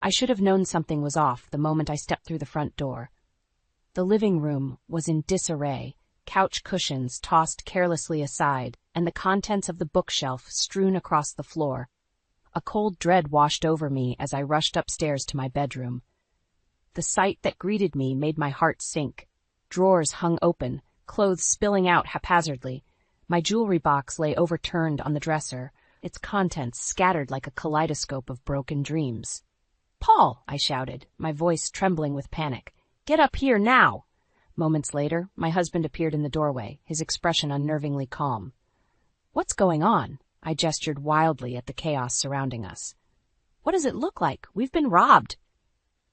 I should have known something was off the moment I stepped through the front door. The living room was in disarray, couch cushions tossed carelessly aside, and the contents of the bookshelf strewn across the floor. A cold dread washed over me as I rushed upstairs to my bedroom. The sight that greeted me made my heart sink. Drawers hung open, clothes spilling out haphazardly. My jewelry box lay overturned on the dresser, its contents scattered like a kaleidoscope of broken dreams. "Paul!" I shouted, my voice trembling with panic. "Get up here now!" Moments later, my husband appeared in the doorway, his expression unnervingly calm. "What's going on?" I gestured wildly at the chaos surrounding us. "What does it look like? We've been robbed."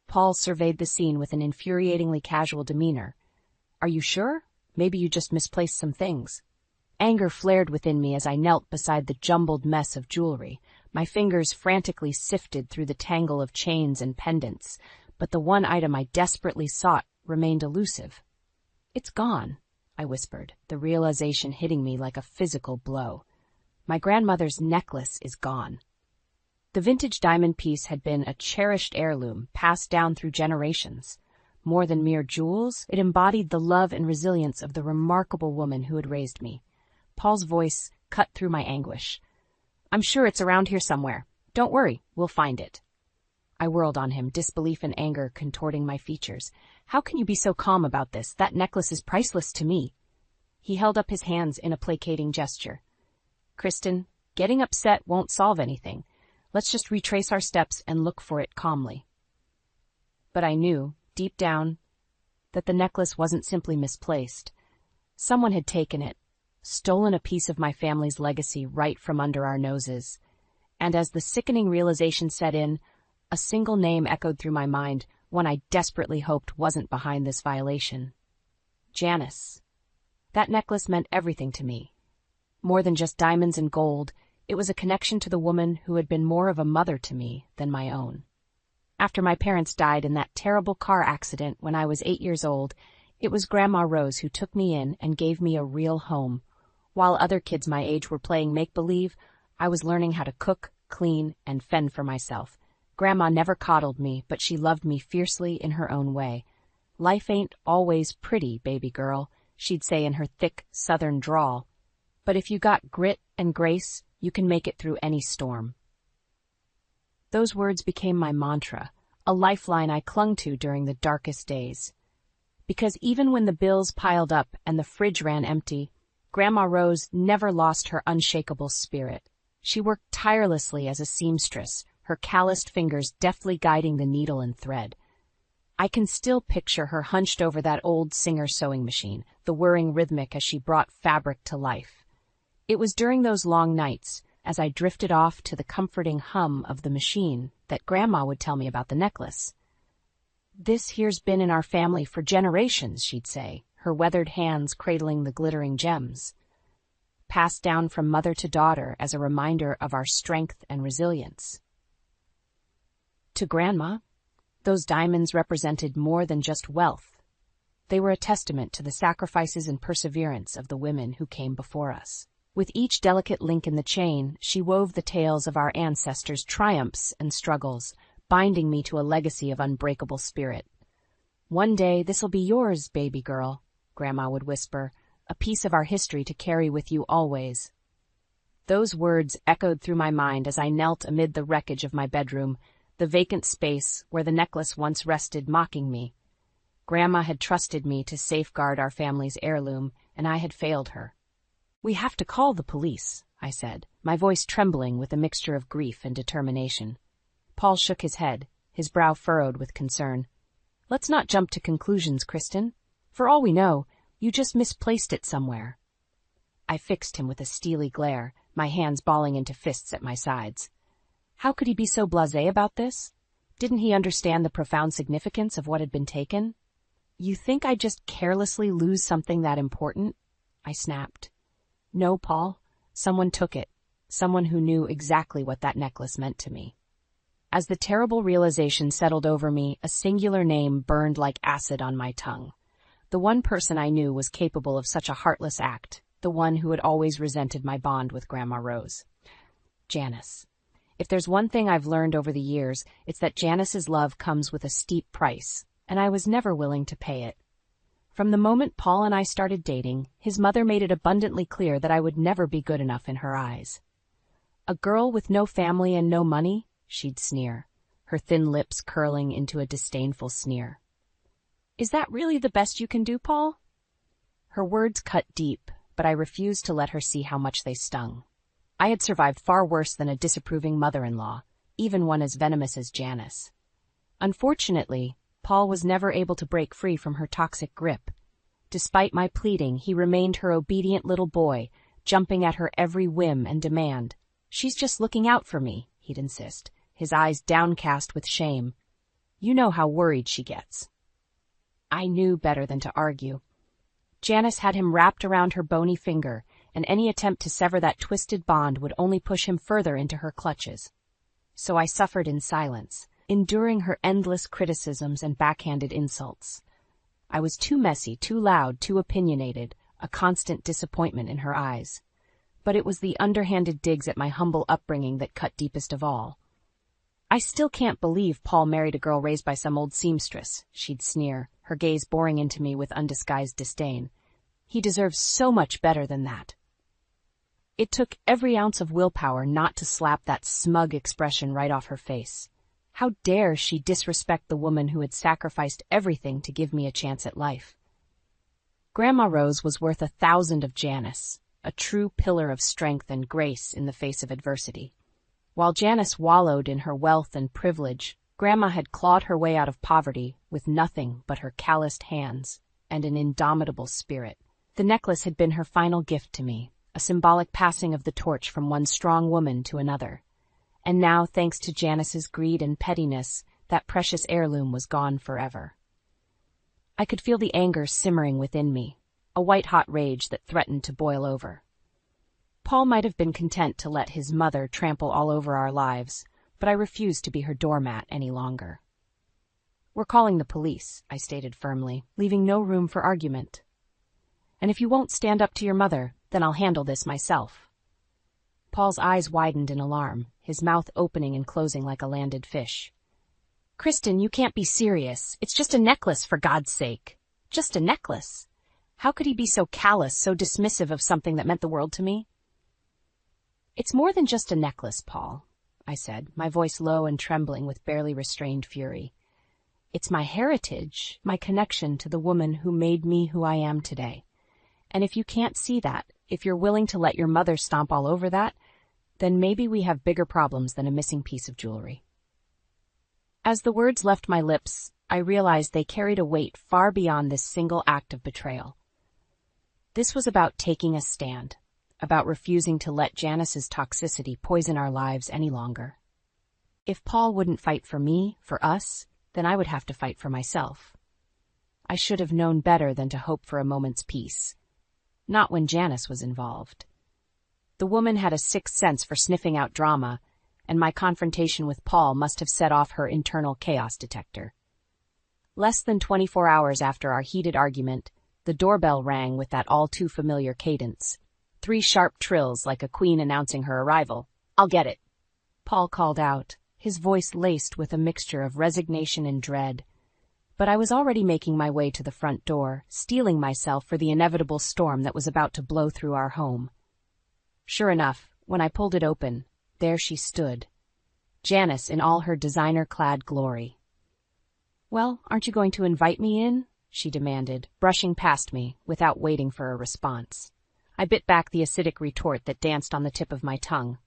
Paul surveyed the scene with an infuriatingly casual demeanor. "Are you sure? Maybe you just misplaced some things." Anger flared within me as I knelt beside the jumbled mess of jewelry. My fingers frantically sifted through the tangle of chains and pendants, but the one item I desperately sought remained elusive. "It's gone," I whispered, the realization hitting me like a physical blow. My grandmother's necklace is gone. The vintage diamond piece had been a cherished heirloom passed down through generations. More than mere jewels, it embodied the love and resilience of the remarkable woman who had raised me. Paul's voice cut through my anguish. "I'm sure it's around here somewhere. Don't worry, we'll find it." I whirled on him, disbelief and anger contorting my features. "How can you be so calm about this? That necklace is priceless to me." He held up his hands in a placating gesture. "Kristen, getting upset won't solve anything. Let's just retrace our steps and look for it calmly." But I knew, deep down, that the necklace wasn't simply misplaced. Someone had taken it, stolen a piece of my family's legacy right from under our noses. And as the sickening realization set in, a single name echoed through my mind, one I desperately hoped wasn't behind this violation. Janice. That necklace meant everything to me. More than just diamonds and gold, it was a connection to the woman who had been more of a mother to me than my own. After my parents died in that terrible car accident when I was 8 years old, it was Grandma Rose who took me in and gave me a real home. While other kids my age were playing make-believe, I was learning how to cook, clean, and fend for myself. Grandma never coddled me, but she loved me fiercely in her own way. "Life ain't always pretty, baby girl," she'd say in her thick southern drawl. "But if you got grit and grace, you can make it through any storm." Those words became my mantra, a lifeline I clung to during the darkest days. Because even when the bills piled up and the fridge ran empty, Grandma Rose never lost her unshakable spirit. She worked tirelessly as a seamstress, her calloused fingers deftly guiding the needle and thread. I can still picture her hunched over that old Singer sewing machine, the whirring rhythmic as she brought fabric to life. It was during those long nights, as I drifted off to the comforting hum of the machine, that Grandma would tell me about the necklace. "This here's been in our family for generations," she'd say, her weathered hands cradling the glittering gems. "Passed down from mother to daughter as a reminder of our strength and resilience." To Grandma, those diamonds represented more than just wealth. They were a testament to the sacrifices and perseverance of the women who came before us. With each delicate link in the chain, she wove the tales of our ancestors' triumphs and struggles, binding me to a legacy of unbreakable spirit. "One day this'll be yours, baby girl," Grandma would whisper, "a piece of our history to carry with you always." Those words echoed through my mind as I knelt amid the wreckage of my bedroom, the vacant space where the necklace once rested mocking me. Grandma had trusted me to safeguard our family's heirloom, and I had failed her. "We have to call the police," I said, my voice trembling with a mixture of grief and determination. Paul shook his head, his brow furrowed with concern. "Let's not jump to conclusions, Kristen. For all we know, you just misplaced it somewhere." I fixed him with a steely glare, my hands balling into fists at my sides. How could he be so blasé about this? Didn't he understand the profound significance of what had been taken? "You think I'd just carelessly lose something that important?" I snapped. "No, Paul. Someone took it. Someone who knew exactly what that necklace meant to me." As the terrible realization settled over me, a singular name burned like acid on my tongue. The one person I knew was capable of such a heartless act, the one who had always resented my bond with Grandma Rose. Janice. If there's one thing I've learned over the years, it's that Janice's love comes with a steep price, and I was never willing to pay it. From the moment Paul and I started dating, his mother made it abundantly clear that I would never be good enough in her eyes. A girl with no family and no money? She'd sneer, her thin lips curling into a disdainful sneer. Is that really the best you can do, Paul? Her words cut deep, but I refused to let her see how much they stung. I had survived far worse than a disapproving mother-in-law, even one as venomous as Janice. Unfortunately, Paul was never able to break free from her toxic grip. Despite my pleading, he remained her obedient little boy, jumping at her every whim and demand. She's just looking out for me, he'd insist, his eyes downcast with shame. You know how worried she gets. I knew better than to argue. Janice had him wrapped around her bony finger, and any attempt to sever that twisted bond would only push him further into her clutches. So I suffered in silence, enduring her endless criticisms and backhanded insults. I was too messy, too loud, too opinionated, a constant disappointment in her eyes. But it was the underhanded digs at my humble upbringing that cut deepest of all. I still can't believe Paul married a girl raised by some old seamstress, she'd sneer, her gaze boring into me with undisguised disdain. He deserves so much better than that. It took every ounce of willpower not to slap that smug expression right off her face. How dare she disrespect the woman who had sacrificed everything to give me a chance at life? Grandma Rose was worth 1,000 of Janice, a true pillar of strength and grace in the face of adversity. While Janice wallowed in her wealth and privilege, Grandma had clawed her way out of poverty with nothing but her calloused hands and an indomitable spirit. The necklace had been her final gift to me, a symbolic passing of the torch from one strong woman to another. And now, thanks to Janice's greed and pettiness, that precious heirloom was gone forever. I could feel the anger simmering within me, a white-hot rage that threatened to boil over. Paul might have been content to let his mother trample all over our lives, but I refused to be her doormat any longer. We're calling the police, I stated firmly, leaving no room for argument. And if you won't stand up to your mother, then I'll handle this myself. Paul's eyes widened in alarm, his mouth opening and closing like a landed fish. Kristen, you can't be serious. It's just a necklace, for God's sake. Just a necklace. How could he be so callous, so dismissive of something that meant the world to me? It's more than just a necklace, Paul, I said, my voice low and trembling with barely restrained fury. It's my heritage, my connection to the woman who made me who I am today. And if you can't see that, if you're willing to let your mother stomp all over that, then maybe we have bigger problems than a missing piece of jewelry. As the words left my lips, I realized they carried a weight far beyond this single act of betrayal. This was about taking a stand, about refusing to let Janice's toxicity poison our lives any longer. If Paul wouldn't fight for me, for us, then I would have to fight for myself. I should have known better than to hope for a moment's peace. Not when Janice was involved. The woman had a sixth sense for sniffing out drama, and my confrontation with Paul must have set off her internal chaos detector. Less than 24 hours after our heated argument, the doorbell rang with that all-too-familiar cadence. 3 sharp trills like a queen announcing her arrival. "I'll get it," Paul called out, his voice laced with a mixture of resignation and dread. But I was already making my way to the front door, steeling myself for the inevitable storm that was about to blow through our home. Sure enough, when I pulled it open, there she stood, Janice in all her designer-clad glory. "Well, aren't you going to invite me in?" she demanded, brushing past me without waiting for a response. I bit back the acidic retort that danced on the tip of my tongue.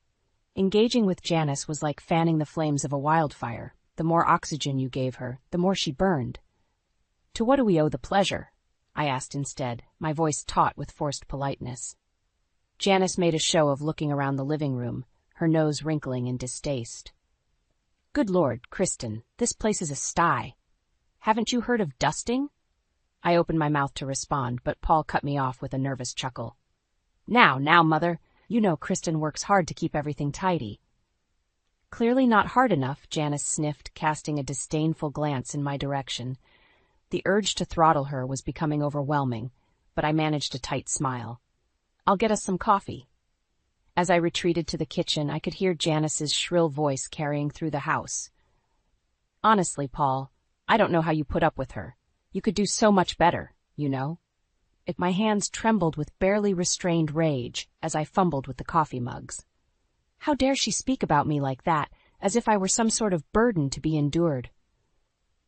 Engaging with Janice was like fanning the flames of a wildfire. The more oxygen you gave her, the more she burned. "To what do we owe the pleasure?" I asked instead, my voice taut with forced politeness. Janice made a show of looking around the living room, her nose wrinkling in distaste. "Good Lord, Kristen, this place is a sty. Haven't you heard of dusting?" I opened my mouth to respond, but Paul cut me off with a nervous chuckle. Now, Mother, you know Kristen works hard to keep everything tidy." Clearly not hard enough, Janice sniffed, casting a disdainful glance in my direction. The urge to throttle her was becoming overwhelming, but I managed a tight smile. "I'll get us some coffee." As I retreated to the kitchen, I could hear Janice's shrill voice carrying through the house. Honestly, Paul, I don't know how you put up with her. You could do so much better, you know? My hands trembled with barely restrained rage as I fumbled with the coffee mugs. How dare she speak about me like that, as if I were some sort of burden to be endured?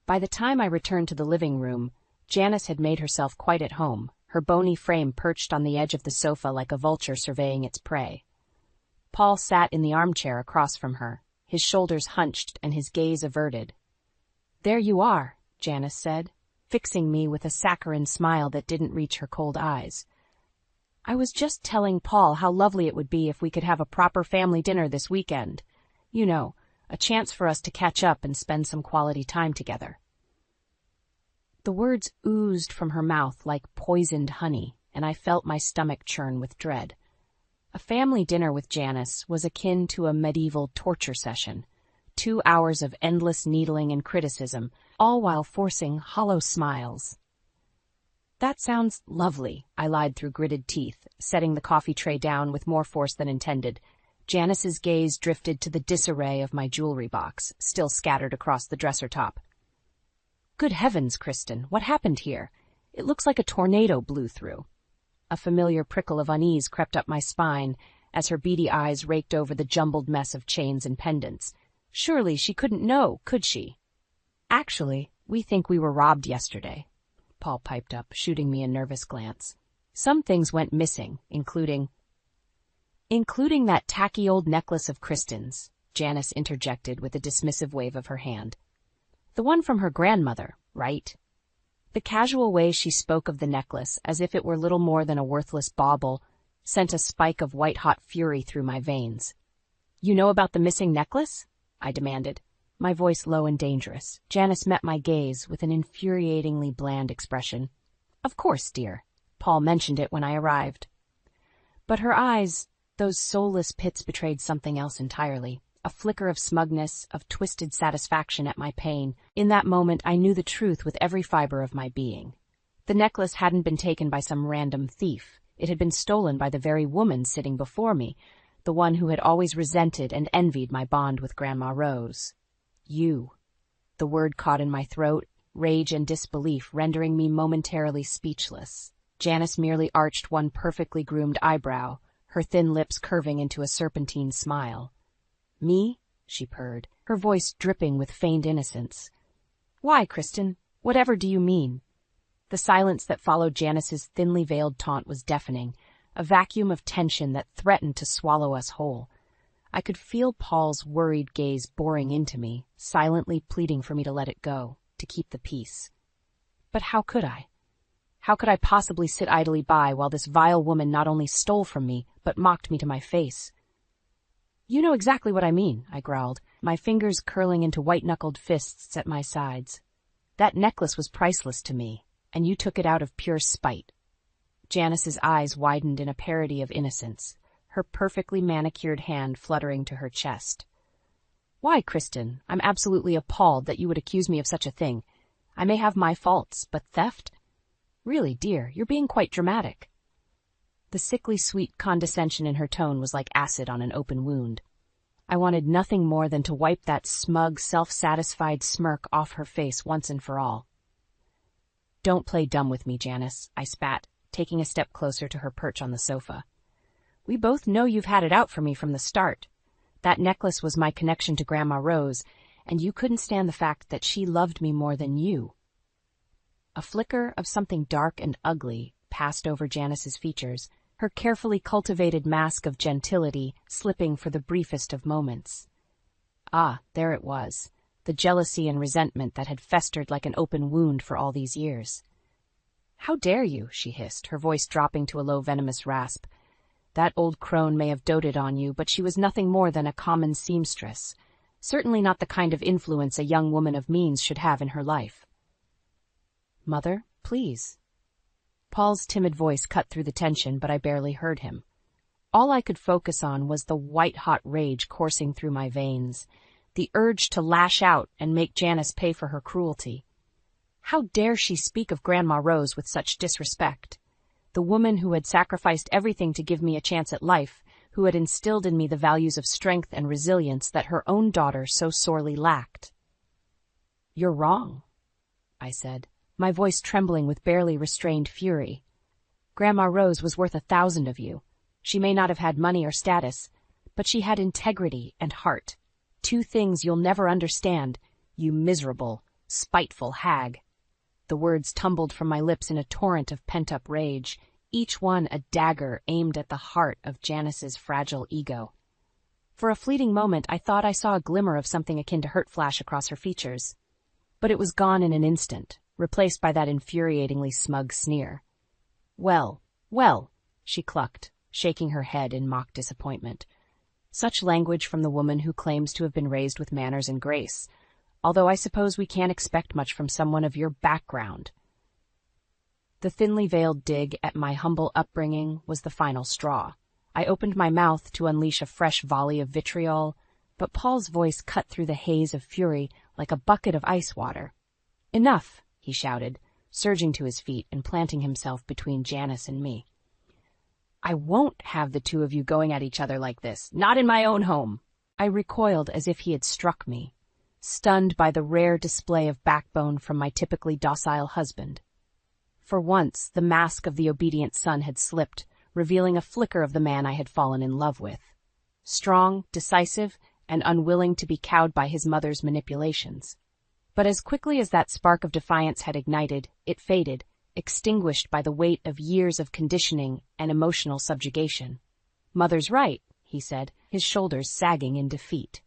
By the time I returned to the living room, Janice had made herself quite at home, her bony frame perched on the edge of the sofa like a vulture surveying its prey. Paul sat in the armchair across from her, his shoulders hunched and his gaze averted. "There you are," Janice said, fixing me with a saccharine smile that didn't reach her cold eyes. "I was just telling Paul how lovely it would be if we could have a proper family dinner this weekend. You know, a chance for us to catch up and spend some quality time together." The words oozed from her mouth like poisoned honey, and I felt my stomach churn with dread. A family dinner with Janice was akin to a medieval torture session. 2 hours of endless needling and criticism, all while forcing hollow smiles. "That sounds lovely," I lied through gritted teeth, setting the coffee tray down with more force than intended. Janice's gaze drifted to the disarray of my jewelry box, still scattered across the dresser top. "Good heavens, Kristen, what happened here? It looks like a tornado blew through." A familiar prickle of unease crept up my spine as her beady eyes raked over the jumbled mess of chains and pendants. Surely she couldn't know, could she? "Actually, we think we were robbed yesterday," Paul piped up, shooting me a nervous glance. "Some things went missing, including that tacky old necklace of Kristen's," Janice interjected with a dismissive wave of her hand. "The one from her grandmother, right?" The casual way she spoke of the necklace, as if it were little more than a worthless bauble, sent a spike of white-hot fury through my veins. "You know about the missing necklace?" I demanded, my voice low and dangerous. Janice met my gaze with an infuriatingly bland expression. "Of course, dear. Paul mentioned it when I arrived." But her eyes, those soulless pits, betrayed something else entirely. A flicker of smugness, of twisted satisfaction at my pain. In that moment, I knew the truth with every fiber of my being. The necklace hadn't been taken by some random thief. It had been stolen by the very woman sitting before me, the one who had always resented and envied my bond with Grandma Rose. "You." The word caught in my throat, rage and disbelief rendering me momentarily speechless. Janice merely arched one perfectly groomed eyebrow, her thin lips curving into a serpentine smile. "Me?" she purred, her voice dripping with feigned innocence. "Why, Kristen? Whatever do you mean?" The silence that followed Janice's thinly veiled taunt was deafening, a vacuum of tension that threatened to swallow us whole. I could feel Paul's worried gaze boring into me, silently pleading for me to let it go, to keep the peace. But how could I? How could I possibly sit idly by while this vile woman not only stole from me, but mocked me to my face? "You know exactly what I mean," I growled, my fingers curling into white-knuckled fists at my sides. "That necklace was priceless to me, and you took it out of pure spite." Janice's eyes widened in a parody of innocence, her perfectly manicured hand fluttering to her chest. "Why, Kristen, I'm absolutely appalled that you would accuse me of such a thing. I may have my faults, but theft? Really, dear, you're being quite dramatic." The sickly sweet condescension in her tone was like acid on an open wound. I wanted nothing more than to wipe that smug, self-satisfied smirk off her face once and for all. "Don't play dumb with me, Janice," I spat, taking a step closer to her perch on the sofa. "We both know you've had it out for me from the start. That necklace was my connection to Grandma Rose, and you couldn't stand the fact that she loved me more than you." A flicker of something dark and ugly passed over Janice's features, her carefully cultivated mask of gentility slipping for the briefest of moments. Ah, there it was, the jealousy and resentment that had festered like an open wound for all these years. "How dare you?" she hissed, her voice dropping to a low venomous rasp. "That old crone may have doted on you, but she was nothing more than a common seamstress, certainly not the kind of influence a young woman of means should have in her life." "Mother, please." Paul's timid voice cut through the tension, but I barely heard him. All I could focus on was the white-hot rage coursing through my veins, the urge to lash out and make Janice pay for her cruelty. How dare she speak of Grandma Rose with such disrespect? The woman who had sacrificed everything to give me a chance at life, who had instilled in me the values of strength and resilience that her own daughter so sorely lacked. "You're wrong," I said, my voice trembling with barely restrained fury. "Grandma Rose was worth 1,000 of you. She may not have had money or status, but she had integrity and heart. 2 things you'll never understand, you miserable, spiteful hag." The words tumbled from my lips in a torrent of pent-up rage, each one a dagger aimed at the heart of Janice's fragile ego. For a fleeting moment, I thought I saw a glimmer of something akin to hurt flash across her features. But it was gone in an instant, replaced by that infuriatingly smug sneer. Well, she clucked, shaking her head in mock disappointment. Such language from the woman who claims to have been raised with manners and grace, although I suppose we can't expect much from someone of your background. The thinly veiled dig at my humble upbringing was the final straw. I opened my mouth to unleash a fresh volley of vitriol, but Paul's voice cut through the haze of fury like a bucket of ice water. "Enough," he shouted, surging to his feet and planting himself between Janice and me. "I won't have the 2 of you going at each other like this, not in my own home." I recoiled as if he had struck me, stunned by the rare display of backbone from my typically docile husband. For once, the mask of the obedient son had slipped, revealing a flicker of the man I had fallen in love with. Strong, decisive, and unwilling to be cowed by his mother's manipulations. But as quickly as that spark of defiance had ignited, it faded, extinguished by the weight of years of conditioning and emotional subjugation. "Mother's right," he said, his shoulders sagging in defeat.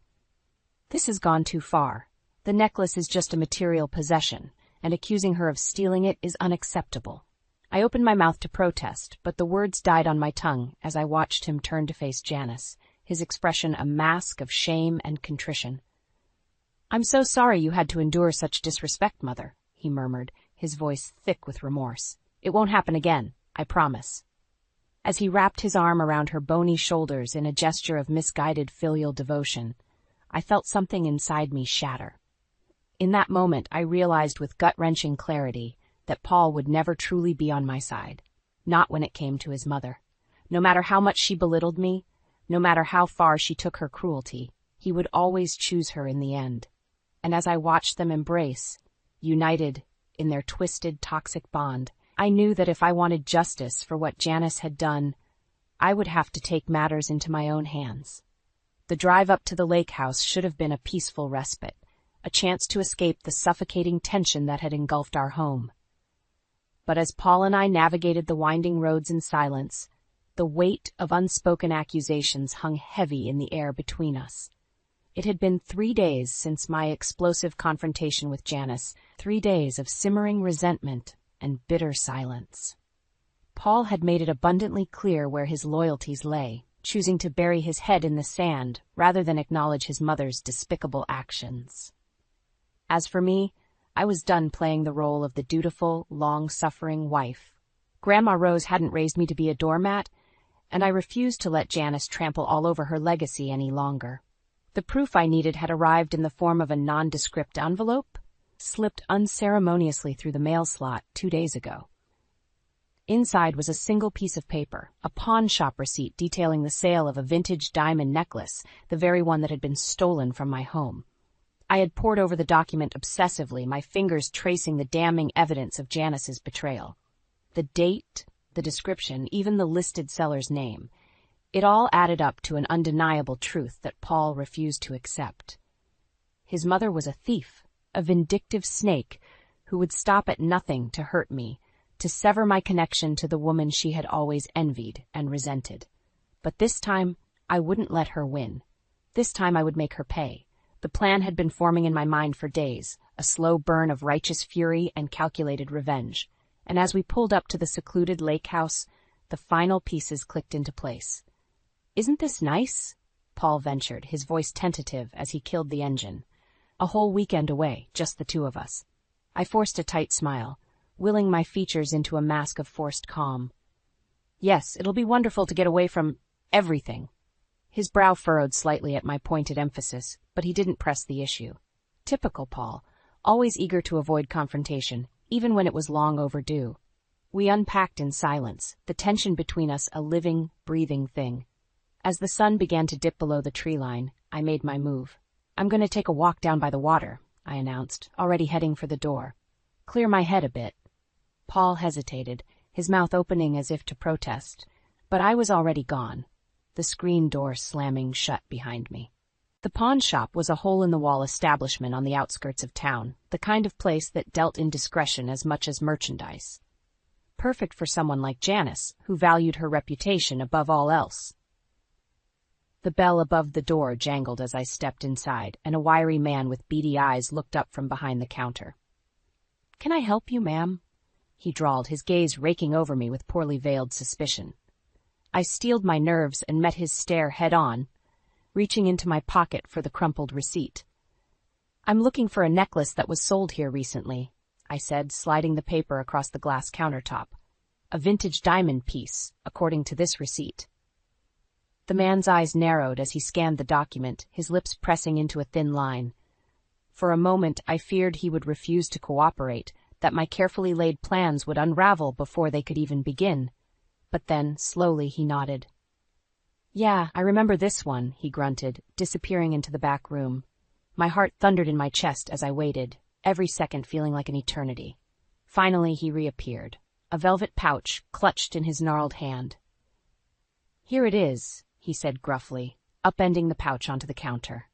"This has gone too far. The necklace is just a material possession, and accusing her of stealing it is unacceptable." I opened my mouth to protest, but the words died on my tongue as I watched him turn to face Janice, his expression a mask of shame and contrition. "I'm so sorry you had to endure such disrespect, Mother," he murmured, his voice thick with remorse. "It won't happen again, I promise." As he wrapped his arm around her bony shoulders in a gesture of misguided filial devotion, I felt something inside me shatter. In that moment, I realized with gut-wrenching clarity that Paul would never truly be on my side, not when it came to his mother. No matter how much she belittled me, no matter how far she took her cruelty, he would always choose her in the end. And as I watched them embrace, united in their twisted, toxic bond, I knew that if I wanted justice for what Janice had done, I would have to take matters into my own hands. The drive up to the lake house should have been a peaceful respite, a chance to escape the suffocating tension that had engulfed our home. But as Paul and I navigated the winding roads in silence, the weight of unspoken accusations hung heavy in the air between us. It had been 3 days since my explosive confrontation with Janice, 3 days of simmering resentment and bitter silence. Paul had made it abundantly clear where his loyalties lay, choosing to bury his head in the sand rather than acknowledge his mother's despicable actions. As for me, I was done playing the role of the dutiful, long-suffering wife. Grandma Rose hadn't raised me to be a doormat, and I refused to let Janice trample all over her legacy any longer. The proof I needed had arrived in the form of a nondescript envelope, slipped unceremoniously through the mail slot 2 days ago. Inside was a single piece of paper, a pawn shop receipt detailing the sale of a vintage diamond necklace, the very one that had been stolen from my home. I had pored over the document obsessively, my fingers tracing the damning evidence of Janice's betrayal. The date, the description, even the listed seller's name. It all added up to an undeniable truth that Paul refused to accept. His mother was a thief, a vindictive snake, who would stop at nothing to hurt me, to sever my connection to the woman she had always envied and resented. But this time, I wouldn't let her win. This time I would make her pay. The plan had been forming in my mind for days, a slow burn of righteous fury and calculated revenge. And as we pulled up to the secluded lake house, the final pieces clicked into place. "Isn't this nice?" Paul ventured, his voice tentative as he killed the engine. A whole weekend away, just the 2 of us. I forced a tight smile, willing my features into a mask of forced calm. "Yes, it'll be wonderful to get away from everything." His brow furrowed slightly at my pointed emphasis, but he didn't press the issue. Typical Paul, always eager to avoid confrontation, even when it was long overdue. We unpacked in silence, the tension between us a living, breathing thing. As the sun began to dip below the tree line, I made my move. "I'm going to take a walk down by the water," I announced, already heading for the door. "Clear my head a bit." Paul hesitated, his mouth opening as if to protest, but I was already gone, the screen door slamming shut behind me. The pawn shop was a hole-in-the-wall establishment on the outskirts of town, the kind of place that dealt in discretion as much as merchandise. Perfect for someone like Janice, who valued her reputation above all else. The bell above the door jangled as I stepped inside, and a wiry man with beady eyes looked up from behind the counter. "Can I help you, ma'am?" he drawled, his gaze raking over me with poorly veiled suspicion. I steeled my nerves and met his stare head-on, reaching into my pocket for the crumpled receipt. "I'm looking for a necklace that was sold here recently," I said, sliding the paper across the glass countertop. "A vintage diamond piece, according to this receipt." The man's eyes narrowed as he scanned the document, his lips pressing into a thin line. For a moment I feared he would refuse to cooperate, that my carefully laid plans would unravel before they could even begin. But then, slowly, he nodded. "Yeah, I remember this one," he grunted, disappearing into the back room. My heart thundered in my chest as I waited, every second feeling like an eternity. Finally he reappeared, a velvet pouch clutched in his gnarled hand. "Here it is," he said gruffly, upending the pouch onto the counter.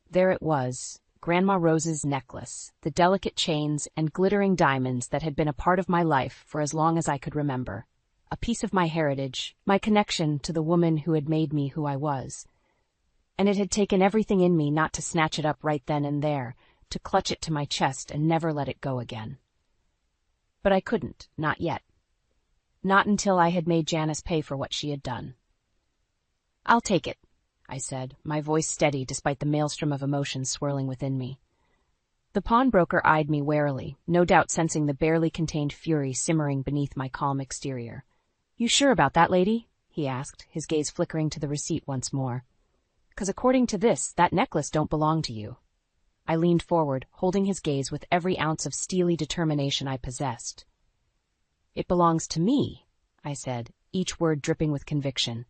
There it was, Grandma Rose's necklace, the delicate chains and glittering diamonds that had been a part of my life for as long as I could remember. A piece of my heritage, my connection to the woman who had made me who I was. And it had taken everything in me not to snatch it up right then and there, to clutch it to my chest and never let it go again. But I couldn't, not yet. Not until I had made Janice pay for what she had done. "I'll take it," I said, my voice steady despite the maelstrom of emotions swirling within me. The pawnbroker eyed me warily, no doubt sensing the barely contained fury simmering beneath my calm exterior. "You sure about that, lady?" he asked, his gaze flickering to the receipt once more. "'Cause according to this, that necklace don't belong to you." I leaned forward, holding his gaze with every ounce of steely determination I possessed. "It belongs to me," I said, each word dripping with conviction.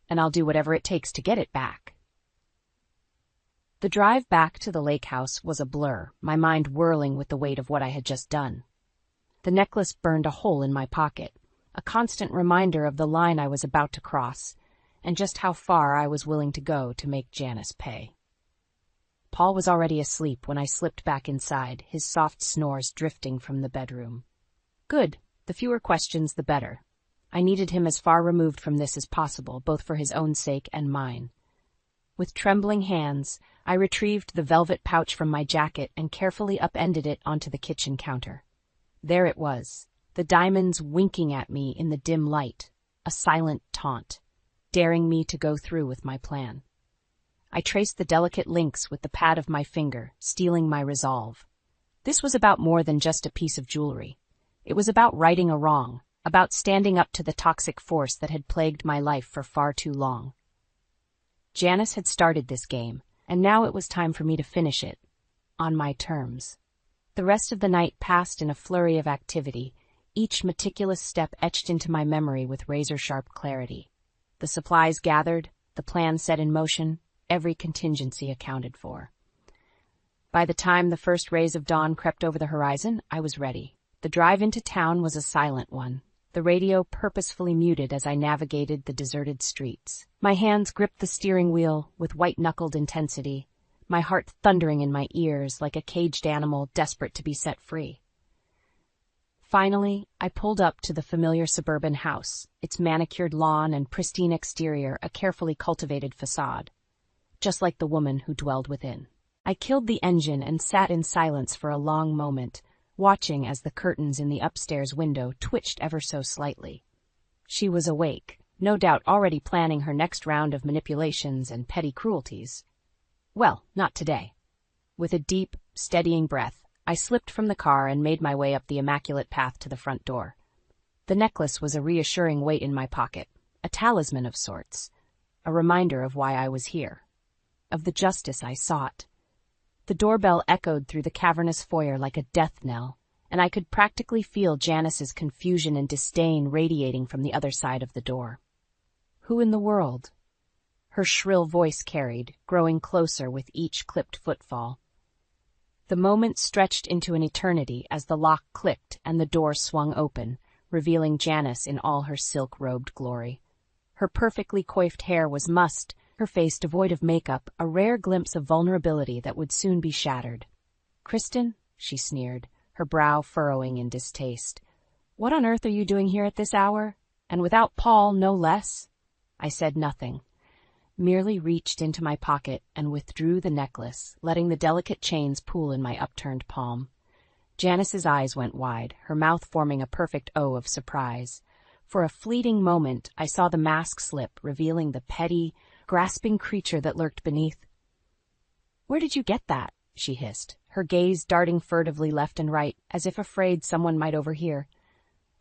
"And I'll do whatever it takes to get it back." The drive back to the lake house was a blur, my mind whirling with the weight of what I had just done. The necklace burned a hole in my pocket, a constant reminder of the line I was about to cross, and just how far I was willing to go to make Janice pay. Paul was already asleep when I slipped back inside, his soft snores drifting from the bedroom. Good, the fewer questions the better. I needed him as far removed from this as possible, both for his own sake and mine. With trembling hands, I retrieved the velvet pouch from my jacket and carefully upended it onto the kitchen counter. There it was, the diamonds winking at me in the dim light, a silent taunt, daring me to go through with my plan. I traced the delicate links with the pad of my finger, steeling my resolve. This was about more than just a piece of jewelry. It was about righting a wrong, about standing up to the toxic force that had plagued my life for far too long. Janice had started this game, and now it was time for me to finish it, on my terms. The rest of the night passed in a flurry of activity, each meticulous step etched into my memory with razor-sharp clarity. The supplies gathered, the plan set in motion, every contingency accounted for. By the time the first rays of dawn crept over the horizon, I was ready. The drive into town was a silent one, the radio purposefully muted as I navigated the deserted streets. My hands gripped the steering wheel with white-knuckled intensity, my heart thundering in my ears like a caged animal desperate to be set free. Finally, I pulled up to the familiar suburban house, its manicured lawn and pristine exterior a carefully cultivated facade, just like the woman who dwelled within. I killed the engine and sat in silence for a long moment, watching as the curtains in the upstairs window twitched ever so slightly. She was awake, no doubt already planning her next round of manipulations and petty cruelties. Well, not today. With a deep, steadying breath, I slipped from the car and made my way up the immaculate path to the front door. The necklace was a reassuring weight in my pocket, a talisman of sorts, a reminder of why I was here, of the justice I sought. The doorbell echoed through the cavernous foyer like a death knell, and I could practically feel Janice's confusion and disdain radiating from the other side of the door. Who in the world? Her shrill voice carried, growing closer with each clipped footfall. The moment stretched into an eternity as the lock clicked and the door swung open, revealing Janice in all her silk-robed glory. Her perfectly coiffed hair was mussed, her face devoid of makeup, a rare glimpse of vulnerability that would soon be shattered. "Kristen," she sneered, her brow furrowing in distaste. "What on earth are you doing here at this hour? And without Paul, no less?" I said nothing, merely reached into my pocket and withdrew the necklace, letting the delicate chains pool in my upturned palm. Janice's eyes went wide, her mouth forming a perfect O of surprise. For a fleeting moment, I saw the mask slip, revealing the petty, grasping creature that lurked beneath. "Where did you get that?" she hissed, her gaze darting furtively left and right, as if afraid someone might overhear.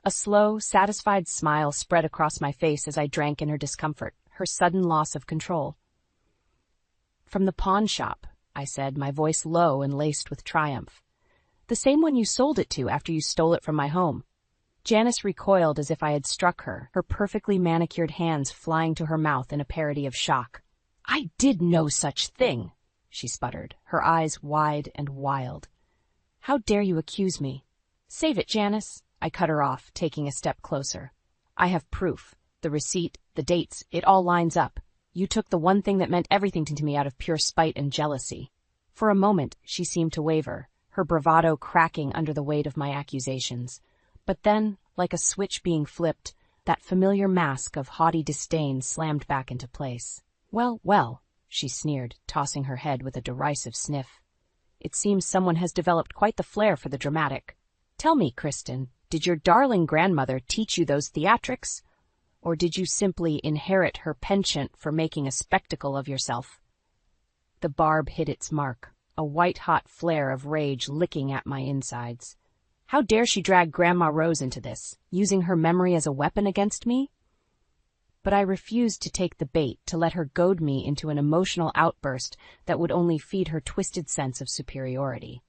A slow, satisfied smile spread across my face as I drank in her discomfort, her sudden loss of control. "From the pawn shop," I said, my voice low and laced with triumph. "The same one you sold it to after you stole it from my home." Janice recoiled as if I had struck her, her perfectly manicured hands flying to her mouth in a parody of shock. "I did no such thing," she sputtered, her eyes wide and wild. "How dare you accuse me?" "Save it, Janice," I cut her off, taking a step closer. "I have proof. The receipt, the dates, it all lines up. You took the one thing that meant everything to me out of pure spite and jealousy." For a moment, she seemed to waver, her bravado cracking under the weight of my accusations. But then, like a switch being flipped, that familiar mask of haughty disdain slammed back into place. "Well, well," she sneered, tossing her head with a derisive sniff. "It seems someone has developed quite the flair for the dramatic. Tell me, Kristen, did your darling grandmother teach you those theatrics? Or did you simply inherit her penchant for making a spectacle of yourself?" The barb hit its mark, a white-hot flare of rage licking at my insides. How dare she drag Grandma Rose into this, using her memory as a weapon against me? But I refused to take the bait, to let her goad me into an emotional outburst that would only feed her twisted sense of superiority.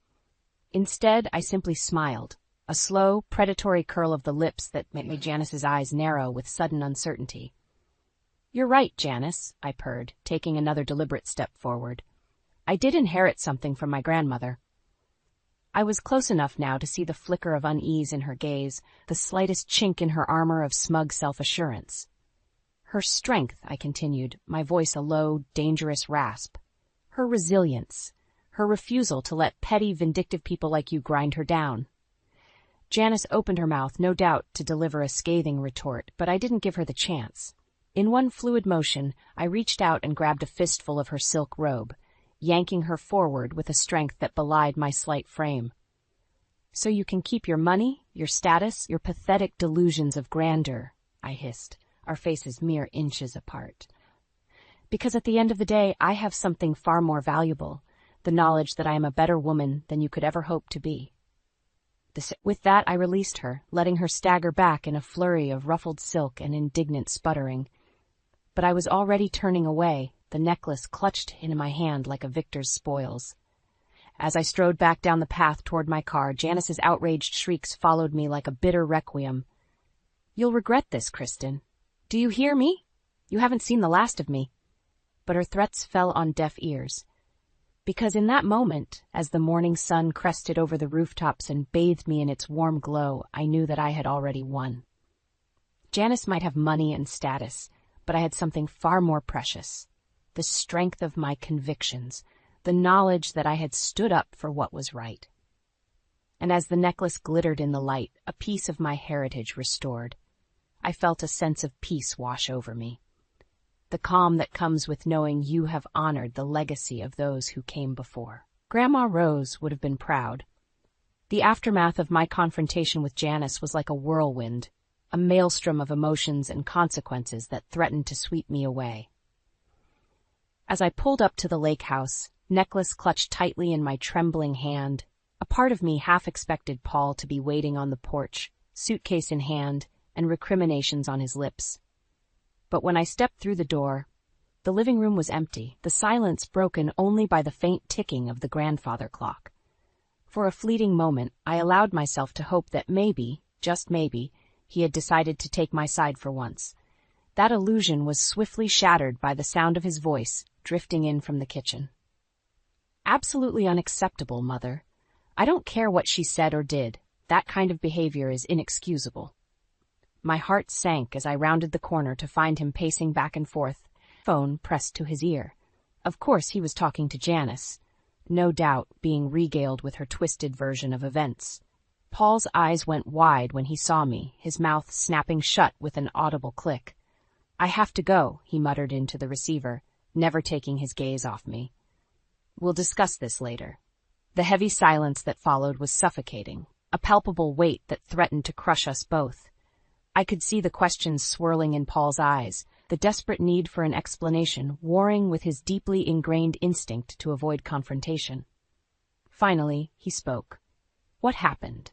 Instead, I simply smiled, a slow, predatory curl of the lips that made Janice's eyes narrow with sudden uncertainty. "You're right, Janice," I purred, taking another deliberate step forward. "I did inherit something from my grandmother." I was close enough now to see the flicker of unease in her gaze, the slightest chink in her armor of smug self-assurance. "Her strength," I continued, my voice a low, dangerous rasp. "Her resilience. Her refusal to let petty, vindictive people like you grind her down." Janice opened her mouth, no doubt, to deliver a scathing retort, but I didn't give her the chance. In one fluid motion, I reached out and grabbed a fistful of her silk robe, yanking her forward with a strength that belied my slight frame. "So you can keep your money, your status, your pathetic delusions of grandeur," I hissed, our faces mere inches apart. "Because at the end of the day, I have something far more valuable, the knowledge that I am a better woman than you could ever hope to be." With that, I released her, letting her stagger back in a flurry of ruffled silk and indignant sputtering. But I was already turning away, the necklace clutched in my hand like a victor's spoils. As I strode back down the path toward my car, Janice's outraged shrieks followed me like a bitter requiem. "You'll regret this, Kristen. Do you hear me? You haven't seen the last of me." But her threats fell on deaf ears. Because in that moment, as the morning sun crested over the rooftops and bathed me in its warm glow, I knew that I had already won. Janice might have money and status, but I had something far more precious. The strength of my convictions, the knowledge that I had stood up for what was right. And as the necklace glittered in the light, a piece of my heritage restored, I felt a sense of peace wash over me. The calm that comes with knowing you have honored the legacy of those who came before. Grandma Rose would have been proud. The aftermath of my confrontation with Janice was like a whirlwind, a maelstrom of emotions and consequences that threatened to sweep me away. As I pulled up to the lake house, necklace clutched tightly in my trembling hand, a part of me half expected Paul to be waiting on the porch, suitcase in hand, and recriminations on his lips. But when I stepped through the door, the living room was empty, the silence broken only by the faint ticking of the grandfather clock. For a fleeting moment, I allowed myself to hope that maybe, just maybe, he had decided to take my side for once. That illusion was swiftly shattered by the sound of his voice drifting in from the kitchen. Absolutely unacceptable, Mother. I don't care what she said or did. That kind of behavior is inexcusable. My heart sank as I rounded the corner to find him pacing back and forth, phone pressed to his ear. Of course he was talking to Janice, no doubt being regaled with her twisted version of events. Paul's eyes went wide when he saw me, his mouth snapping shut with an audible click. I have to go, he muttered into the receiver, never taking his gaze off me. We'll discuss this later. The heavy silence that followed was suffocating, a palpable weight that threatened to crush us both. I could see the questions swirling in Paul's eyes, the desperate need for an explanation warring with his deeply ingrained instinct to avoid confrontation. Finally, he spoke. What happened?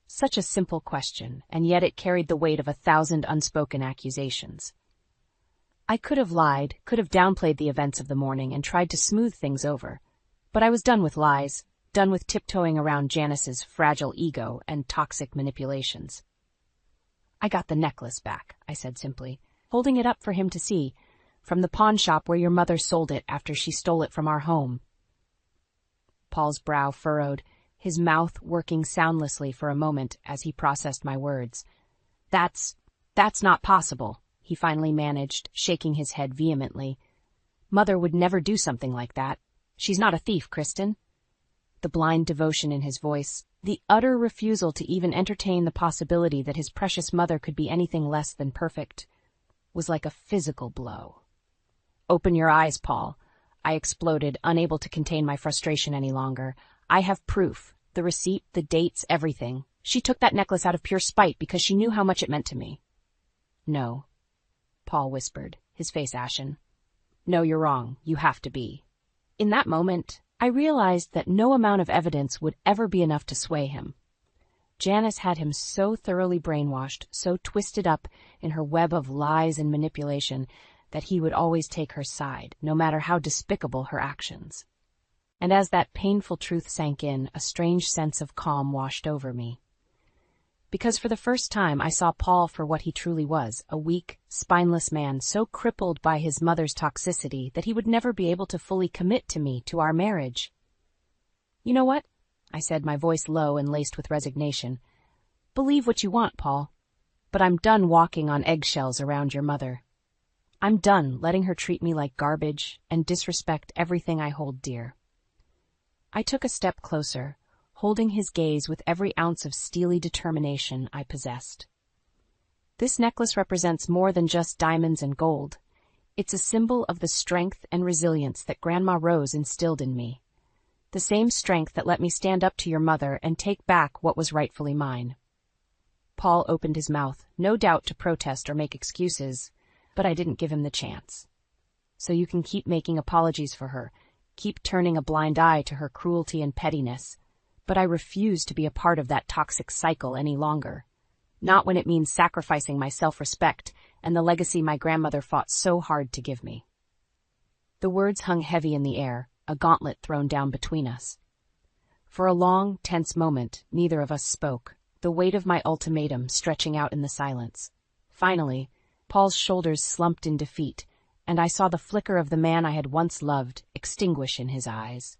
Such a simple question, and yet it carried the weight of 1,000 unspoken accusations. I could have lied, could have downplayed the events of the morning and tried to smooth things over. But I was done with lies, done with tiptoeing around Janice's fragile ego and toxic manipulations. I got the necklace back, I said simply, holding it up for him to see, from the pawn shop where your mother sold it after she stole it from our home. Paul's brow furrowed, his mouth working soundlessly for a moment as he processed my words. That's not possible, he finally managed, shaking his head vehemently. Mother would never do something like that. She's not a thief, Kristen. The blind devotion in his voice, the utter refusal to even entertain the possibility that his precious mother could be anything less than perfect, was like a physical blow. Open your eyes, Paul, I exploded, unable to contain my frustration any longer. I have proof, the receipt, the dates, everything. She took that necklace out of pure spite because she knew how much it meant to me. No, Paul whispered, his face ashen. No, you're wrong. You have to be. In that moment, I realized that no amount of evidence would ever be enough to sway him. Janice had him so thoroughly brainwashed, so twisted up in her web of lies and manipulation, that he would always take her side, no matter how despicable her actions. And as that painful truth sank in, a strange sense of calm washed over me. Because for the first time I saw Paul for what he truly was, a weak, spineless man so crippled by his mother's toxicity that he would never be able to fully commit to me, to our marriage. You know what? I said, my voice low and laced with resignation. Believe what you want, Paul. But I'm done walking on eggshells around your mother. I'm done letting her treat me like garbage and disrespect everything I hold dear. I took a step closer, holding his gaze with every ounce of steely determination I possessed. This necklace represents more than just diamonds and gold. It's a symbol of the strength and resilience that Grandma Rose instilled in me. The same strength that let me stand up to your mother and take back what was rightfully mine. Paul opened his mouth, no doubt to protest or make excuses, but I didn't give him the chance. So you can keep making apologies for her, keep turning a blind eye to her cruelty and pettiness, but I refuse to be a part of that toxic cycle any longer. Not when it means sacrificing my self-respect and the legacy my grandmother fought so hard to give me. The words hung heavy in the air, a gauntlet thrown down between us. For a long, tense moment, neither of us spoke, the weight of my ultimatum stretching out in the silence. Finally, Paul's shoulders slumped in defeat, and I saw the flicker of the man I had once loved extinguish in his eyes.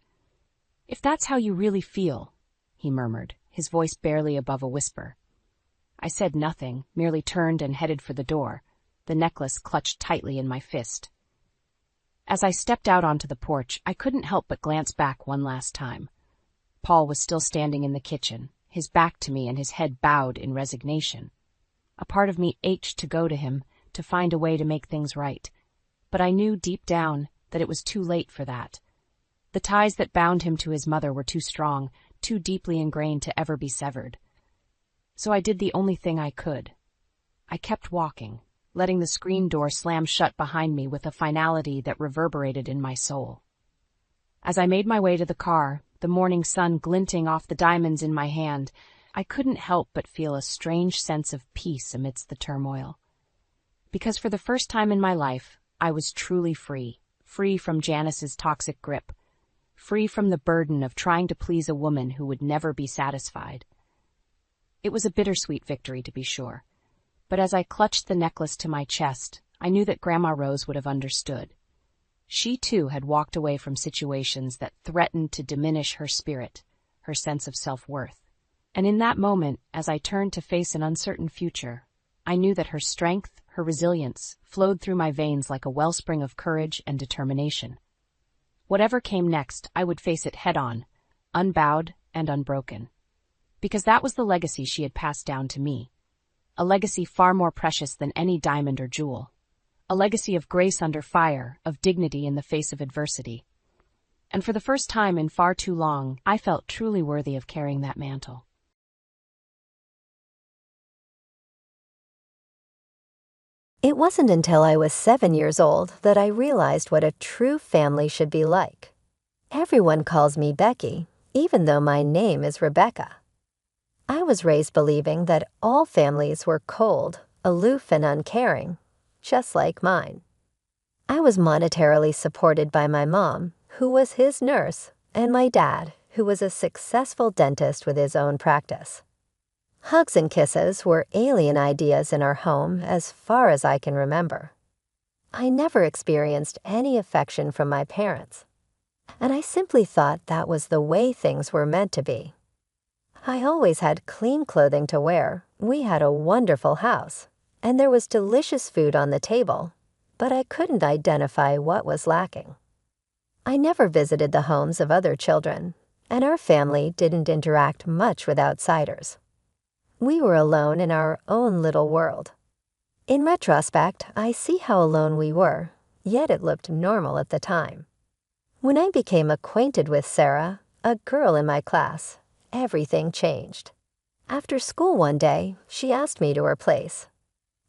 If that's how you really feel, he murmured, his voice barely above a whisper. I said nothing, merely turned and headed for the door, the necklace clutched tightly in my fist. As I stepped out onto the porch, I couldn't help but glance back one last time. Paul was still standing in the kitchen, his back to me and his head bowed in resignation. A part of me ached to go to him, to find a way to make things right, but I knew deep down that it was too late for that. The ties that bound him to his mother were too strong, too deeply ingrained to ever be severed. So I did the only thing I could. I kept walking, letting the screen door slam shut behind me with a finality that reverberated in my soul. As I made my way to the car, the morning sun glinting off the diamonds in my hand, I couldn't help but feel a strange sense of peace amidst the turmoil. Because for the first time in my life, I was truly free, free from Janice's toxic grip, free from the burden of trying to please a woman who would never be satisfied. It was a bittersweet victory, to be sure, but as I clutched the necklace to my chest, I knew that Grandma Rose would have understood. She too had walked away from situations that threatened to diminish her spirit, her sense of self-worth. And in that moment, as I turned to face an uncertain future, I knew that her strength, her resilience, flowed through my veins like a wellspring of courage and determination. Whatever came next, I would face it head-on, unbowed and unbroken. Because that was the legacy she had passed down to me. A legacy far more precious than any diamond or jewel. A legacy of grace under fire, of dignity in the face of adversity. And for the first time in far too long, I felt truly worthy of carrying that mantle. It wasn't until I was 7 years old that I realized what a true family should be like. Everyone calls me Becky, even though my name is Rebecca. I was raised believing that all families were cold, aloof, and uncaring, just like mine. I was monetarily supported by my mom, who was his nurse, and my dad, who was a successful dentist with his own practice. Hugs and kisses were alien ideas in our home as far as I can remember. I never experienced any affection from my parents, and I simply thought that was the way things were meant to be. I always had clean clothing to wear, we had a wonderful house, and there was delicious food on the table, but I couldn't identify what was lacking. I never visited the homes of other children, and our family didn't interact much with outsiders. We were alone in our own little world. In retrospect, I see how alone we were, yet it looked normal at the time. When I became acquainted with Sarah, a girl in my class, everything changed. After school one day, she asked me to her place.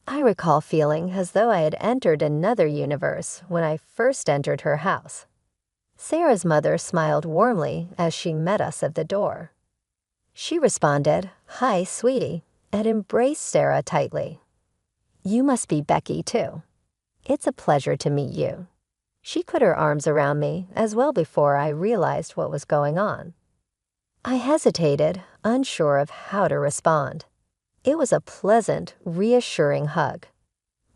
I recall feeling as though I had entered another universe when I first entered her house. Sarah's mother smiled warmly as she met us at the door. She responded, "Hi, sweetie," and embraced Sarah tightly. "You must be Becky, too. It's a pleasure to meet you." She put her arms around me as well before I realized what was going on. I hesitated, unsure of how to respond. It was a pleasant, reassuring hug.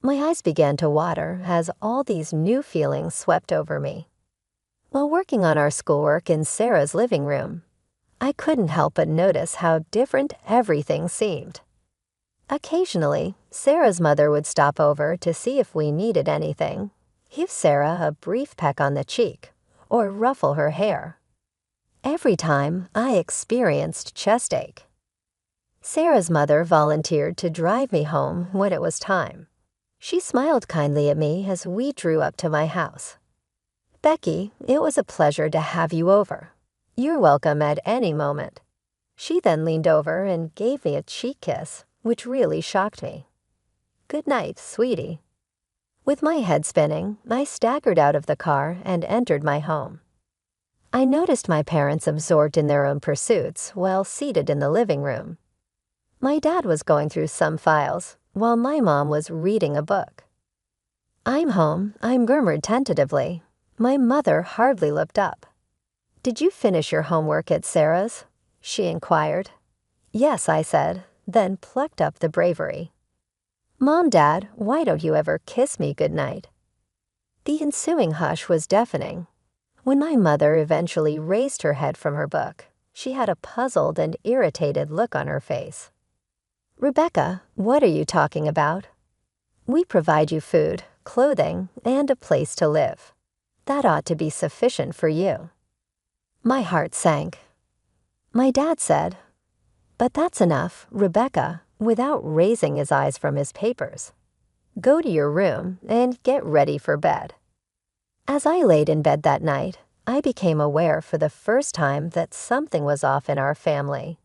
My eyes began to water as all these new feelings swept over me. While working on our schoolwork in Sarah's living room, I couldn't help but notice how different everything seemed. Occasionally, Sarah's mother would stop over to see if we needed anything, give Sarah a brief peck on the cheek, or ruffle her hair. Every time, I experienced chest ache. Sarah's mother volunteered to drive me home when it was time. She smiled kindly at me as we drew up to my house. "Becky, it was a pleasure to have you over. You're welcome at any moment." She then leaned over and gave me a cheek kiss, which really shocked me. "Good night, sweetie." With my head spinning, I staggered out of the car and entered my home. I noticed my parents absorbed in their own pursuits while seated in the living room. My dad was going through some files, while my mom was reading a book. "I'm home," I murmured tentatively. My mother hardly looked up. "Did you finish your homework at Sarah's?" she inquired. "Yes," I said, then plucked up the bravery. "Mom, Dad, why don't you ever kiss me goodnight?" The ensuing hush was deafening. When my mother eventually raised her head from her book, she had a puzzled and irritated look on her face. "Rebecca, what are you talking about? We provide you food, clothing, and a place to live. That ought to be sufficient for you." My heart sank. My dad said, "But that's enough, Rebecca," without raising his eyes from his papers. "Go to your room and get ready for bed." As I laid in bed that night, I became aware for the first time that something was off in our family.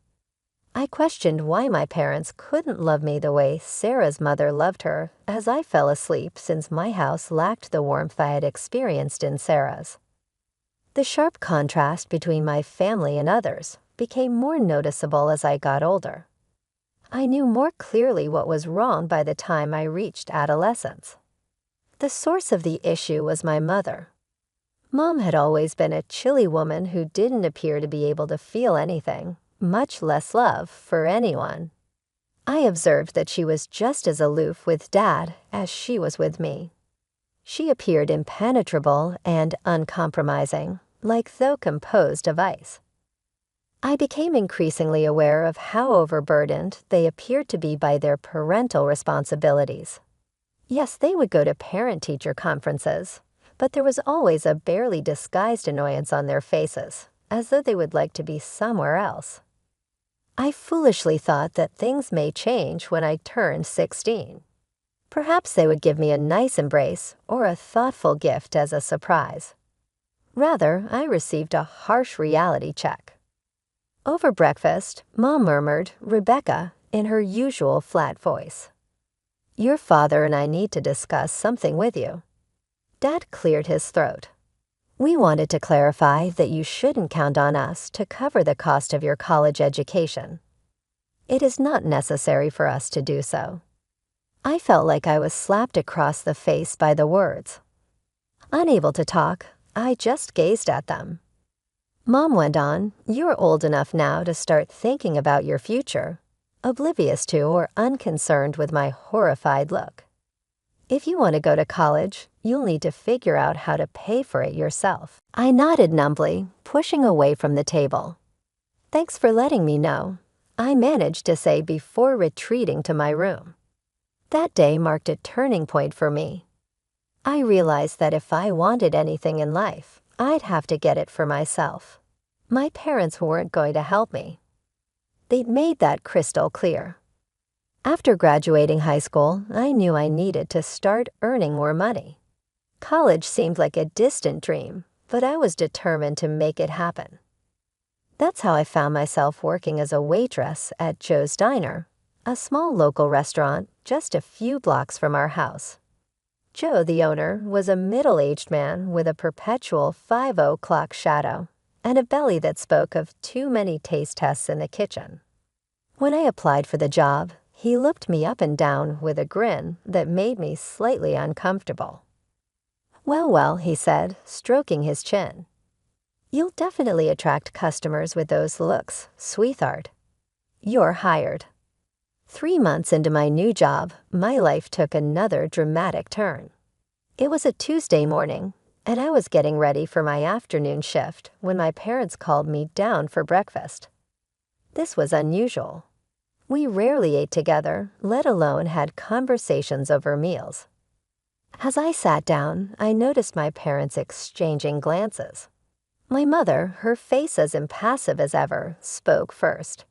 I questioned why my parents couldn't love me the way Sarah's mother loved her as I fell asleep, since my house lacked the warmth I had experienced in Sarah's. The sharp contrast between my family and others became more noticeable as I got older. I knew more clearly what was wrong by the time I reached adolescence. The source of the issue was my mother. Mom had always been a chilly woman who didn't appear to be able to feel anything, much less love, for anyone. I observed that she was just as aloof with Dad as she was with me. She appeared impenetrable and uncompromising, like though composed of ice. I became increasingly aware of how overburdened they appeared to be by their parental responsibilities. Yes, they would go to parent-teacher conferences, but there was always a barely disguised annoyance on their faces, as though they would like to be somewhere else. I foolishly thought that things may change when I turned 16. Perhaps they would give me a nice embrace or a thoughtful gift as a surprise. Rather, I received a harsh reality check. Over breakfast, Mom murmured, "Rebecca," in her usual flat voice. "Your father and I need to discuss something with you." Dad cleared his throat. "We wanted to clarify that you shouldn't count on us to cover the cost of your college education. It is not necessary for us to do so." I felt like I was slapped across the face by the words. Unable to talk, I just gazed at them. Mom went on, "You're old enough now to start thinking about your future," oblivious to or unconcerned with my horrified look. "If you want to go to college, you'll need to figure out how to pay for it yourself." I nodded numbly, pushing away from the table. "Thanks for letting me know," I managed to say before retreating to my room. That day marked a turning point for me. I realized that if I wanted anything in life, I'd have to get it for myself. My parents weren't going to help me. They'd made that crystal clear. After graduating high school, I knew I needed to start earning more money. College seemed like a distant dream, but I was determined to make it happen. That's how I found myself working as a waitress at Joe's Diner, a small local restaurant just a few blocks from our house. Joe, the owner, was a middle-aged man with a perpetual 5 o'clock shadow and a belly that spoke of too many taste tests in the kitchen. When I applied for the job, he looked me up and down with a grin that made me slightly uncomfortable. "Well, well," he said, stroking his chin. "You'll definitely attract customers with those looks, sweetheart. You're hired." 3 months into my new job, my life took another dramatic turn. It was a Tuesday morning, and I was getting ready for my afternoon shift when my parents called me down for breakfast. This was unusual. We rarely ate together, let alone had conversations over meals. As I sat down, I noticed my parents exchanging glances. My mother, her face as impassive as ever, spoke first.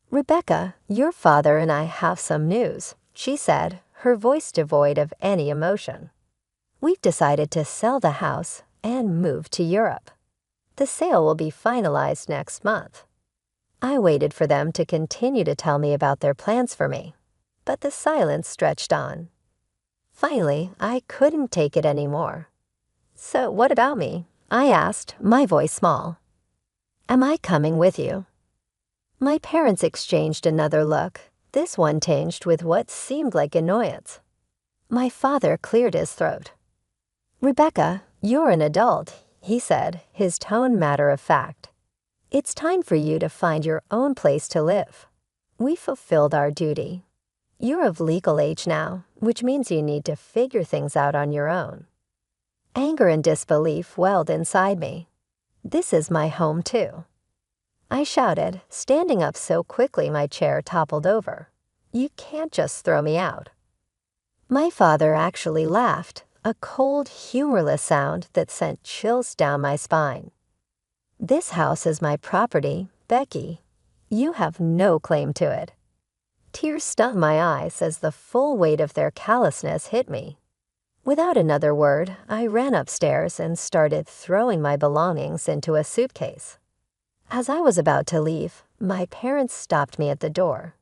"Rebecca, your father and I have some news," she said, her voice devoid of any emotion. "We've decided to sell the house and move to Europe. The sale will be finalized next month." I waited for them to continue to tell me about their plans for me, but the silence stretched on. Finally, I couldn't take it anymore. "So what about me?" I asked, my voice small. "Am I coming with you?" My parents exchanged another look, this one tinged with what seemed like annoyance. My father cleared his throat. "Rebecca, you're an adult," he said, his tone matter of fact. "It's time for you to find your own place to live. We fulfilled our duty. You're of legal age now, which means you need to figure things out on your own." Anger and disbelief welled inside me. This is my home too. I shouted, standing up so quickly my chair toppled over. "You can't just throw me out." My father actually laughed, a cold, humorless sound that sent chills down my spine. "This house is my property, Becky. You have no claim to it." Tears stung my eyes as the full weight of their callousness hit me. Without another word, I ran upstairs and started throwing my belongings into a suitcase. As I was about to leave, my parents stopped me at the door.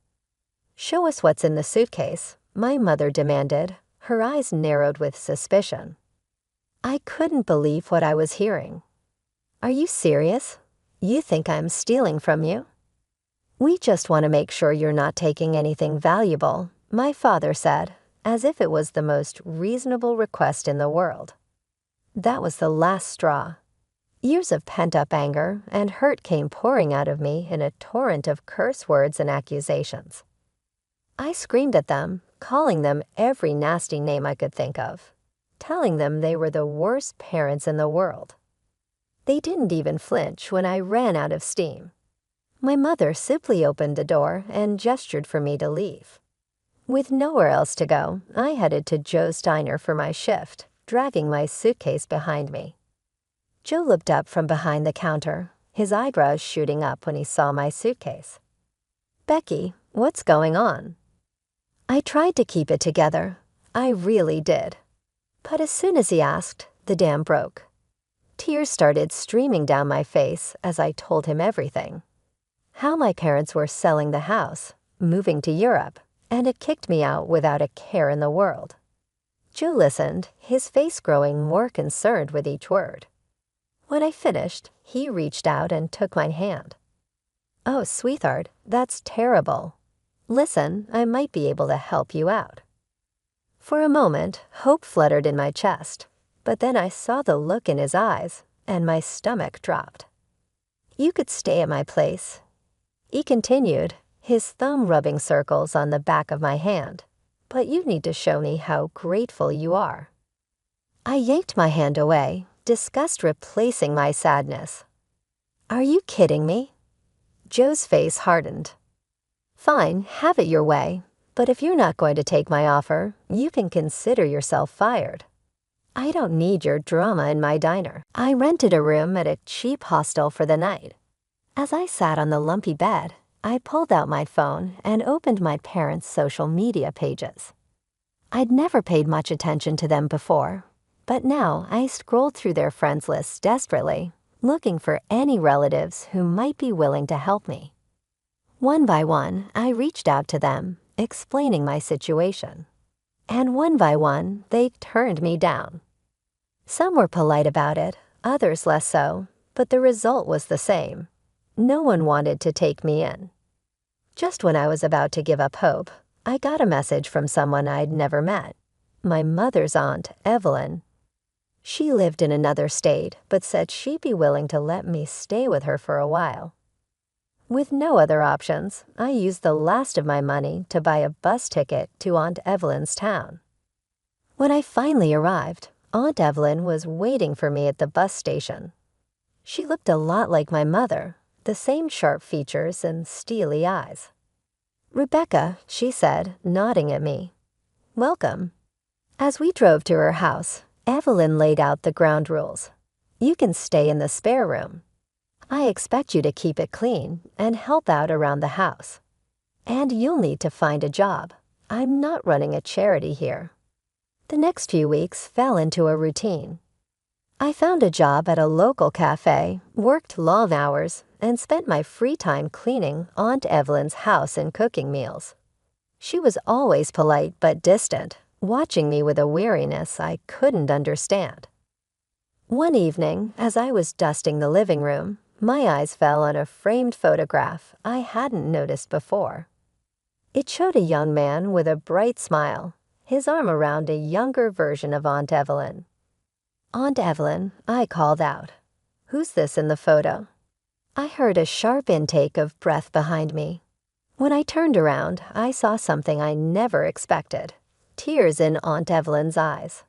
"Show us what's in the suitcase," my mother demanded, her eyes narrowed with suspicion. I couldn't believe what I was hearing. "Are you serious? You think I'm stealing from you?" "We just want to make sure you're not taking anything valuable," my father said, as if it was the most reasonable request in the world. That was the last straw. Years of pent-up anger and hurt came pouring out of me in a torrent of curse words and accusations. I screamed at them, calling them every nasty name I could think of, telling them they were the worst parents in the world. They didn't even flinch when I ran out of steam. My mother simply opened the door and gestured for me to leave. With nowhere else to go, I headed to Joe's diner for my shift, dragging my suitcase behind me. Joe looked up from behind the counter, his eyebrows shooting up when he saw my suitcase. "Becky, what's going on?" I tried to keep it together. I really did. But as soon as he asked, the dam broke. Tears started streaming down my face as I told him everything. How my parents were selling the house, moving to Europe, and had kicked me out without a care in the world. Joe listened, his face growing more concerned with each word. When I finished, he reached out and took my hand. "Oh, sweetheart, that's terrible. Listen, I might be able to help you out." For a moment, hope fluttered in my chest, but then I saw the look in his eyes, and my stomach dropped. "You could stay at my place," he continued, his thumb rubbing circles on the back of my hand, "but you need to show me how grateful you are." I yanked my hand away, disgust replacing my sadness. "Are you kidding me?" Joe's face hardened. "Fine, have it your way, but if you're not going to take my offer, you can consider yourself fired. I don't need your drama in my diner." I rented a room at a cheap hostel for the night. As I sat on the lumpy bed, I pulled out my phone and opened my parents' social media pages. I'd never paid much attention to them before, but now I scrolled through their friends lists desperately, looking for any relatives who might be willing to help me. One by one, I reached out to them, explaining my situation. And one by one, they turned me down. Some were polite about it, others less so, but the result was the same. No one wanted to take me in. Just when I was about to give up hope, I got a message from someone I'd never met, my mother's aunt, Evelyn. She lived in another state, but said she'd be willing to let me stay with her for a while. With no other options, I used the last of my money to buy a bus ticket to Aunt Evelyn's town. When I finally arrived, Aunt Evelyn was waiting for me at the bus station. She looked a lot like my mother, the same sharp features and steely eyes. "Rebecca," she said, nodding at me. "Welcome." As we drove to her house, Evelyn laid out the ground rules. "You can stay in the spare room. I expect you to keep it clean and help out around the house. And you'll need to find a job. I'm not running a charity here." The next few weeks fell into a routine. I found a job at a local cafe, worked long hours, and spent my free time cleaning Aunt Evelyn's house and cooking meals. She was always polite but distant, watching me with a weariness I couldn't understand. One evening, as I was dusting the living room, my eyes fell on a framed photograph I hadn't noticed before. It showed a young man with a bright smile, his arm around a younger version of Aunt Evelyn. "Aunt Evelyn," I called out. "Who's this in the photo?" I heard a sharp intake of breath behind me. When I turned around, I saw something I never expected, tears in Aunt Evelyn's eyes.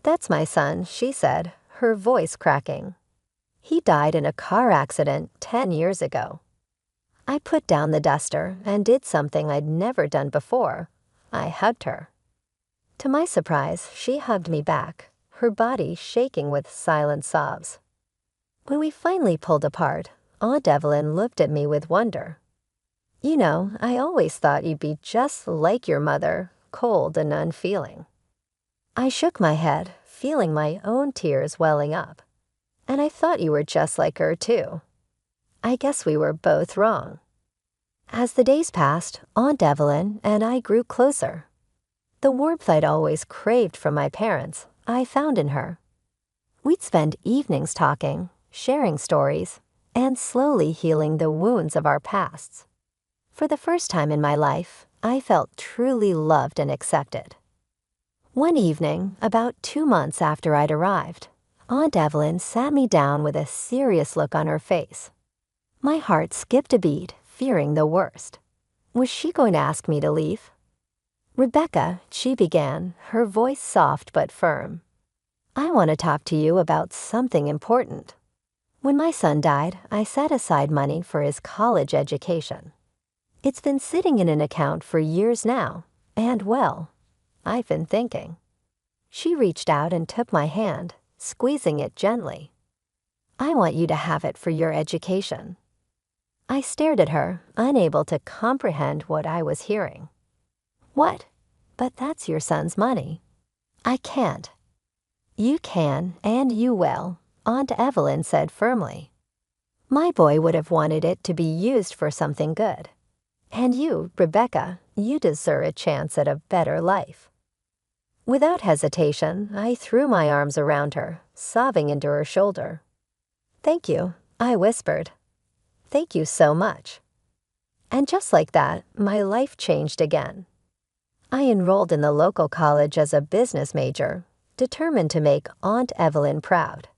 "That's my son," she said, her voice cracking. "He died in a car accident 10 years ago." I put down the duster and did something I'd never done before. I hugged her. To my surprise, she hugged me back, her body shaking with silent sobs. When we finally pulled apart, Aunt Evelyn looked at me with wonder. "You know, I always thought you'd be just like your mother, cold and unfeeling." I shook my head, feeling my own tears welling up. "And I thought you were just like her, too." I guess we were both wrong. As the days passed, Aunt Evelyn and I grew closer. The warmth I'd always craved from my parents, I found in her. We'd spend evenings talking, sharing stories, and slowly healing the wounds of our pasts. For the first time in my life, I felt truly loved and accepted. One evening, about 2 months after I'd arrived, Aunt Evelyn sat me down with a serious look on her face. My heart skipped a beat, fearing the worst. Was she going to ask me to leave? Rebecca, she began, her voice soft but firm. I want to talk to you about something important. When my son died, I set aside money for his college education. It's been sitting in an account for years now, and well, I've been thinking. She reached out and took my hand, squeezing it gently. I want you to have it for your education. I stared at her, unable to comprehend what I was hearing. What? But that's your son's money. I can't. You can, and you will, Aunt Evelyn said firmly. My boy would have wanted it to be used for something good. And you, Rebecca, you deserve a chance at a better life. Without hesitation, I threw my arms around her, sobbing into her shoulder. Thank you, I whispered. Thank you so much. And just like that, my life changed again. I enrolled in the local college as a business major, determined to make Aunt Evelyn proud.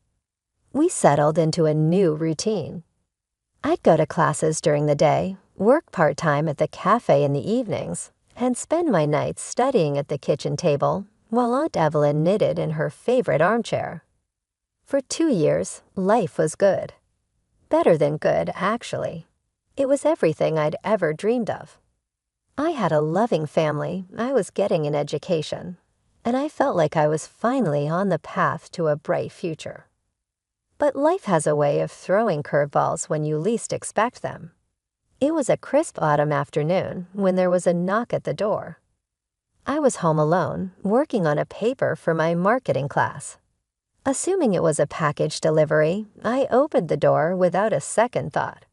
We settled into a new routine. I'd go to classes during the day, work part-time at the cafe in the evenings, and spend my nights studying at the kitchen table while Aunt Evelyn knitted in her favorite armchair. For 2 years, life was good. Better than good, actually. It was everything I'd ever dreamed of. I had a loving family, I was getting an education, and I felt like I was finally on the path to a bright future. But life has a way of throwing curveballs when you least expect them. It was a crisp autumn afternoon when there was a knock at the door. I was home alone, working on a paper for my marketing class. Assuming it was a package delivery, I opened the door without a second thought.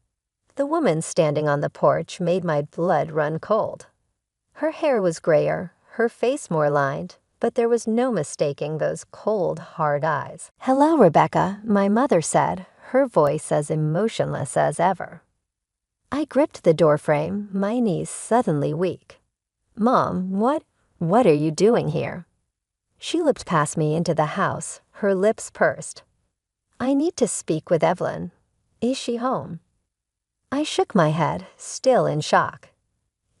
The woman standing on the porch made my blood run cold. Her hair was grayer, her face more lined, but there was no mistaking those cold, hard eyes. "Hello, Rebecca," my mother said, her voice as emotionless as ever. I gripped the doorframe, my knees suddenly weak. "Mom, what are you doing here?" She looked past me into the house, her lips pursed. "I need to speak with Evelyn. Is she home?" I shook my head, still in shock.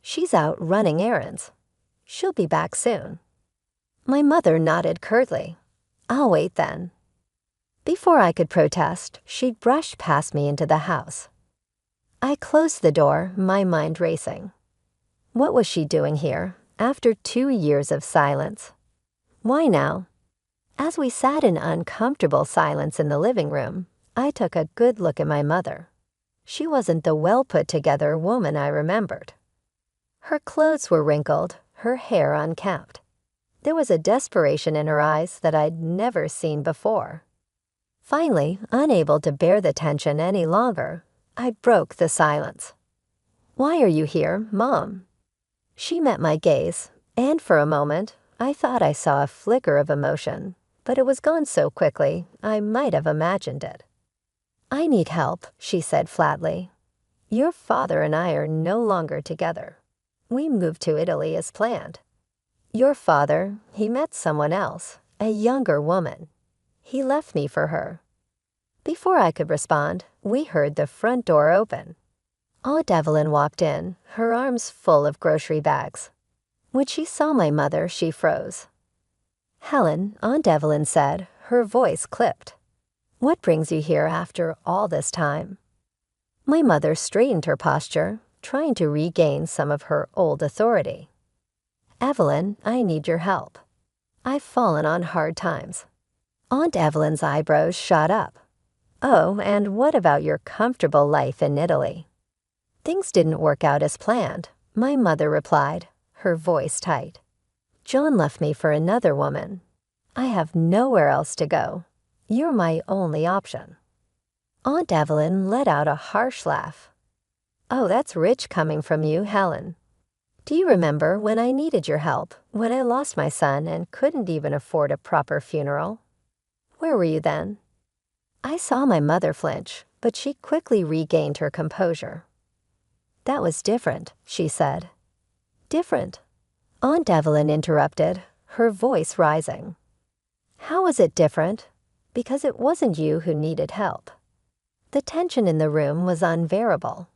"She's out running errands. She'll be back soon." My mother nodded curtly. "I'll wait then." Before I could protest, she brushed past me into the house. I closed the door, my mind racing. What was she doing here, after 2 years of silence? Why now? As we sat in uncomfortable silence in the living room, I took a good look at my mother. She wasn't the well-put-together woman I remembered. Her clothes were wrinkled, her hair unkempt. There was a desperation in her eyes that I'd never seen before. Finally, unable to bear the tension any longer, I broke the silence. "Why are you here, Mom?" She met my gaze, and for a moment, I thought I saw a flicker of emotion, but it was gone so quickly I might have imagined it. "I need help," she said flatly. "Your father and I are no longer together. We moved to Italy as planned. Your father, he met someone else, a younger woman. He left me for her." Before I could respond, we heard the front door open. Aunt Evelyn walked in, her arms full of grocery bags. When she saw my mother, she froze. "Helen," Aunt Evelyn said, her voice clipped. "What brings you here after all this time?" My mother straightened her posture, trying to regain some of her old authority. "Evelyn, I need your help. I've fallen on hard times." Aunt Evelyn's eyebrows shot up. "Oh, and what about your comfortable life in Italy?" "Things didn't work out as planned," my mother replied, her voice tight. "John left me for another woman. I have nowhere else to go. You're my only option." Aunt Evelyn let out a harsh laugh. "Oh, that's rich coming from you, Helen. Do you remember when I needed your help, when I lost my son and couldn't even afford a proper funeral? Where were you then?" I saw my mother flinch, but she quickly regained her composure. "That was different," she said. "Different?" Aunt Evelyn interrupted, her voice rising. "How was it different? Because it wasn't you who needed help." The tension in the room was unbearable.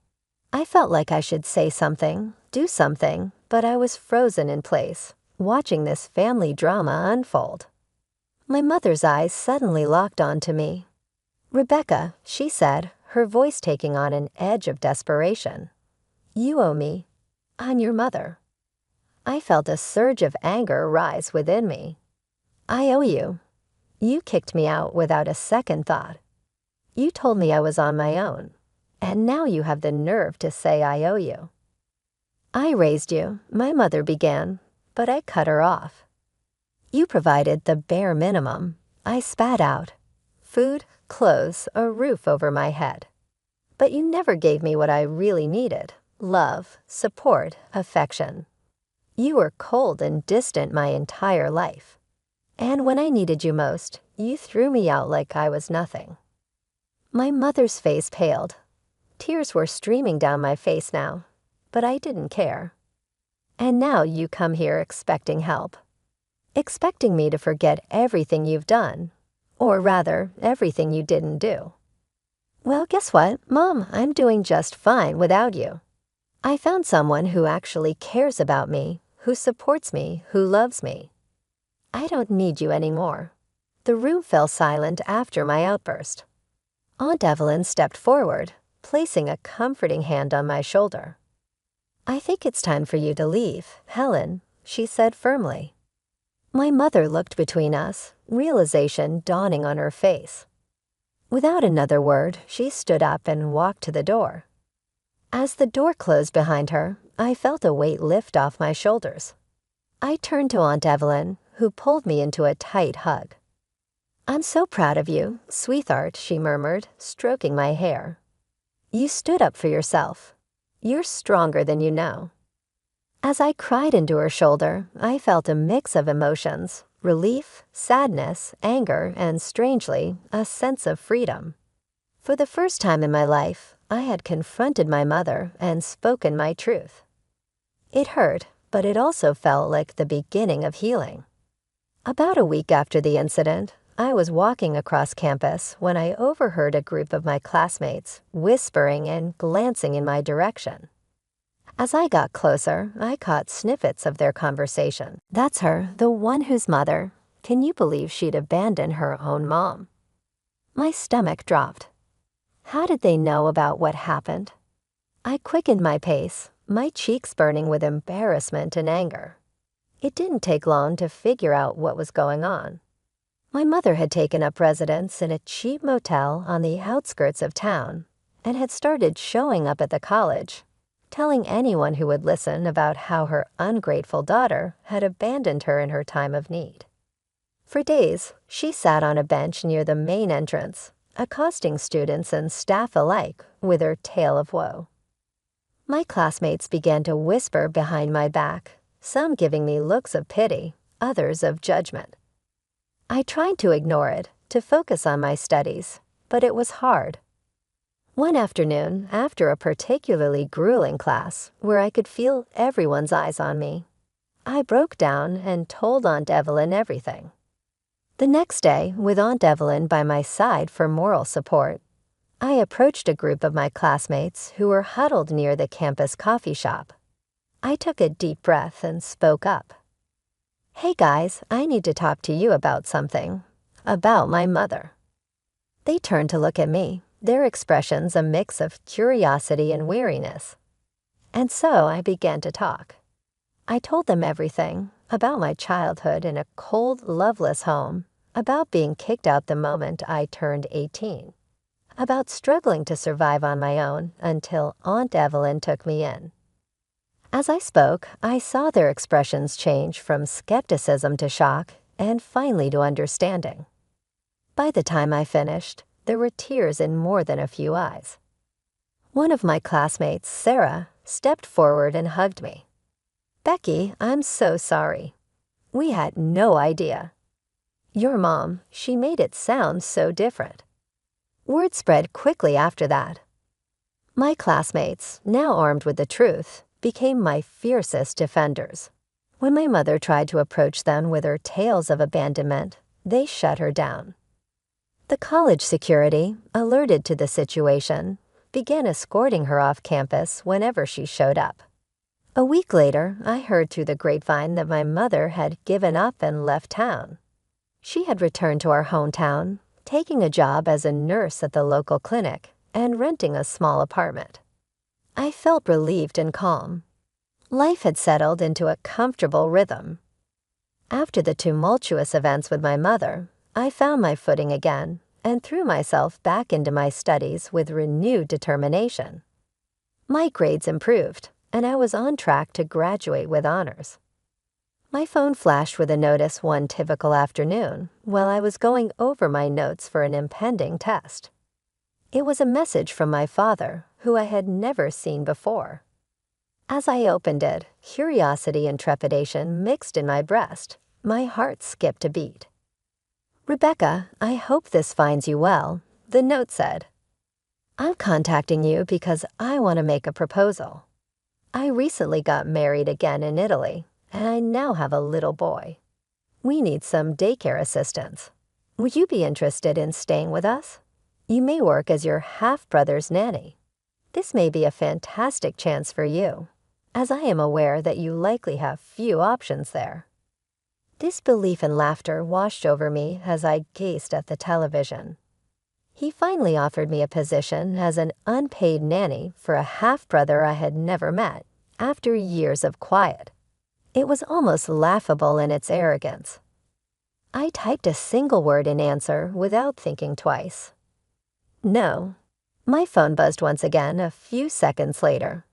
I felt like I should say something, do something, but I was frozen in place, watching this family drama unfold. My mother's eyes suddenly locked onto me. "Rebecca," she said, her voice taking on an edge of desperation. "You owe me. I'm your mother." I felt a surge of anger rise within me. "I owe you. You kicked me out without a second thought. You told me I was on my own, and now you have the nerve to say I owe you." "I raised you," my mother began, but I cut her off. "You provided the bare minimum," I spat out. "Food, clothes, a roof over my head. But you never gave me what I really needed: love, support, affection. You were cold and distant my entire life. And when I needed you most, you threw me out like I was nothing." My mother's face paled. Tears were streaming down my face now, but I didn't care. "And now you come here expecting help. Expecting me to forget everything you've done, or rather, everything you didn't do. Well, guess what, Mom, I'm doing just fine without you. I found someone who actually cares about me, who supports me, who loves me. I don't need you anymore." The room fell silent after my outburst. Aunt Evelyn stepped forward, placing a comforting hand on my shoulder. "I think it's time for you to leave, Helen," she said firmly. My mother looked between us, realization dawning on her face. Without another word, she stood up and walked to the door. As the door closed behind her, I felt a weight lift off my shoulders. I turned to Aunt Evelyn, who pulled me into a tight hug. "I'm so proud of you, sweetheart," she murmured, stroking my hair. "You stood up for yourself. You're stronger than you know." As I cried into her shoulder, I felt a mix of emotions: relief, sadness, anger, and strangely, a sense of freedom. For the first time in my life, I had confronted my mother and spoken my truth. It hurt, but it also felt like the beginning of healing. About a week after the incident, I was walking across campus when I overheard a group of my classmates whispering and glancing in my direction. As I got closer, I caught snippets of their conversation. "That's her, the one whose mother. Can you believe she'd abandon her own mom?" My stomach dropped. How did they know about what happened? I quickened my pace, my cheeks burning with embarrassment and anger. It didn't take long to figure out what was going on. My mother had taken up residence in a cheap motel on the outskirts of town and had started showing up at the college, telling anyone who would listen about how her ungrateful daughter had abandoned her in her time of need. For days, she sat on a bench near the main entrance, accosting students and staff alike with her tale of woe. My classmates began to whisper behind my back, some giving me looks of pity, others of judgment. I tried to ignore it, to focus on my studies, but it was hard. One afternoon, after a particularly grueling class, where I could feel everyone's eyes on me, I broke down and told Aunt Evelyn everything. The next day, with Aunt Evelyn by my side for moral support, I approached a group of my classmates who were huddled near the campus coffee shop. I took a deep breath and spoke up. "Hey guys, I need to talk to you about something. About my mother." They turned to look at me, their expressions a mix of curiosity and weariness. And so I began to talk. I told them everything, about my childhood in a cold, loveless home, about being kicked out the moment I turned 18, about struggling to survive on my own until Aunt Evelyn took me in. As I spoke, I saw their expressions change from skepticism to shock and finally to understanding. By the time I finished, there were tears in more than a few eyes. One of my classmates, Sarah, stepped forward and hugged me. "Becky, I'm so sorry. We had no idea. Your mom, she made it sound so different." Word spread quickly after that. My classmates, now armed with the truth, became my fiercest defenders. When my mother tried to approach them with her tales of abandonment, they shut her down. The college security, alerted to the situation, began escorting her off campus whenever she showed up. A week later, I heard through the grapevine that my mother had given up and left town. She had returned to our hometown, taking a job as a nurse at the local clinic and renting a small apartment. I felt relieved and calm. Life had settled into a comfortable rhythm. After the tumultuous events with my mother, I found my footing again and threw myself back into my studies with renewed determination. My grades improved, and I was on track to graduate with honors. My phone flashed with a notice one typical afternoon while I was going over my notes for an impending test. It was a message from my father, who I had never seen before. As I opened it, curiosity and trepidation mixed in my breast. My heart skipped a beat. "Rebecca, I hope this finds you well," the note said. "I'm contacting you because I want to make a proposal. I recently got married again in Italy, and I now have a little boy. We need some daycare assistance. Would you be interested in staying with us? You may work as your half-brother's nanny. This may be a fantastic chance for you, as I am aware that you likely have few options there." Disbelief and laughter washed over me as I gazed at the television. He finally offered me a position as an unpaid nanny for a half-brother I had never met, after years of quiet. It was almost laughable in its arrogance. I typed a single word in answer without thinking twice. "No." My phone buzzed once again a few seconds later.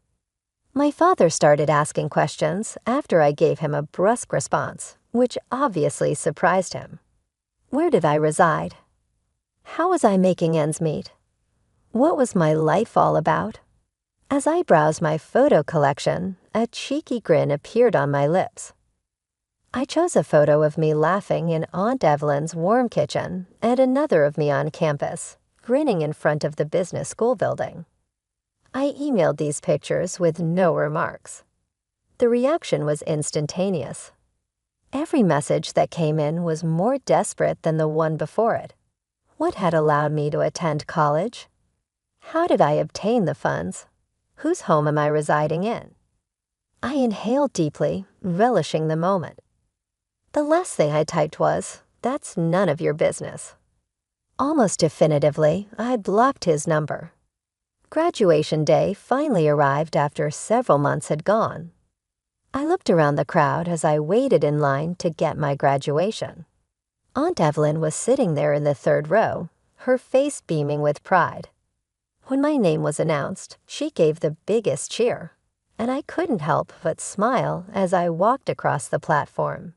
My father started asking questions after I gave him a brusque response, which obviously surprised him. Where did I reside? How was I making ends meet? What was my life all about? As I browsed my photo collection, a cheeky grin appeared on my lips. I chose a photo of me laughing in Aunt Evelyn's warm kitchen and another of me on campus, grinning in front of the business school building. I emailed these pictures with no remarks. The reaction was instantaneous. Every message that came in was more desperate than the one before it. What had allowed me to attend college? How did I obtain the funds? Whose home am I residing in? I inhaled deeply, relishing the moment. The last thing I typed was, "That's none of your business." Almost definitively, I blocked his number. Graduation day finally arrived after several months had gone. I looked around the crowd as I waited in line to get my graduation. Aunt Evelyn was sitting there in the third row, her face beaming with pride. When my name was announced, she gave the biggest cheer, and I couldn't help but smile as I walked across the platform.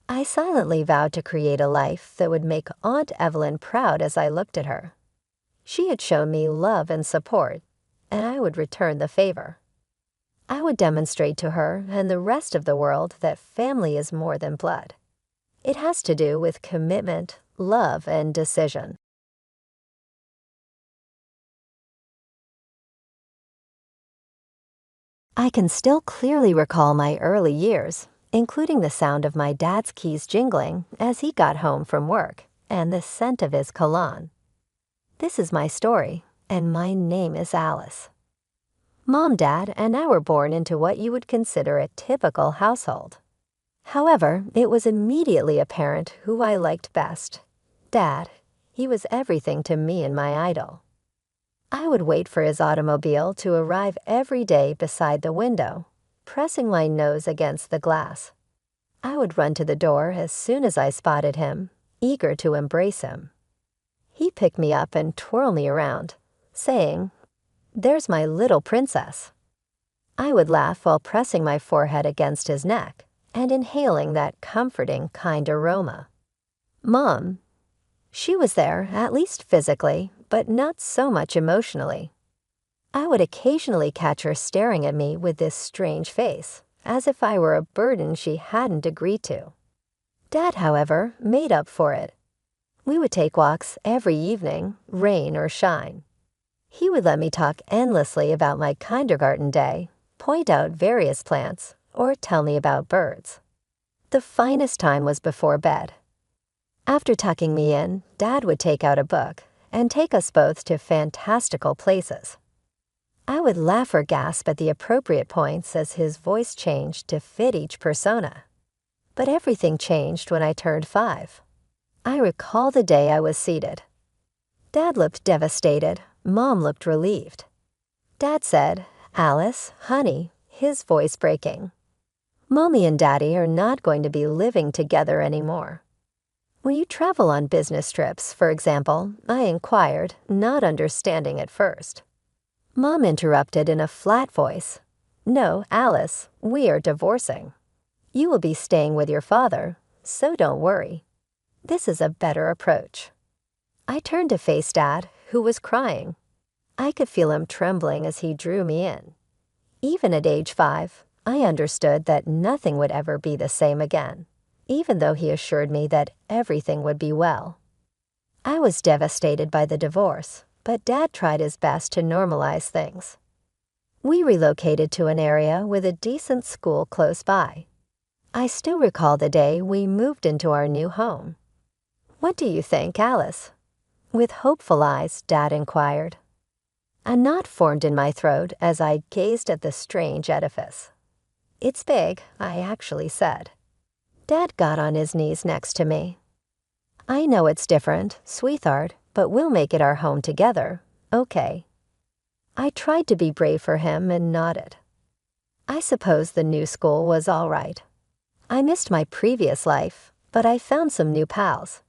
I silently vowed to create a life that would make Aunt Evelyn proud as I looked at her. She had shown me love and support, and I would return the favor. I would demonstrate to her and the rest of the world that family is more than blood. It has to do with commitment, love, and decision. I can still clearly recall my early years, including the sound of my dad's keys jingling as he got home from work and the scent of his cologne. This is my story, and my name is Alice. Mom, Dad, and I were born into what you would consider a typical household. However, it was immediately apparent who I liked best. Dad. He was everything to me and my idol. I would wait for his automobile to arrive every day beside the window, pressing my nose against the glass. I would run to the door as soon as I spotted him, eager to embrace him. He'd pick me up and twirl me around, saying, "There's my little princess." I would laugh while pressing my forehead against his neck and inhaling that comforting, kind aroma. Mom. She was there, at least physically, but not so much emotionally. I would occasionally catch her staring at me with this strange face, as if I were a burden she hadn't agreed to. Dad, however, made up for it. We would take walks every evening, rain or shine. He would let me talk endlessly about my kindergarten day, point out various plants, or tell me about birds. The finest time was before bed. After tucking me in, Dad would take out a book and take us both to fantastical places. I would laugh or gasp at the appropriate points as his voice changed to fit each persona. But everything changed when I turned 5. I recall the day I was seated. Dad looked devastated. Mom looked relieved. Dad said, "Alice, honey," his voice breaking. "Mommy and Daddy are not going to be living together anymore." "Will you travel on business trips, for example?" I inquired, not understanding at first. Mom interrupted in a flat voice. "No, Alice, we are divorcing. You will be staying with your father, so don't worry. This is a better approach." I turned to face Dad, who was crying. I could feel him trembling as he drew me in. Even at age 5, I understood that nothing would ever be the same again, even though he assured me that everything would be well. I was devastated by the divorce, but Dad tried his best to normalize things. We relocated to an area with a decent school close by. I still recall the day we moved into our new home. "What do you think, Alice?" With hopeful eyes, Dad inquired. A knot formed in my throat as I gazed at the strange edifice. "It's big," I actually said. Dad got on his knees next to me. "I know it's different, sweetheart, but we'll make it our home together, okay?" I tried to be brave for him and nodded. I suppose the new school was all right. I missed my previous life, but I found some new pals.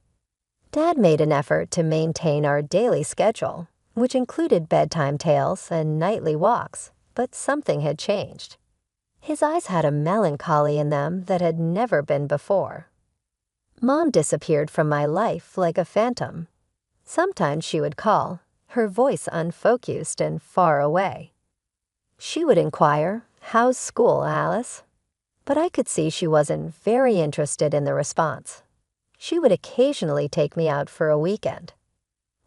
Dad made an effort to maintain our daily schedule, which included bedtime tales and nightly walks, but something had changed. His eyes had a melancholy in them that had never been before. Mom disappeared from my life like a phantom. Sometimes she would call, her voice unfocused and far away. She would inquire, "How's school, Alice?" But I could see she wasn't very interested in the response. She would occasionally take me out for a weekend.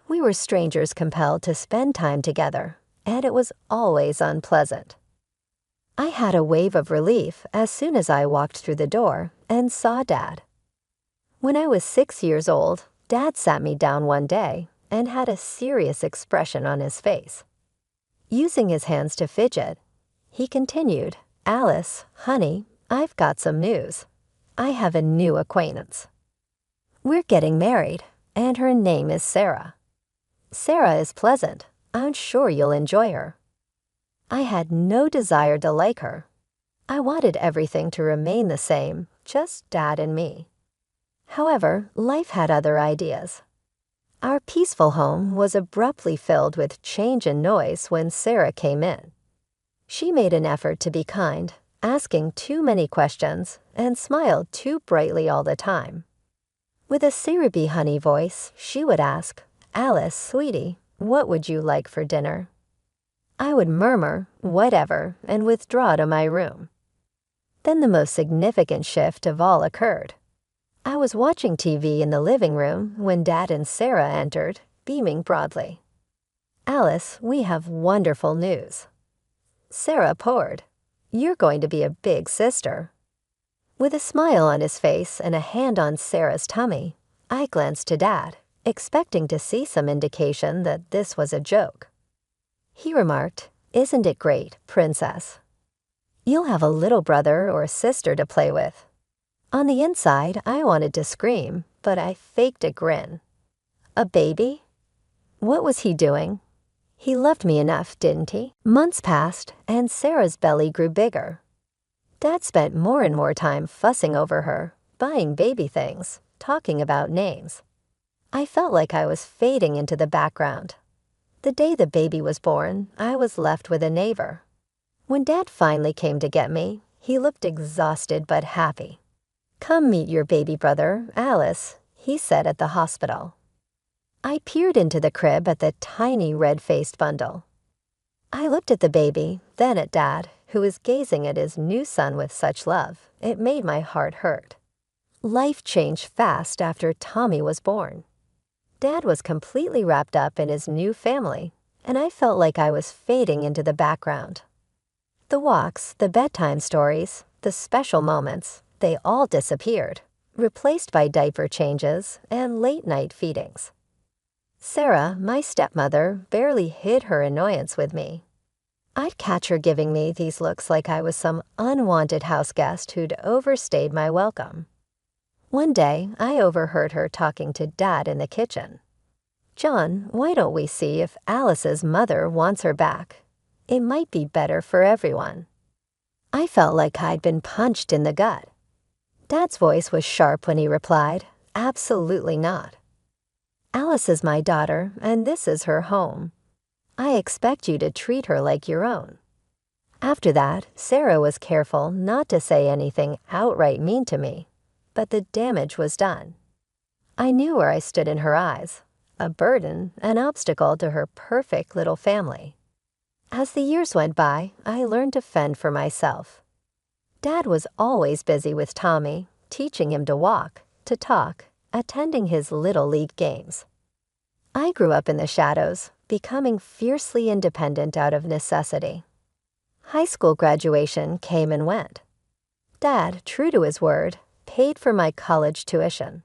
We were strangers compelled to spend time together, and it was always unpleasant. I had a wave of relief as soon as I walked through the door and saw Dad. When I was 6 years old, Dad sat me down one day and had a serious expression on his face. Using his hands to fidget, he continued, "Alice, honey, I've got some news. I have a new acquaintance. We're getting married, and her name is Sarah. Sarah is pleasant. I'm sure you'll enjoy her." I had no desire to like her. I wanted everything to remain the same, just Dad and me. However, life had other ideas. Our peaceful home was abruptly filled with change and noise when Sarah came in. She made an effort to be kind, asking too many questions, and smiled too brightly all the time. With a syrupy honey voice, she would ask, "Alice, sweetie, what would you like for dinner?" I would murmur, "Whatever," and withdraw to my room. Then the most significant shift of all occurred. I was watching TV in the living room when Dad and Sarah entered, beaming broadly. "Alice, we have wonderful news." Sarah poured, "You're going to be a big sister." With a smile on his face and a hand on Sarah's tummy, I glanced to Dad, expecting to see some indication that this was a joke. He remarked, "Isn't it great, princess? You'll have a little brother or sister to play with." On the inside, I wanted to scream, but I faked a grin. A baby? What was he doing? He loved me enough, didn't he? Months passed, and Sarah's belly grew bigger. Dad spent more and more time fussing over her, buying baby things, talking about names. I felt like I was fading into the background. The day the baby was born, I was left with a neighbor. When Dad finally came to get me, he looked exhausted but happy. "Come meet your baby brother, Alice," he said at the hospital. I peered into the crib at the tiny red-faced bundle. I looked at the baby, then at Dad, who was gazing at his new son with such love, it made my heart hurt. Life changed fast after Tommy was born. Dad was completely wrapped up in his new family, and I felt like I was fading into the background. The walks, the bedtime stories, the special moments, they all disappeared, replaced by diaper changes and late-night feedings. Sarah, my stepmother, barely hid her annoyance with me. I'd catch her giving me these looks like I was some unwanted house guest who'd overstayed my welcome. One day, I overheard her talking to Dad in the kitchen. "John, why don't we see if Alice's mother wants her back? It might be better for everyone." I felt like I'd been punched in the gut. Dad's voice was sharp when he replied, "Absolutely not. Alice is my daughter, and this is her home. I expect you to treat her like your own." After that, Sarah was careful not to say anything outright mean to me, but the damage was done. I knew where I stood in her eyes, a burden, an obstacle to her perfect little family. As the years went by, I learned to fend for myself. Dad was always busy with Tommy, teaching him to walk, to talk, attending his Little League games. I grew up in the shadows, becoming fiercely independent out of necessity. High school graduation came and went. Dad, true to his word, paid for my college tuition.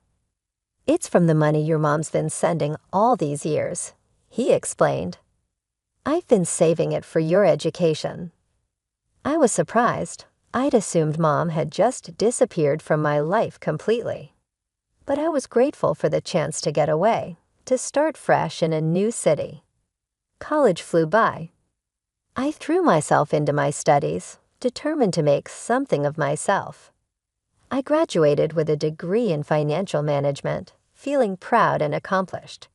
"It's from the money your mom's been sending all these years," he explained. "I've been saving it for your education." I was surprised. I'd assumed Mom had just disappeared from my life completely. But I was grateful for the chance to get away, to start fresh in a new city. College flew by. I threw myself into my studies, determined to make something of myself. I graduated with a degree in financial management, feeling proud and accomplished.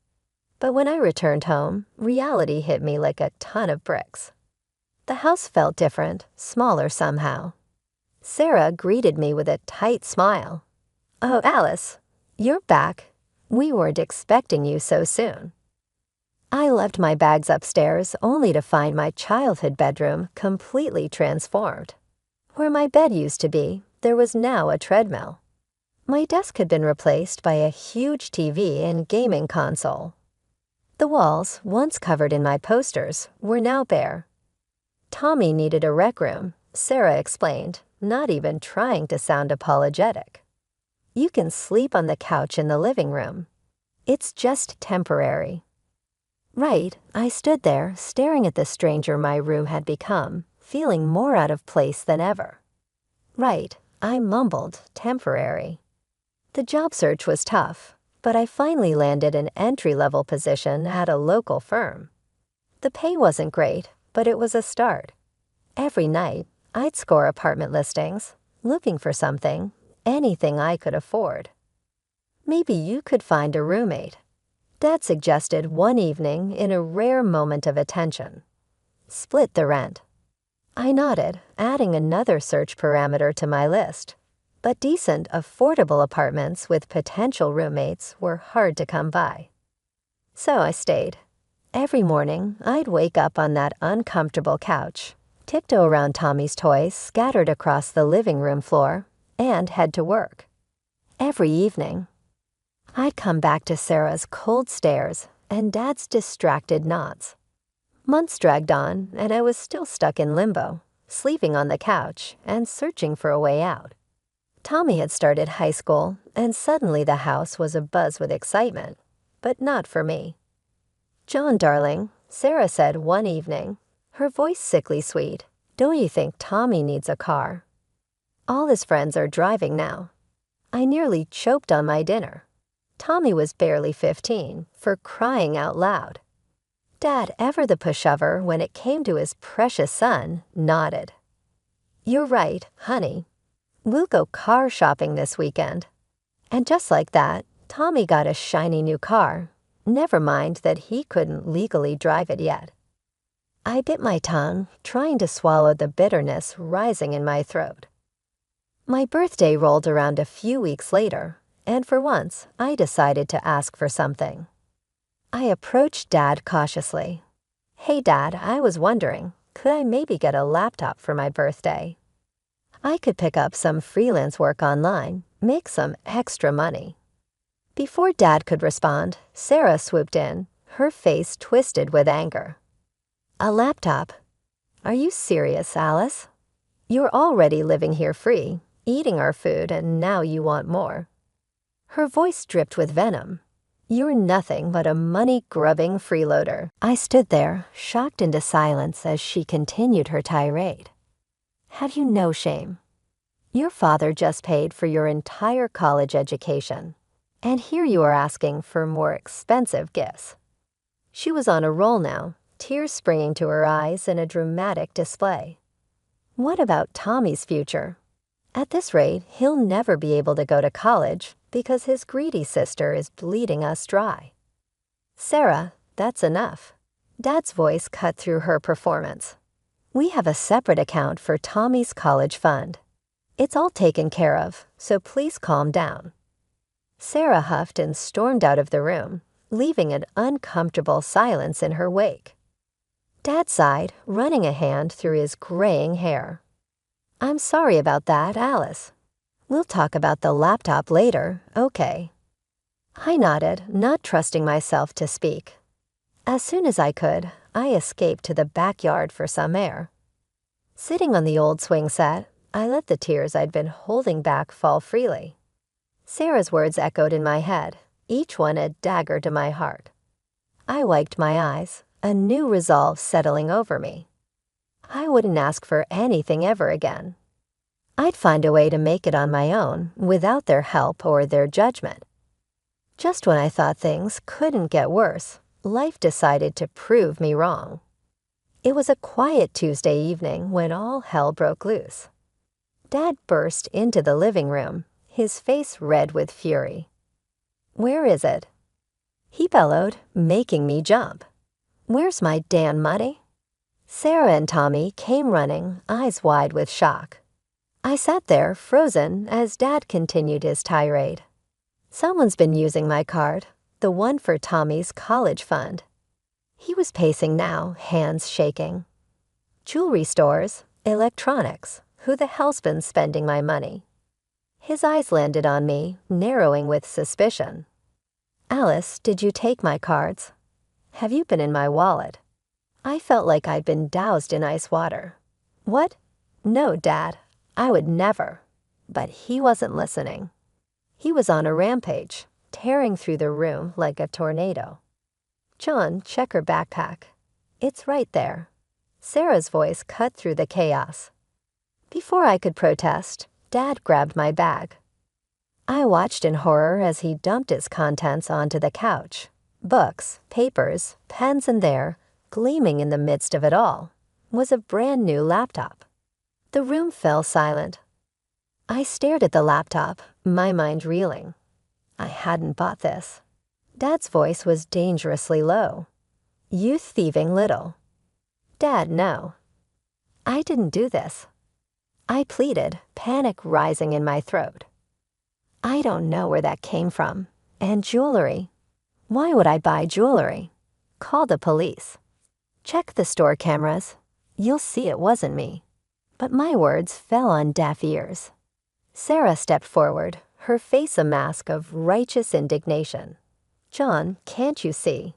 But when I returned home, reality hit me like a ton of bricks. The house felt different, smaller somehow. Sarah greeted me with a tight smile. "Oh, Alice, you're back. We weren't expecting you so soon." I left my bags upstairs only to find my childhood bedroom completely transformed. Where my bed used to be, there was now a treadmill. My desk had been replaced by a huge TV and gaming console. The walls, once covered in my posters, were now bare. Tommy needed a rec room, Sarah explained, not even trying to sound apologetic. "You can sleep on the couch in the living room. It's just temporary." Right, I stood there, staring at the stranger my room had become, feeling more out of place than ever. Right, I mumbled, temporary. The job search was tough, but I finally landed an entry-level position at a local firm. The pay wasn't great, but it was a start. Every night, I'd score apartment listings, looking for something, anything I could afford. "Maybe you could find a roommate," Dad suggested one evening in a rare moment of attention. "Split the rent." I nodded, adding another search parameter to my list. But decent, affordable apartments with potential roommates were hard to come by. So I stayed. Every morning, I'd wake up on that uncomfortable couch, tiptoe around Tommy's toys scattered across the living room floor, and head to work. Every evening, I'd come back to Sarah's cold stares and Dad's distracted nods. Months dragged on, and I was still stuck in limbo, sleeping on the couch and searching for a way out. Tommy had started high school, and suddenly the house was abuzz with excitement, but not for me. "John, darling," Sarah said one evening, her voice sickly sweet, "don't you think Tommy needs a car? All his friends are driving now." I nearly choked on my dinner. Tommy was barely 15, for crying out loud. Dad, ever the pushover when it came to his precious son, nodded. "You're right, honey. We'll go car shopping this weekend." And just like that, Tommy got a shiny new car. Never mind that he couldn't legally drive it yet. I bit my tongue, trying to swallow the bitterness rising in my throat. My birthday rolled around a few weeks later, and for once, I decided to ask for something. I approached Dad cautiously. "Hey, Dad, I was wondering, could I maybe get a laptop for my birthday? I could pick up some freelance work online, make some extra money." Before Dad could respond, Sarah swooped in, her face twisted with anger. "A laptop? Are you serious, Alice? You're already living here free, eating our food, and now you want more." Her voice dripped with venom. You're nothing but a money-grubbing freeloader. I stood there, shocked into silence as she continued her tirade. Have you no shame? Your father just paid for your entire college education, and here you are asking for more expensive gifts. She was on a roll now, tears springing to her eyes in a dramatic display. What about Tommy's future? At this rate, he'll never be able to go to college because his greedy sister is bleeding us dry. Sarah, that's enough. Dad's voice cut through her performance. We have a separate account for Tommy's college fund. It's all taken care of, so please calm down. Sarah huffed and stormed out of the room, leaving an uncomfortable silence in her wake. Dad sighed, running a hand through his graying hair. I'm sorry about that, Alice. We'll talk about the laptop later, okay? I nodded, not trusting myself to speak. As soon as I could, I escaped to the backyard for some air. Sitting on the old swing set, I let the tears I'd been holding back fall freely. Sarah's words echoed in my head, each one a dagger to my heart. I wiped my eyes, a new resolve settling over me. I wouldn't ask for anything ever again. I'd find a way to make it on my own without their help or their judgment. Just when I thought things couldn't get worse, life decided to prove me wrong. It was a quiet Tuesday evening when all hell broke loose. Dad burst into the living room, his face red with fury. Where is it? He bellowed, making me jump. Where's my damn money? Sarah and Tommy came running, eyes wide with shock. I sat there, frozen, as Dad continued his tirade. Someone's been using my card, the one for Tommy's college fund. He was pacing now, hands shaking. Jewelry stores, electronics, who the hell's been spending my money? His eyes landed on me, narrowing with suspicion. Alice, did you take my cards? Have you been in my wallet? I felt like I'd been doused in ice water. What? No, Dad, I would never. But he wasn't listening. He was on a rampage, tearing through the room like a tornado. John, check her backpack. It's right there. Sarah's voice cut through the chaos. Before I could protest, Dad grabbed my bag. I watched in horror as he dumped its contents onto the couch. Books, papers, pens, and there, gleaming in the midst of it all, was a brand new laptop. The room fell silent. I stared at the laptop, my mind reeling. I hadn't bought this. Dad's voice was dangerously low. You thieving little. Dad, no. I didn't do this. I pleaded, panic rising in my throat. I don't know where that came from. And jewelry. Why would I buy jewelry? Call the police. Check the store cameras. You'll see it wasn't me. But my words fell on deaf ears. Sarah stepped forward, her face a mask of righteous indignation. John, can't you see?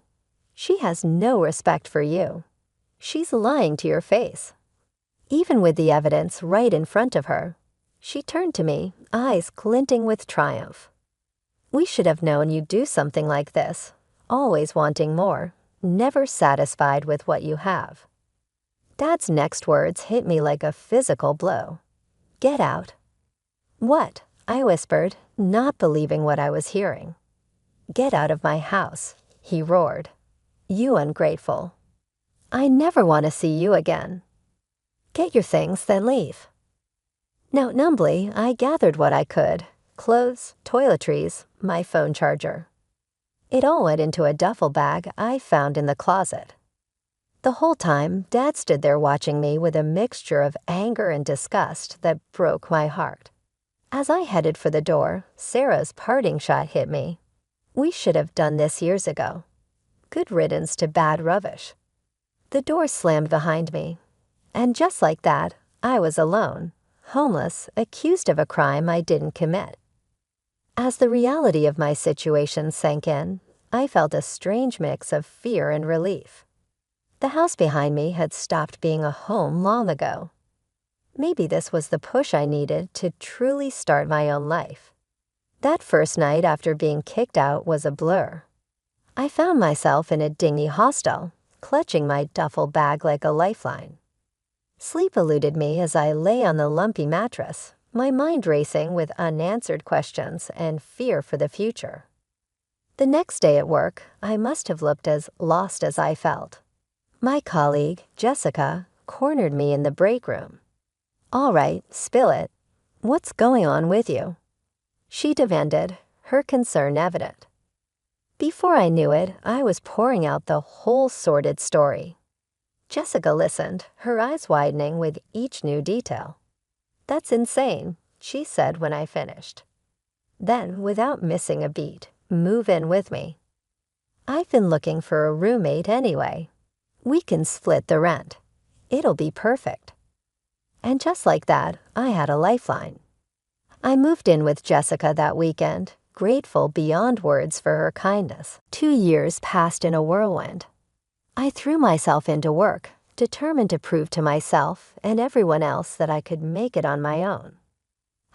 She has no respect for you. She's lying to your face. Even with the evidence right in front of her, she turned to me, eyes glinting with triumph. We should have known you'd do something like this, always wanting more, never satisfied with what you have. Dad's next words hit me like a physical blow. Get out. What? I whispered, not believing what I was hearing. Get out of my house, he roared. You ungrateful. I never want to see you again. Get your things, then leave. Now, numbly, I gathered what I could. Clothes, toiletries, my phone charger. It all went into a duffel bag I found in the closet. The whole time, Dad stood there watching me with a mixture of anger and disgust that broke my heart. As I headed for the door, Sarah's parting shot hit me. We should have done this years ago. Good riddance to bad rubbish. The door slammed behind me. And just like that, I was alone, homeless, accused of a crime I didn't commit. As the reality of my situation sank in, I felt a strange mix of fear and relief. The house behind me had stopped being a home long ago. Maybe this was the push I needed to truly start my own life. That first night after being kicked out was a blur. I found myself in a dingy hostel, clutching my duffel bag like a lifeline. Sleep eluded me as I lay on the lumpy mattress, my mind racing with unanswered questions and fear for the future. The next day at work, I must have looked as lost as I felt. My colleague, Jessica, cornered me in the break room. "All right, spill it. What's going on with you?" she demanded, her concern evident. Before I knew it, I was pouring out the whole sordid story. Jessica listened, her eyes widening with each new detail. "That's insane," she said when I finished. Then, without missing a beat, "Move in with me. I've been looking for a roommate anyway. We can split the rent. It'll be perfect." And just like that, I had a lifeline. I moved in with Jessica that weekend, grateful beyond words for her kindness. 2 years passed in a whirlwind. I threw myself into work, determined to prove to myself and everyone else that I could make it on my own.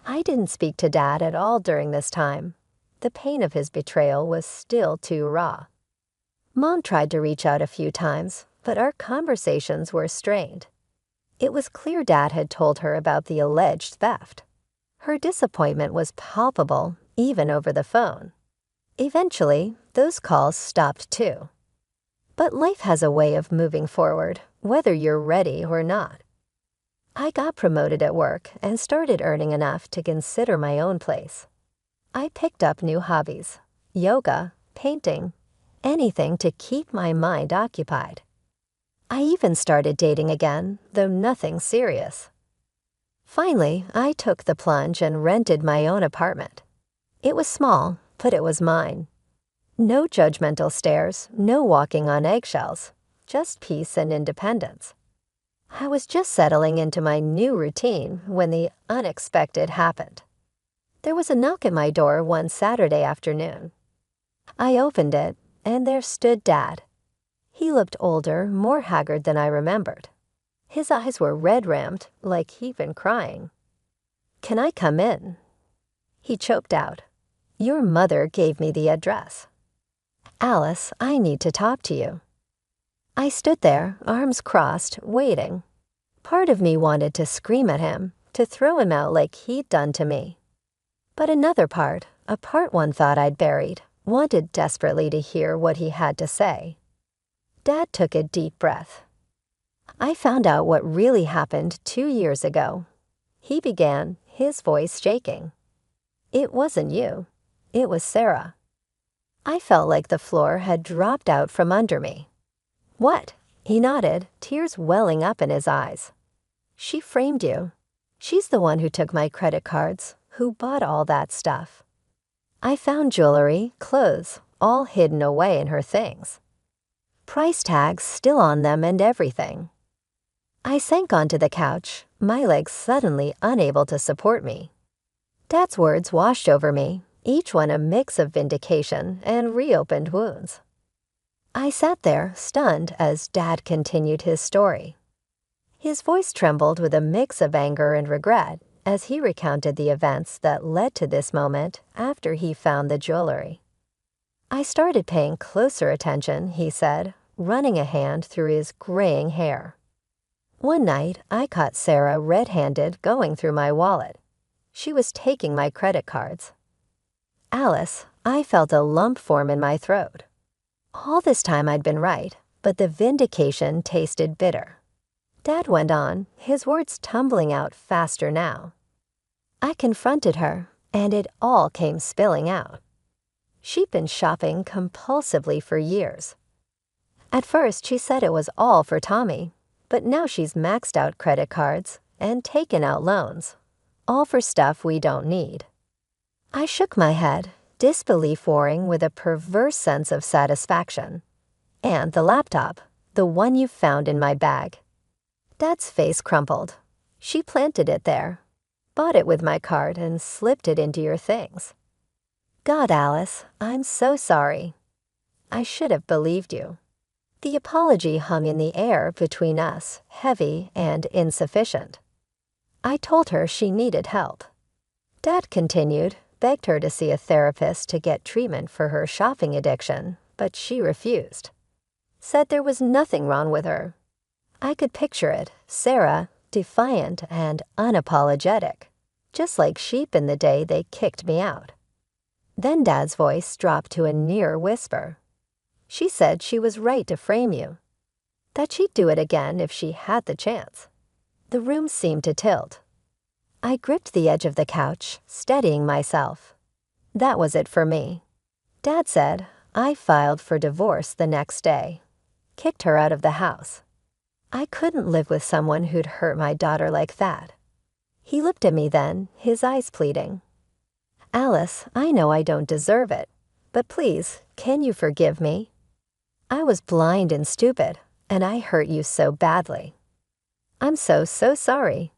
I didn't speak to Dad at all during this time. The pain of his betrayal was still too raw. Mom tried to reach out a few times, but our conversations were strained. It was clear Dad had told her about the alleged theft. Her disappointment was palpable, even over the phone. Eventually, those calls stopped too. But life has a way of moving forward, whether you're ready or not. I got promoted at work and started earning enough to consider my own place. I picked up new hobbies: yoga, painting, anything to keep my mind occupied. I even started dating again, though nothing serious. Finally, I took the plunge and rented my own apartment. It was small, but it was mine. No judgmental stares, no walking on eggshells, just peace and independence. I was just settling into my new routine when the unexpected happened. There was a knock at my door one Saturday afternoon. I opened it, and there stood Dad. He looked older, more haggard than I remembered. His eyes were red-rimmed, like he'd been crying. "Can I come in?" He choked out. "Your mother gave me the address." "Alice, I need to talk to you." I stood there, arms crossed, waiting. Part of me wanted to scream at him, to throw him out like he'd done to me. But another part, a part one thought I'd buried, wanted desperately to hear what he had to say. Dad took a deep breath. "I found out what really happened 2 years ago," he began, his voice shaking. "It wasn't you. It was Sarah." I felt like the floor had dropped out from under me. "What?" He nodded, tears welling up in his eyes. "She framed you. She's the one who took my credit cards, who bought all that stuff. I found jewelry, clothes, all hidden away in her things. Price tags still on them and everything." I sank onto the couch, my legs suddenly unable to support me. Dad's words washed over me, each one a mix of vindication and reopened wounds. I sat there, stunned, as Dad continued his story. His voice trembled with a mix of anger and regret as he recounted the events that led to this moment after he found the jewelry. I started paying closer attention, he said, running a hand through his graying hair. One night, I caught Sarah red-handed going through my wallet. She was taking my credit cards. "Alice," I felt a lump form in my throat. All this time I'd been right, but the vindication tasted bitter. Dad went on, his words tumbling out faster now. I confronted her, and it all came spilling out. She'd been shopping compulsively for years. At first, she said it was all for Tommy, but now she's maxed out credit cards and taken out loans, all for stuff we don't need. I shook my head, disbelief warring with a perverse sense of satisfaction. "And the laptop, the one you found in my bag." Dad's face crumpled. "She planted it there, bought it with my card, and slipped it into your things." "God, Alice, I'm so sorry. I should have believed you." The apology hung in the air between us, heavy and insufficient. I told her she needed help. Dad continued, begged her to see a therapist to get treatment for her shopping addiction, but she refused. Said there was nothing wrong with her. I could picture it, Sarah, defiant and unapologetic, just like sheep in the day they kicked me out. Then Dad's voice dropped to a near whisper. She said she was right to frame you, that she'd do it again if she had the chance. The room seemed to tilt. I gripped the edge of the couch, steadying myself. That was it for me. Dad said I filed for divorce the next day, kicked her out of the house. I couldn't live with someone who'd hurt my daughter like that. He looked at me then, his eyes pleading. Alice, I know I don't deserve it, but please, can you forgive me? I was blind and stupid, and I hurt you so badly. I'm so sorry.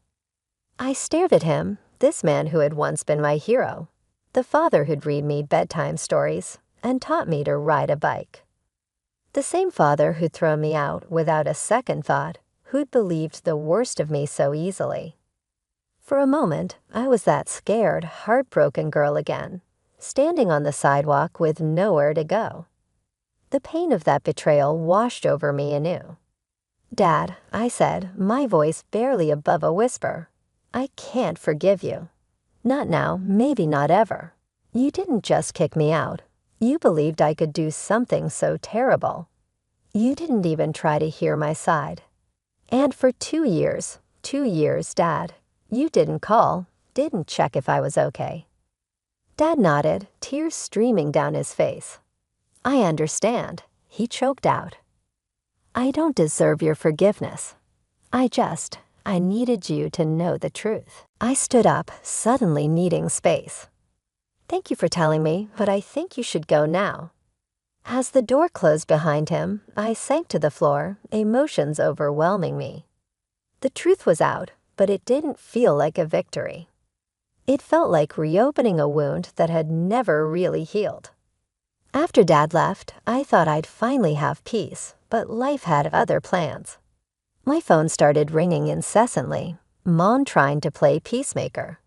I stared at him, this man who had once been my hero, the father who'd read me bedtime stories and taught me to ride a bike. The same father who'd thrown me out without a second thought, who'd believed the worst of me so easily. For a moment, I was that scared, heartbroken girl again, standing on the sidewalk with nowhere to go. The pain of that betrayal washed over me anew. Dad, I said, my voice barely above a whisper, I can't forgive you. Not now, maybe not ever. You didn't just kick me out. You believed I could do something so terrible. You didn't even try to hear my side. And for 2 years, Dad, you didn't call, didn't check if I was okay. Dad nodded, tears streaming down his face. I understand, he choked out. I don't deserve your forgiveness. I needed you to know the truth. I stood up, suddenly needing space. Thank you for telling me, but I think you should go now. As the door closed behind him, I sank to the floor, emotions overwhelming me. The truth was out, but it didn't feel like a victory. It felt like reopening a wound that had never really healed. After Dad left, I thought I'd finally have peace, but life had other plans. My phone started ringing incessantly, Mom trying to play peacemaker.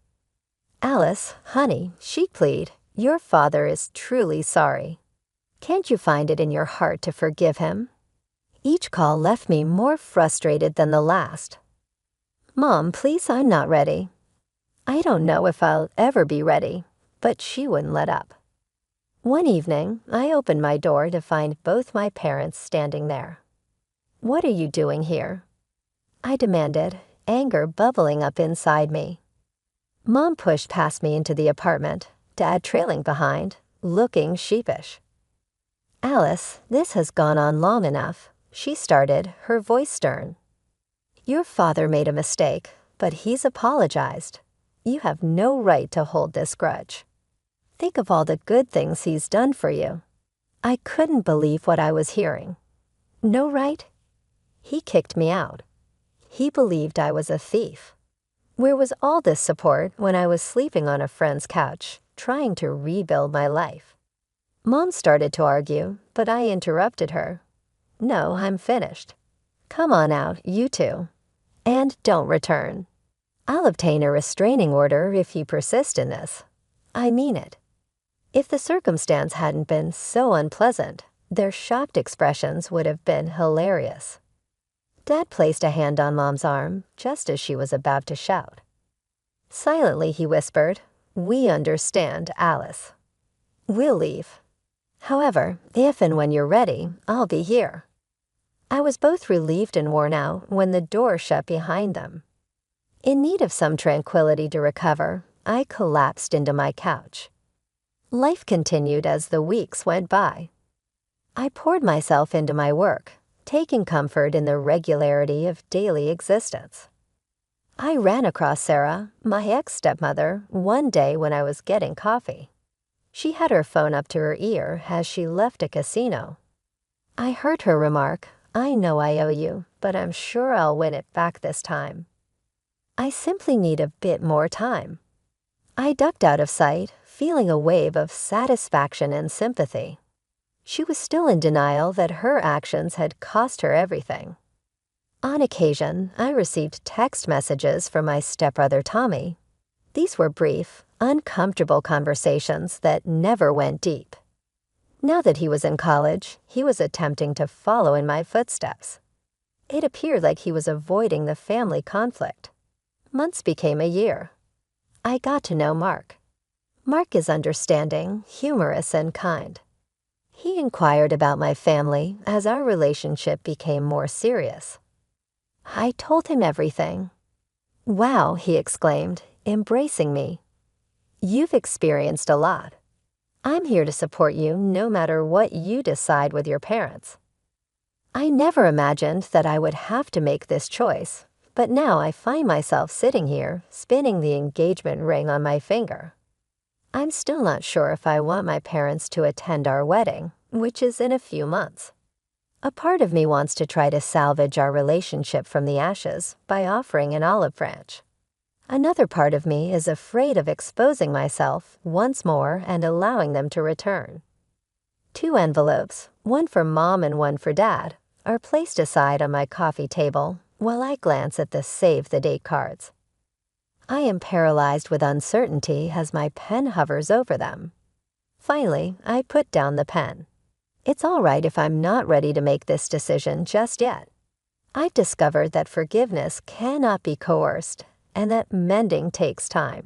Alice, honey, she pleaded, your father is truly sorry. Can't you find it in your heart to forgive him? Each call left me more frustrated than the last. Mom, please, I'm not ready. I don't know if I'll ever be ready, but she wouldn't let up. One evening, I opened my door to find both my parents standing there. What are you doing here? I demanded, anger bubbling up inside me. Mom pushed past me into the apartment, Dad trailing behind, looking sheepish. Alice, this has gone on long enough, she started, her voice stern. Your father made a mistake, but he's apologized. You have no right to hold this grudge. Think of all the good things he's done for you. I couldn't believe what I was hearing. No right? He kicked me out. He believed I was a thief. Where was all this support when I was sleeping on a friend's couch, trying to rebuild my life? Mom started to argue, but I interrupted her. No, I'm finished. Come on out, you two. And don't return. I'll obtain a restraining order if you persist in this. I mean it. If the circumstance hadn't been so unpleasant, their shocked expressions would have been hilarious. Dad placed a hand on Mom's arm just as she was about to shout. Silently he whispered, We understand, Alice. We'll leave. However, if and when you're ready, I'll be here. I was both relieved and worn out when the door shut behind them. In need of some tranquility to recover, I collapsed into my couch. Life continued as the weeks went by. I poured myself into my work, taking comfort in the regularity of daily existence. I ran across Sarah, my ex-stepmother, one day when I was getting coffee. She had her phone up to her ear as she left a casino. I heard her remark, I know I owe you, but I'm sure I'll win it back this time. I simply need a bit more time. I ducked out of sight, feeling a wave of satisfaction and sympathy. She was still in denial that her actions had cost her everything. On occasion, I received text messages from my stepbrother Tommy. These were brief, uncomfortable conversations that never went deep. Now that he was in college, he was attempting to follow in my footsteps. It appeared like he was avoiding the family conflict. Months became a year. I got to know Mark. Mark is understanding, humorous, and kind. He inquired about my family as our relationship became more serious. I told him everything. "Wow," he exclaimed, embracing me. "You've experienced a lot. I'm here to support you no matter what you decide with your parents." I never imagined that I would have to make this choice, but now I find myself sitting here, spinning the engagement ring on my finger. I'm still not sure if I want my parents to attend our wedding, which is in a few months. A part of me wants to try to salvage our relationship from the ashes by offering an olive branch. Another part of me is afraid of exposing myself once more and allowing them to return. 2 envelopes, one for Mom and one for Dad, are placed aside on my coffee table while I glance at the save the date cards. I am paralyzed with uncertainty as my pen hovers over them. Finally, I put down the pen. It's all right if I'm not ready to make this decision just yet. I've discovered that forgiveness cannot be coerced and that mending takes time.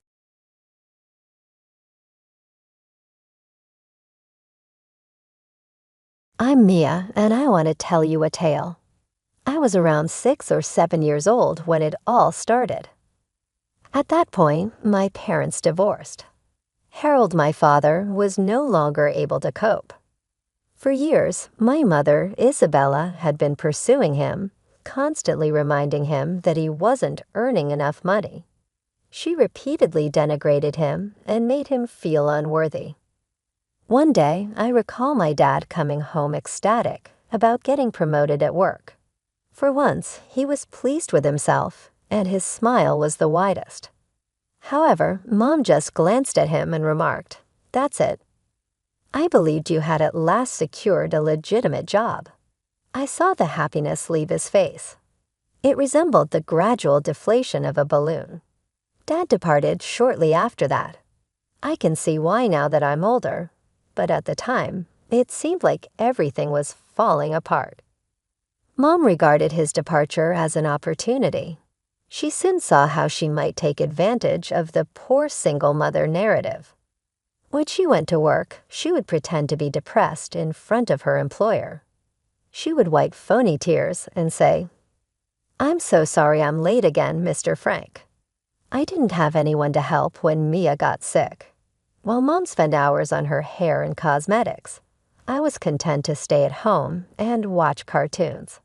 I'm Mia, and I want to tell you a tale. I was around 6 or 7 years old when it all started. At that point, my parents divorced. Harold, my father, was no longer able to cope. For years, my mother, Isabella, had been pursuing him, constantly reminding him that he wasn't earning enough money. She repeatedly denigrated him and made him feel unworthy. One day, I recall my dad coming home ecstatic about getting promoted at work. For once, he was pleased with himself, and his smile was the widest. However, Mom just glanced at him and remarked, "That's it." I believed you had at last secured a legitimate job. I saw the happiness leave his face. It resembled the gradual deflation of a balloon. Dad departed shortly after that. I can see why now that I'm older, but at the time, it seemed like everything was falling apart. Mom regarded his departure as an opportunity. She soon saw how she might take advantage of the poor single mother narrative. When she went to work, she would pretend to be depressed in front of her employer. She would wipe phony tears and say, "I'm so sorry I'm late again, Mr. Frank. I didn't have anyone to help when Mia got sick." While Mom spent hours on her hair and cosmetics, I was content to stay at home and watch cartoons.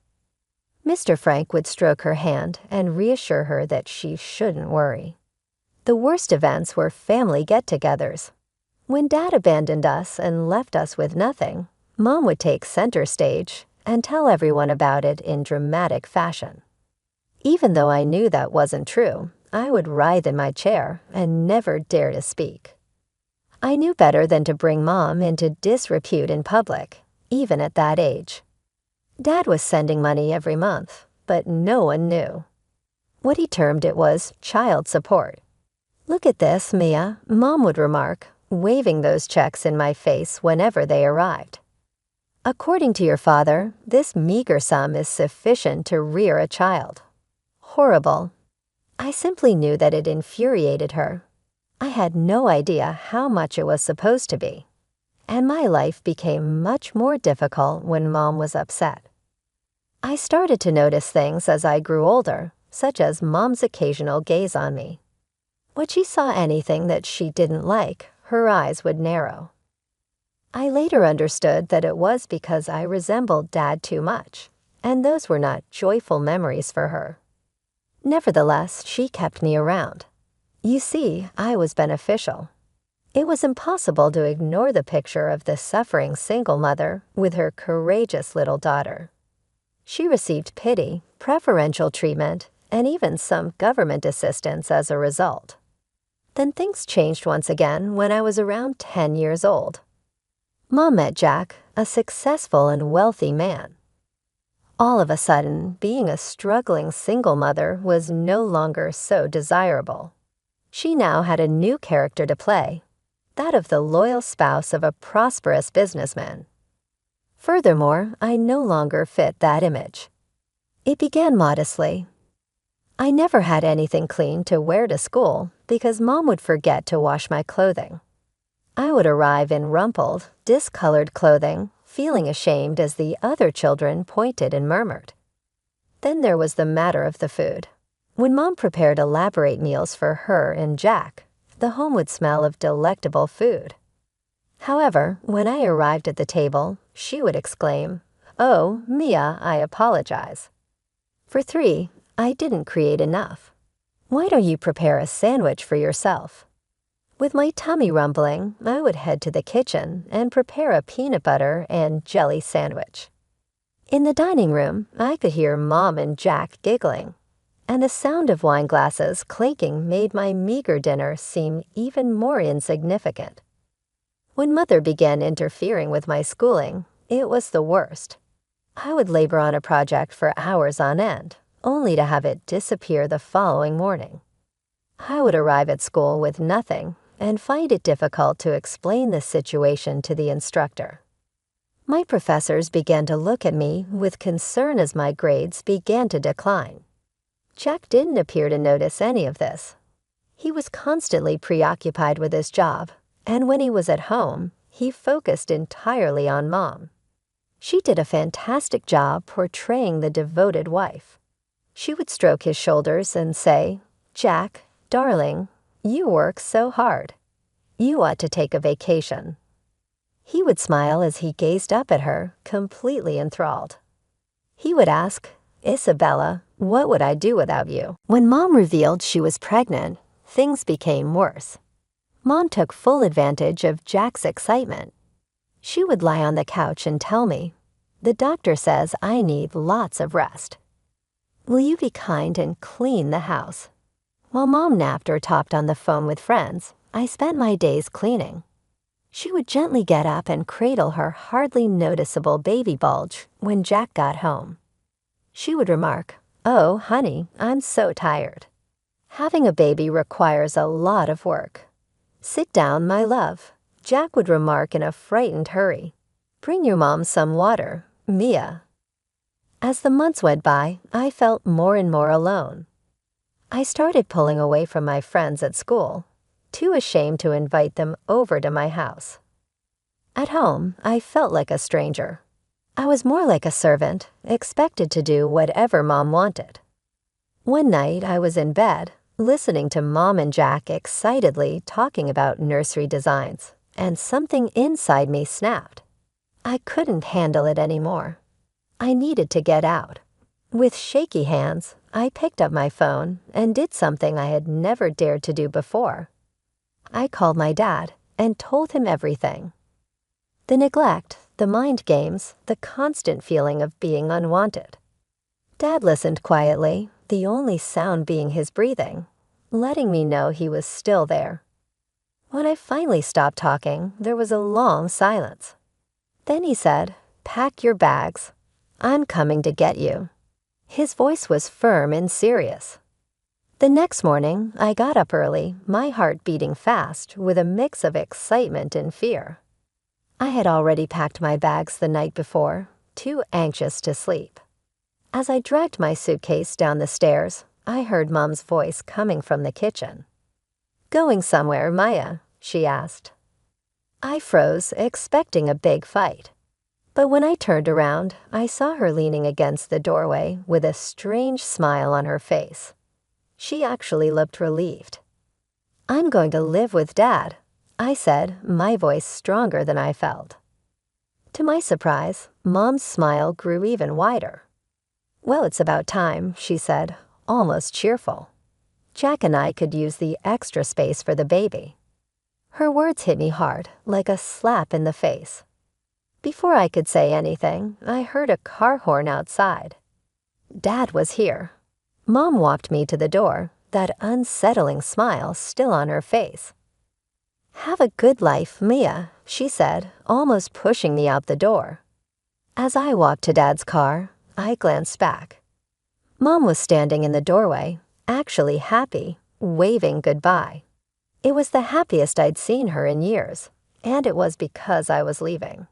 Mr. Frank would stroke her hand and reassure her that she shouldn't worry. The worst events were family get-togethers. When Dad abandoned us and left us with nothing, Mom would take center stage and tell everyone about it in dramatic fashion. Even though I knew that wasn't true, I would writhe in my chair and never dare to speak. I knew better than to bring Mom into disrepute in public, even at that age. Dad was sending money every month, but no one knew. What he termed it was child support. "Look at this, Mia," Mom would remark, waving those checks in my face whenever they arrived. "According to your father, this meager sum is sufficient to rear a child." Horrible. I simply knew that it infuriated her. I had no idea how much it was supposed to be. And my life became much more difficult when Mom was upset. I started to notice things as I grew older, such as Mom's occasional gaze on me. When she saw anything that she didn't like, her eyes would narrow. I later understood that it was because I resembled Dad too much, and those were not joyful memories for her. Nevertheless, she kept me around. You see, I was beneficial. It was impossible to ignore the picture of the suffering single mother with her courageous little daughter. She received pity, preferential treatment, and even some government assistance as a result. Then things changed once again when I was around 10 years old. Mom met Jack, a successful and wealthy man. All of a sudden, being a struggling single mother was no longer so desirable. She now had a new character to play. that of the loyal spouse of a prosperous businessman. Furthermore, I no longer fit that image. It began modestly. I never had anything clean to wear to school because Mom would forget to wash my clothing. I would arrive in rumpled, discolored clothing, feeling ashamed as the other children pointed and murmured. Then there was the matter of the food. When Mom prepared elaborate meals for her and Jack, the home would smell of delectable food. However, when I arrived at the table, she would exclaim, "Oh, Mia, I apologize. For 3, I didn't create enough. Why don't you prepare a sandwich for yourself?" With my tummy rumbling, I would head to the kitchen and prepare a peanut butter and jelly sandwich. In the dining room, I could hear Mom and Jack giggling, and the sound of wine glasses clinking made my meager dinner seem even more insignificant. When Mother began interfering with my schooling, it was the worst. I would labor on a project for hours on end, only to have it disappear the following morning. I would arrive at school with nothing and find it difficult to explain the situation to the instructor. My professors began to look at me with concern as my grades began to decline. Jack didn't appear to notice any of this. He was constantly preoccupied with his job, and when he was at home, he focused entirely on Mom. She did a fantastic job portraying the devoted wife. She would stroke his shoulders and say, "Jack, darling, you work so hard. You ought to take a vacation." He would smile as he gazed up at her, completely enthralled. He would ask, "Isabella, what would I do without you?" When Mom revealed she was pregnant, things became worse. Mom took full advantage of Jack's excitement. She would lie on the couch and tell me, "The doctor says I need lots of rest. Will you be kind and clean the house?" While Mom napped or talked on the phone with friends, I spent my days cleaning. She would gently get up and cradle her hardly noticeable baby bulge when Jack got home. She would remark, "Oh, honey, I'm so tired." Having a baby requires a lot of work. "Sit down, my love," Jack would remark in a frightened hurry. "Bring your mom some water, Mia." As the months went by, I felt more and more alone. I started pulling away from my friends at school, too ashamed to invite them over to my house. At home, I felt like a stranger. I was more like a servant, expected to do whatever Mom wanted. One night, I was in bed, listening to Mom and Jack excitedly talking about nursery designs, and something inside me snapped. I couldn't handle it anymore. I needed to get out. With shaky hands, I picked up my phone and did something I had never dared to do before. I called my dad and told him everything. The neglect, the mind games, the constant feeling of being unwanted. Dad listened quietly, the only sound being his breathing, letting me know he was still there. When I finally stopped talking, there was a long silence. Then he said, "Pack your bags. I'm coming to get you." His voice was firm and serious. The next morning, I got up early, my heart beating fast with a mix of excitement and fear. I had already packed my bags the night before, too anxious to sleep. As I dragged my suitcase down the stairs, I heard Mom's voice coming from the kitchen. "Going somewhere, Maya?" she asked. I froze, expecting a big fight. But when I turned around, I saw her leaning against the doorway with a strange smile on her face. She actually looked relieved. "I'm going to live with Dad," I said, my voice stronger than I felt. To my surprise, Mom's smile grew even wider. "Well, it's about time," she said, almost cheerful. "Jack and I could use the extra space for the baby." Her words hit me hard, like a slap in the face. Before I could say anything, I heard a car horn outside. Dad was here. Mom walked me to the door, that unsettling smile still on her face. "Have a good life, Mia," she said, almost pushing me out the door. As I walked to Dad's car, I glanced back. Mom was standing in the doorway, actually happy, waving goodbye. It was the happiest I'd seen her in years, and it was because I was leaving.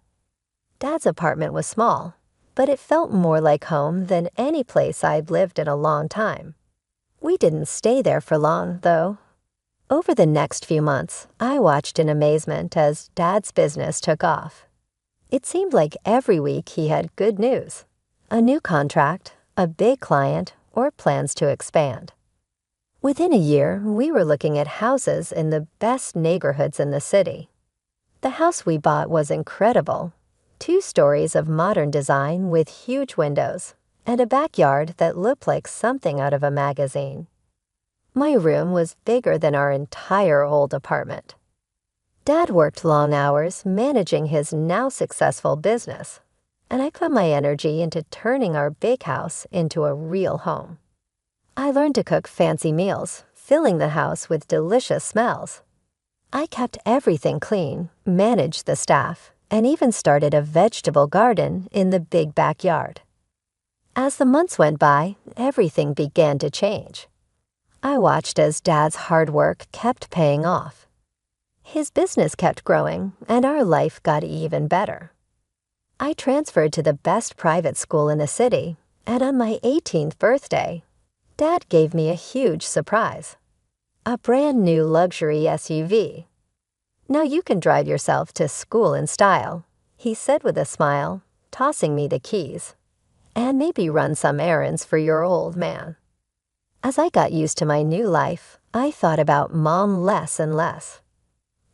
Dad's apartment was small, but it felt more like home than any place I'd lived in a long time. We didn't stay there for long, though. Over the next few months, I watched in amazement as Dad's business took off. It seemed like every week he had good news: a new contract, a big client, or plans to expand. Within a year, we were looking at houses in the best neighborhoods in the city. The house we bought was incredible: 2 stories of modern design with huge windows, and a backyard that looked like something out of a magazine. My room was bigger than our entire old apartment. Dad worked long hours managing his now successful business, and I put my energy into turning our big house into a real home. I learned to cook fancy meals, filling the house with delicious smells. I kept everything clean, managed the staff, and even started a vegetable garden in the big backyard. As the months went by, everything began to change. I watched as Dad's hard work kept paying off. His business kept growing, and our life got even better. I transferred to the best private school in the city, and on my 18th birthday, Dad gave me a huge surprise: a brand new luxury SUV. "Now you can drive yourself to school in style," he said with a smile, tossing me the keys, "and maybe run some errands for your old man." As I got used to my new life, I thought about Mom less and less.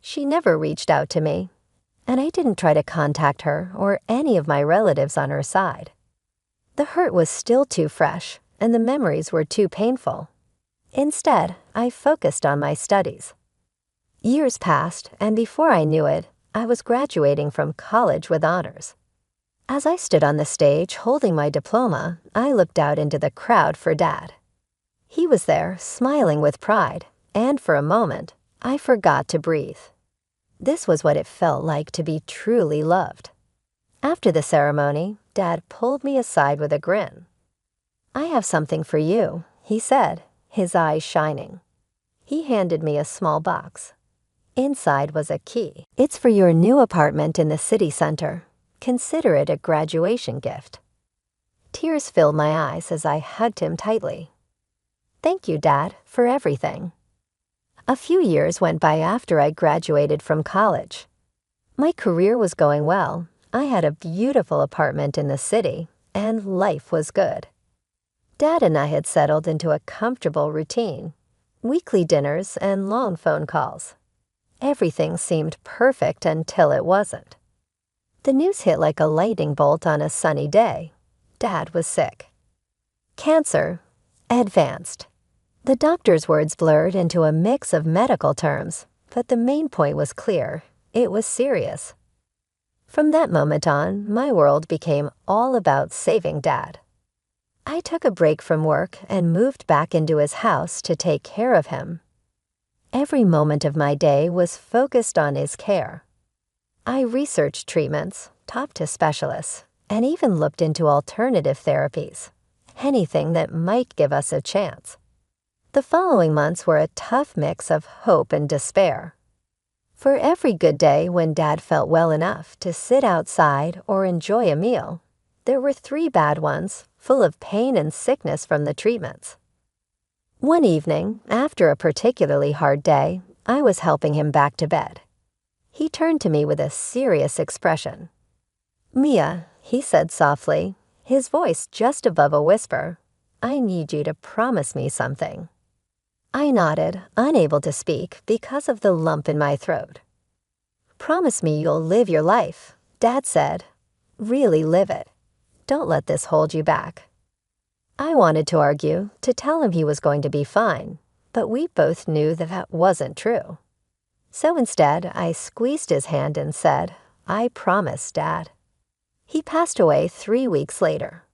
She never reached out to me, and I didn't try to contact her or any of my relatives on her side. The hurt was still too fresh, and the memories were too painful. Instead, I focused on my studies. Years passed, and before I knew it, I was graduating from college with honors. As I stood on the stage holding my diploma, I looked out into the crowd for Dad. He was there, smiling with pride, and for a moment, I forgot to breathe. This was what it felt like to be truly loved. After the ceremony, Dad pulled me aside with a grin. "I have something for you," he said, his eyes shining. He handed me a small box. Inside was a key. "It's for your new apartment in the city center. Consider it a graduation gift." Tears filled my eyes as I hugged him tightly. "Thank you, Dad, for everything." A few years went by after I graduated from college. My career was going well. I had a beautiful apartment in the city, and life was good. Dad and I had settled into a comfortable routine: weekly dinners and long phone calls. Everything seemed perfect until it wasn't. The news hit like a lightning bolt on a sunny day. Dad was sick. Cancer. Advanced. The doctor's words blurred into a mix of medical terms, but the main point was clear: it was serious. From that moment on, my world became all about saving Dad. I took a break from work and moved back into his house to take care of him. Every moment of my day was focused on his care. I researched treatments, talked to specialists, and even looked into alternative therapies, anything that might give us a chance. The following months were a tough mix of hope and despair. For every good day when Dad felt well enough to sit outside or enjoy a meal, there were 3 bad ones, full of pain and sickness from the treatments. One evening, after a particularly hard day, I was helping him back to bed. He turned to me with a serious expression. "Mia," he said softly, his voice just above a whisper, "I need you to promise me something." I nodded, unable to speak because of the lump in my throat. "Promise me you'll live your life," Dad said. "Really live it. Don't let this hold you back." I wanted to argue, to tell him he was going to be fine, but we both knew that that wasn't true. So instead, I squeezed his hand and said, "I promise, Dad." He passed away 3 weeks later.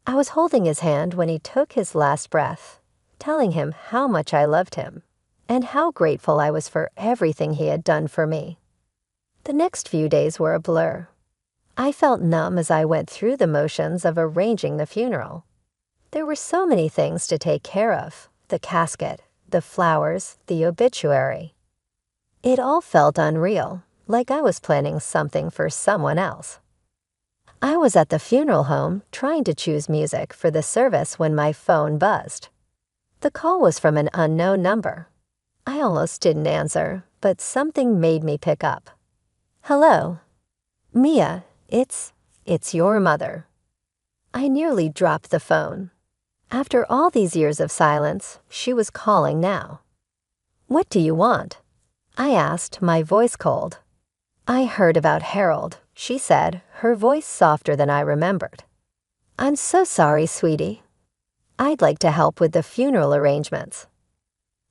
I was holding his hand when he took his last breath, telling him how much I loved him and how grateful I was for everything he had done for me. The next few days were a blur. I felt numb as I went through the motions of arranging the funeral. There were so many things to take care of: the casket, the flowers, the obituary. It all felt unreal, like I was planning something for someone else. I was at the funeral home trying to choose music for the service when my phone buzzed. The call was from an unknown number. I almost didn't answer, but something made me pick up. "Hello. Mia, it's your mother." I nearly dropped the phone. After all these years of silence, she was calling now. "What do you want?" I asked, my voice cold. "I heard about Harold," she said, her voice softer than I remembered. "I'm so sorry, sweetie. I'd like to help with the funeral arrangements."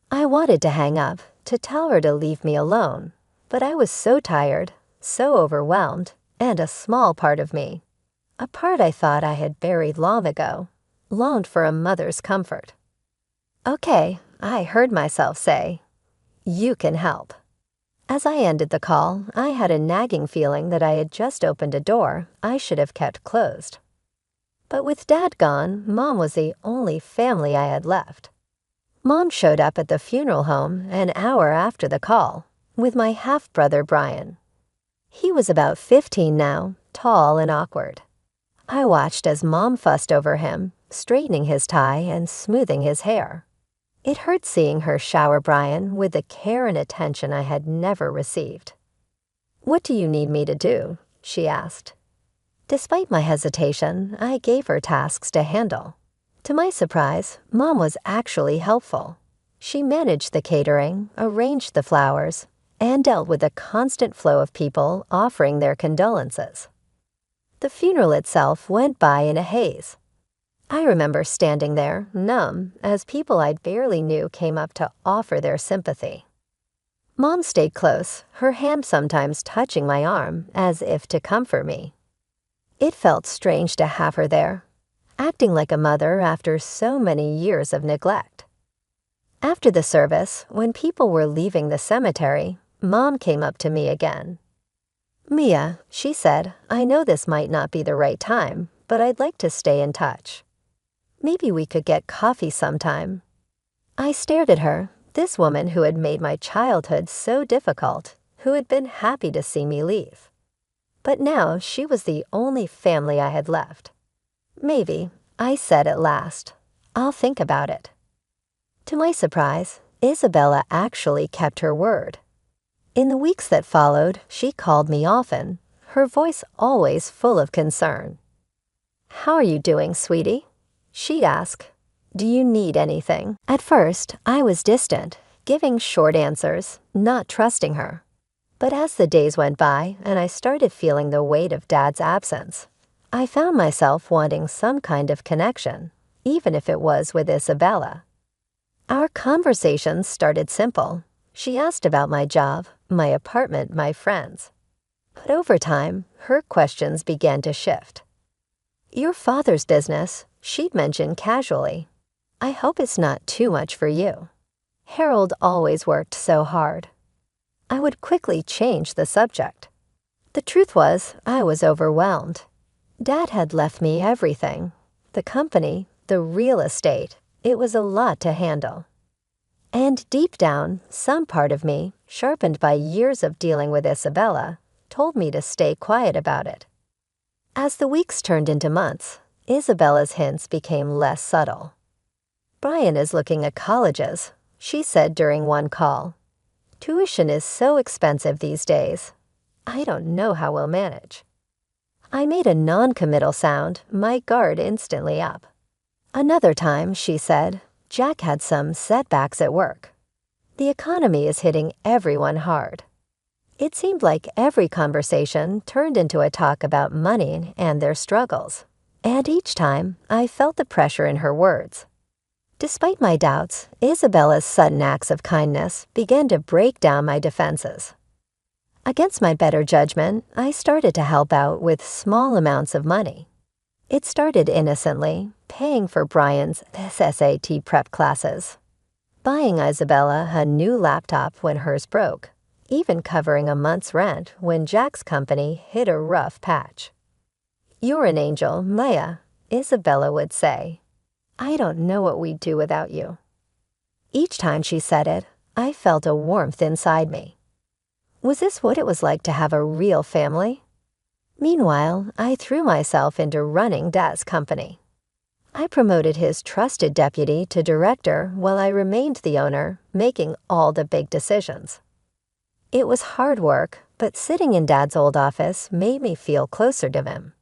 I wanted to hang up, to tell her to leave me alone, but I was so tired, so overwhelmed, and a small part of me, a part I thought I had buried long ago, longed for a mother's comfort. "Okay," I heard myself say. "You can help." As I ended the call, I had a nagging feeling that I had just opened a door I should have kept closed. But with Dad gone, Mom was the only family I had left. Mom showed up at the funeral home an hour after the call, with my half-brother Brian. He was about 15 now, tall and awkward. I watched as Mom fussed over him, straightening his tie and smoothing his hair. It hurt seeing her shower Brian with the care and attention I had never received. "What do you need me to do?" she asked. Despite my hesitation, I gave her tasks to handle. To my surprise, Mom was actually helpful. She managed the catering, arranged the flowers, and dealt with a constant flow of people offering their condolences. The funeral itself went by in a haze. I remember standing there, numb, as people I barely knew came up to offer their sympathy. Mom stayed close, her hand sometimes touching my arm, as if to comfort me. It felt strange to have her there, acting like a mother after so many years of neglect. After the service, when people were leaving the cemetery, Mom came up to me again. "Mia," she said, "I know this might not be the right time, but I'd like to stay in touch. Maybe we could get coffee sometime." I stared at her, this woman who had made my childhood so difficult, who had been happy to see me leave. But now she was the only family I had left. "Maybe," I said at last. "I'll think about it." To my surprise, Isabella actually kept her word. In the weeks that followed, she called me often, her voice always full of concern. "How are you doing, sweetie?" she'd ask. "Do you need anything?" At first, I was distant, giving short answers, not trusting her. But as the days went by and I started feeling the weight of Dad's absence, I found myself wanting some kind of connection, even if it was with Isabella. Our conversations started simple. She asked about my job, my apartment, my friends. But over time, her questions began to shift. "Your father's business," she'd mention casually. "I hope it's not too much for you. Harold always worked so hard." I would quickly change the subject. The truth was, I was overwhelmed. Dad had left me everything. The company, the real estate. It was a lot to handle. And deep down, some part of me, sharpened by years of dealing with Isabella, told me to stay quiet about it. As the weeks turned into months, Isabella's hints became less subtle. "Brian is looking at colleges," she said during one call. "Tuition is so expensive these days. I don't know how we'll manage." I made a non-committal sound, my guard instantly up. Another time, she said, "Jack had some setbacks at work. The economy is hitting everyone hard." It seemed like every conversation turned into a talk about money and their struggles, and each time I felt the pressure in her words. Despite my doubts, Isabella's sudden acts of kindness began to break down my defenses. Against my better judgment, I started to help out with small amounts of money. It started innocently, paying for Brian's SAT prep classes, buying Isabella a new laptop when hers broke, even covering a month's rent when Jack's company hit a rough patch. "You're an angel, Maya," Isabella would say. "I don't know what we'd do without you." Each time she said it, I felt a warmth inside me. Was this what it was like to have a real family? Meanwhile, I threw myself into running Dad's company. I promoted his trusted deputy to director while I remained the owner, making all the big decisions. It was hard work, but sitting in Dad's old office made me feel closer to him.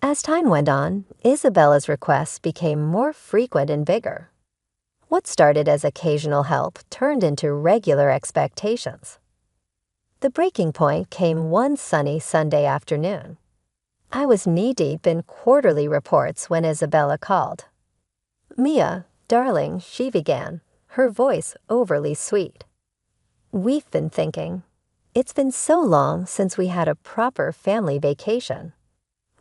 As time went on, Isabella's requests became more frequent and bigger. What started as occasional help turned into regular expectations. The breaking point came one sunny Sunday afternoon. I was knee-deep in quarterly reports when Isabella called. "Mia, darling," she began, her voice overly sweet. "We've been thinking. It's been so long since we had a proper family vacation.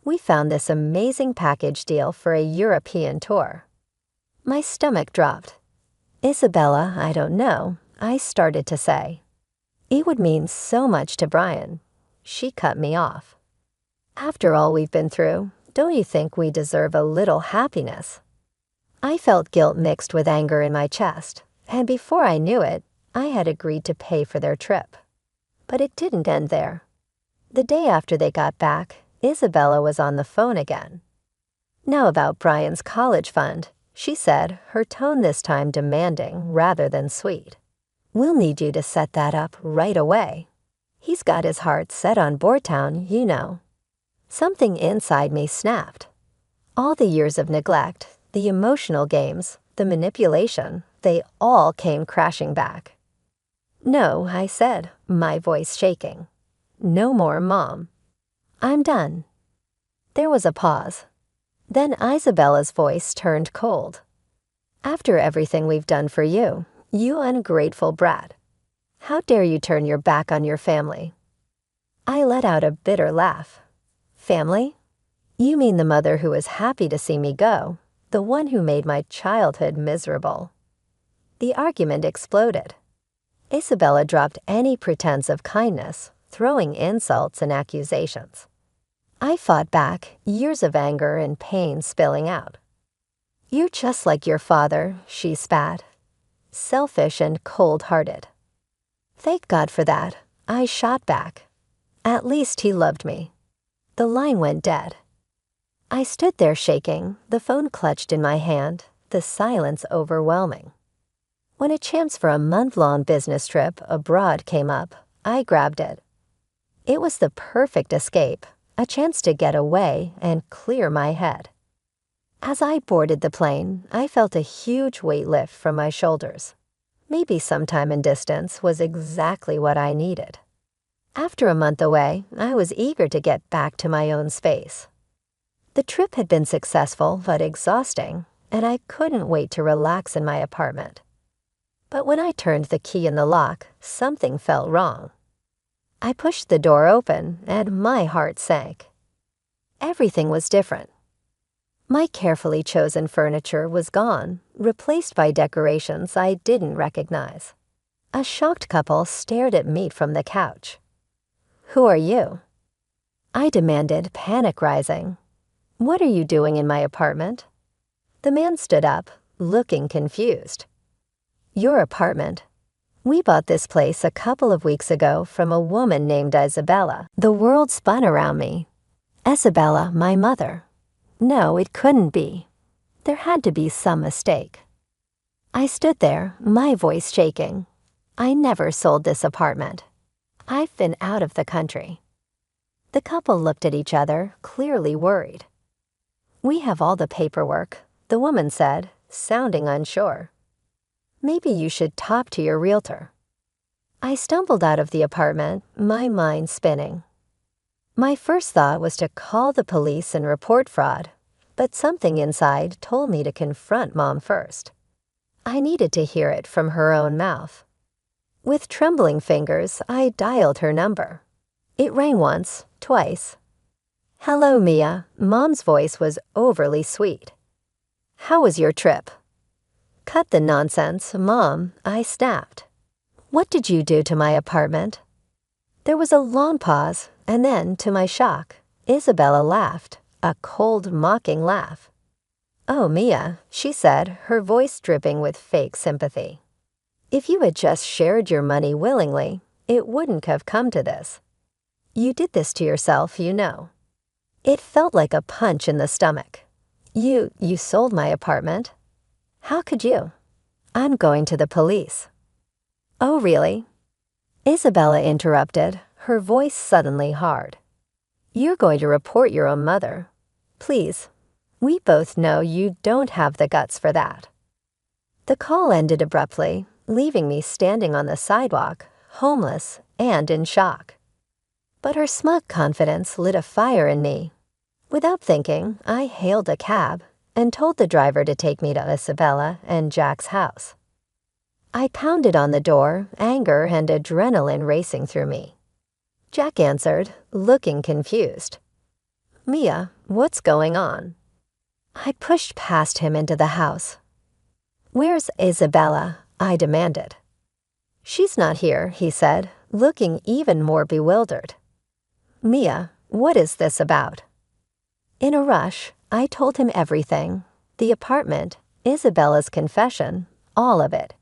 We found this amazing package deal for a European tour." My stomach dropped. "Isabella, I don't know," I started to say. "It would mean so much to Brian." She cut me off. "After all we've been through, don't you think we deserve a little happiness?" I felt guilt mixed with anger in my chest, and before I knew it, I had agreed to pay for their trip. But it didn't end there. The day after they got back, Isabella was on the phone again. "Now about Brian's college fund," she said, her tone this time demanding rather than sweet. "We'll need you to set that up right away. He's got his heart set on Boardtown, you know." Something inside me snapped. All the years of neglect, the emotional games, the manipulation, they all came crashing back. "No," I said, my voice shaking. "No more, Mom. I'm done." There was a pause. Then Isabella's voice turned cold. "After everything we've done for you, you ungrateful brat. How dare you turn your back on your family?" I let out a bitter laugh. "Family? You mean the mother who was happy to see me go, the one who made my childhood miserable." The argument exploded. Isabella dropped any pretense of kindness, throwing insults and accusations. I fought back, years of anger and pain spilling out. "You're just like your father," she spat. "Selfish and cold-hearted." Thank God for that, I shot back. At least he loved me. The line went dead. I stood there shaking, the phone clutched in my hand, the silence overwhelming. When a chance for a month-long business trip abroad came up, I grabbed it. It was the perfect escape, a chance to get away and clear my head. As I boarded the plane, I felt a huge weight lift from my shoulders. Maybe some time and distance was exactly what I needed. After a month away, I was eager to get back to my own space. The trip had been successful but exhausting, and I couldn't wait to relax in my apartment. But when I turned the key in the lock, something felt wrong. I pushed the door open, and my heart sank. Everything was different. My carefully chosen furniture was gone, replaced by decorations I didn't recognize. A shocked couple stared at me from the couch. "Who are you?" I demanded, panic rising. "What are you doing in my apartment?" The man stood up, looking confused. "Your apartment? We bought this place a couple of weeks ago from a woman named Isabella." The world spun around me. Isabella, my mother. No, it couldn't be. There had to be some mistake. I stood there, my voice shaking. "I never sold this apartment. I've been out of the country." The couple looked at each other, clearly worried. "We have all the paperwork," the woman said, sounding unsure. "Maybe you should talk to your realtor." I stumbled out of the apartment, my mind spinning. My first thought was to call the police and report fraud, but something inside told me to confront Mom first. I needed to hear it from her own mouth. With trembling fingers, I dialed her number. It rang once, twice. "Hello, Mia." Mom's voice was overly sweet. "How was your trip?" "Cut the nonsense, Mom," I snapped. "What did you do to my apartment?" There was a long pause, and then, to my shock, Isabella laughed, a cold, mocking laugh. "Oh, Mia," she said, her voice dripping with fake sympathy. "If you had just shared your money willingly, it wouldn't have come to this. You did this to yourself, you know. It felt like a punch in the stomach. You sold my apartment. How could you? I'm going to the police. Oh, really? Isabella interrupted, her voice suddenly hard. You're going to report your own mother. Please, we both know you don't have the guts for that. The call ended abruptly, leaving me standing on the sidewalk, homeless and in shock. But her smug confidence lit a fire in me. Without thinking, I hailed a cab and told the driver to take me to Isabella and Jack's house. I pounded on the door, anger and adrenaline racing through me. Jack answered, looking confused. Mia, what's going on? I pushed past him into the house. Where's Isabella? I demanded. She's not here, he said, looking even more bewildered. Mia, what is this about? In a rush, I told him everything. The apartment, Isabella's confession, all of it.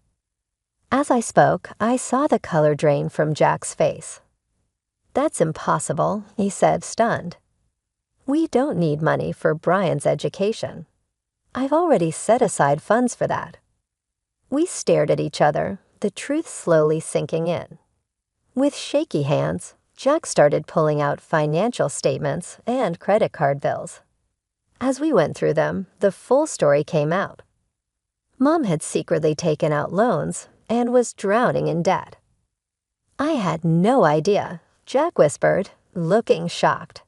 As I spoke, I saw the color drain from Jack's face. That's impossible, he said, stunned. We don't need money for Brian's education. I've already set aside funds for that. We stared at each other, the truth slowly sinking in. With shaky hands, Jack started pulling out financial statements and credit card bills. As we went through them, the full story came out. Mom had secretly taken out loans and was drowning in debt. I had no idea, Jack whispered, looking shocked.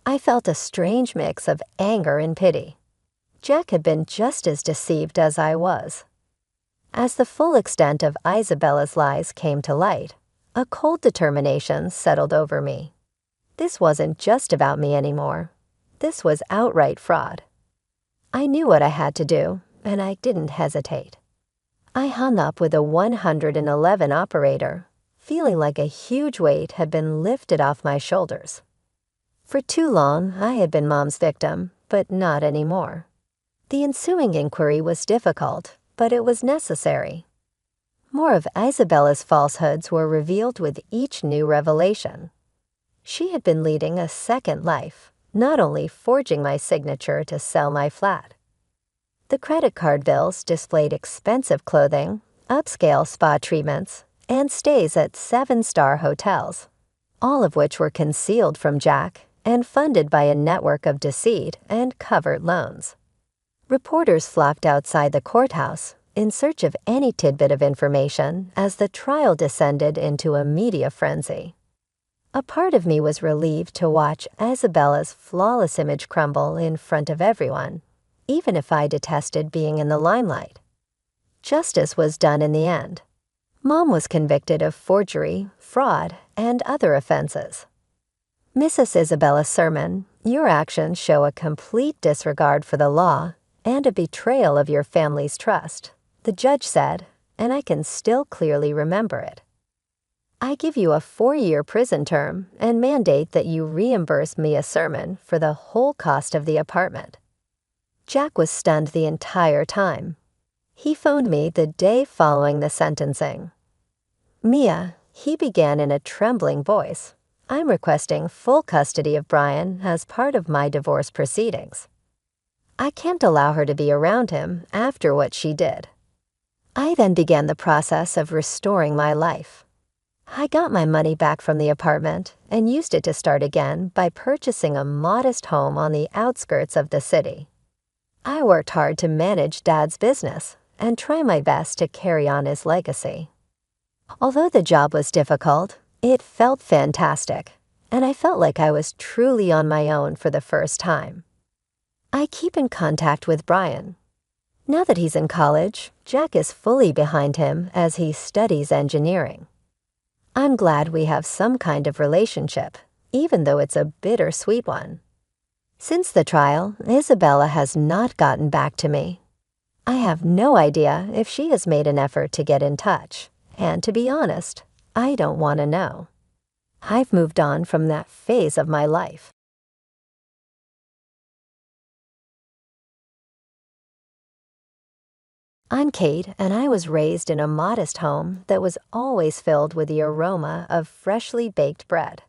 I felt a strange mix of anger and pity. Jack had been just as deceived as I was. As the full extent of Isabella's lies came to light, a cold determination settled over me. This wasn't just about me anymore. This was outright fraud. I knew what I had to do, and I didn't hesitate. I hung up with a 111 operator, feeling like a huge weight had been lifted off my shoulders. For too long, I had been Mom's victim, but not anymore. The ensuing inquiry was difficult, but it was necessary. More of Isabella's falsehoods were revealed with each new revelation. She had been leading a second life, not only forging my signature to sell my flat. The credit card bills displayed expensive clothing, upscale spa treatments, and stays at 7-star hotels, all of which were concealed from Jack and funded by a network of deceit and covert loans. Reporters flocked outside the courthouse in search of any tidbit of information as the trial descended into a media frenzy. A part of me was relieved to watch Isabella's flawless image crumble in front of everyone, even if I detested being in the limelight. Justice was done in the end. Mom was convicted of forgery, fraud, and other offenses. Mrs. Isabella Sermon, your actions show a complete disregard for the law and a betrayal of your family's trust, the judge said, and I can still clearly remember it. I give you a 4-year prison term and mandate that you reimburse Mia Sermon for the whole cost of the apartment. Jack was stunned the entire time. He phoned me the day following the sentencing. Mia, he began in a trembling voice, I'm requesting full custody of Brian as part of my divorce proceedings. I can't allow her to be around him after what she did. I then began the process of restoring my life. I got my money back from the apartment and used it to start again by purchasing a modest home on the outskirts of the city. I worked hard to manage Dad's business and try my best to carry on his legacy. Although the job was difficult, it felt fantastic, and I felt like I was truly on my own for the first time. I keep in contact with Brian. Now that he's in college, Jack is fully behind him as he studies engineering. I'm glad we have some kind of relationship, even though it's a bittersweet one. Since the trial, Isabella has not gotten back to me. I have no idea if she has made an effort to get in touch, and to be honest, I don't want to know. I've moved on from that phase of my life. I'm Kate, and I was raised in a modest home that was always filled with the aroma of freshly baked bread.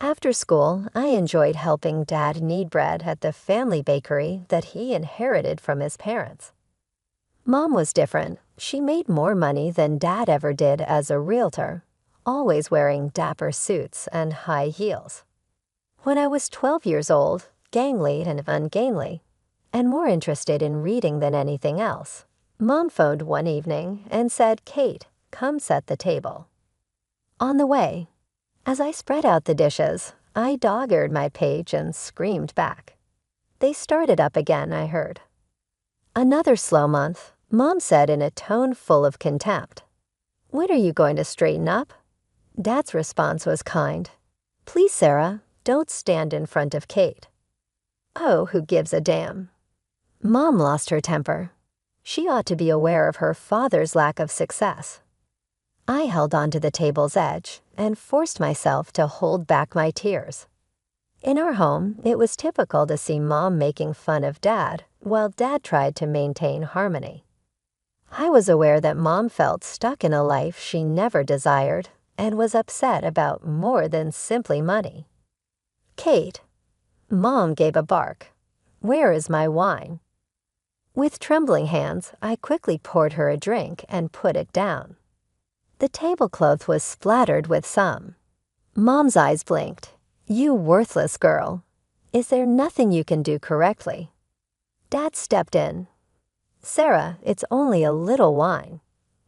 After school, I enjoyed helping Dad knead bread at the family bakery that he inherited from his parents. Mom was different. She made more money than Dad ever did as a realtor, always wearing dapper suits and high heels. When I was 12 years old, gangly and ungainly, and more interested in reading than anything else, Mom phoned one evening and said, "Kate, come set the table." On the way, as I spread out the dishes, I dog-eared my page and screamed back. They started up again, I heard. Another slow month, Mom said in a tone full of contempt, "When are you going to straighten up?" Dad's response was kind. "Please, Sarah, don't stand in front of Kate." Oh, who gives a damn? Mom lost her temper. She ought to be aware of her father's lack of success. I held on to the table's edge and forced myself to hold back my tears. In our home, it was typical to see Mom making fun of Dad while Dad tried to maintain harmony. I was aware that Mom felt stuck in a life she never desired and was upset about more than simply money. "Kate," Mom gave a bark, "where is my wine?" With trembling hands, I quickly poured her a drink and put it down. The tablecloth was splattered with some. Mom's eyes blinked. "You worthless girl. Is there nothing you can do correctly?" Dad stepped in. "Sarah, it's only a little wine."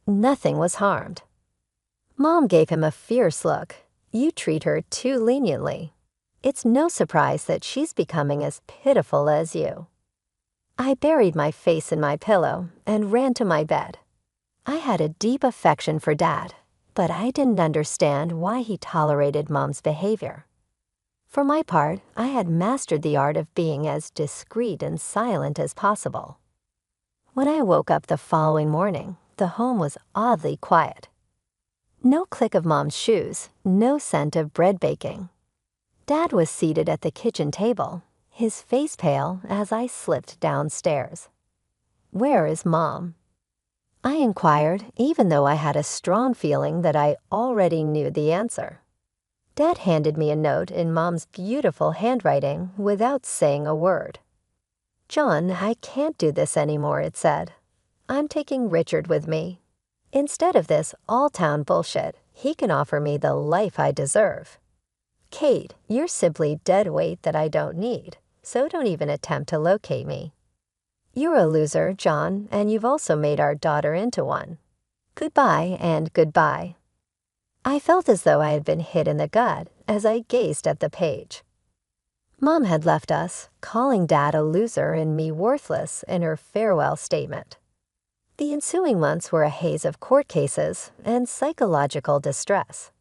Nothing was harmed. Mom gave him a fierce look. "You treat her too leniently. It's no surprise that she's becoming as pitiful as you." I buried my face in my pillow and ran to my bed. I had a deep affection for Dad, but I didn't understand why he tolerated Mom's behavior. For my part, I had mastered the art of being as discreet and silent as possible. When I woke up the following morning, the home was oddly quiet. No click of Mom's shoes, no scent of bread baking. Dad was seated at the kitchen table, his face pale as I slipped downstairs. "Where is Mom?" I inquired, even though I had a strong feeling that I already knew the answer. Dad handed me a note in Mom's beautiful handwriting without saying a word. "John, I can't do this anymore," it said. "I'm taking Richard with me. Instead of this all-town bullshit, he can offer me the life I deserve. Kate, you're simply dead weight that I don't need, so don't even attempt to locate me. You're a loser, John, and you've also made our daughter into one. Goodbye and goodbye." I felt as though I had been hit in the gut as I gazed at the page. Mom had left us, calling Dad a loser and me worthless in her farewell statement. The ensuing months were a haze of court cases and psychological distress.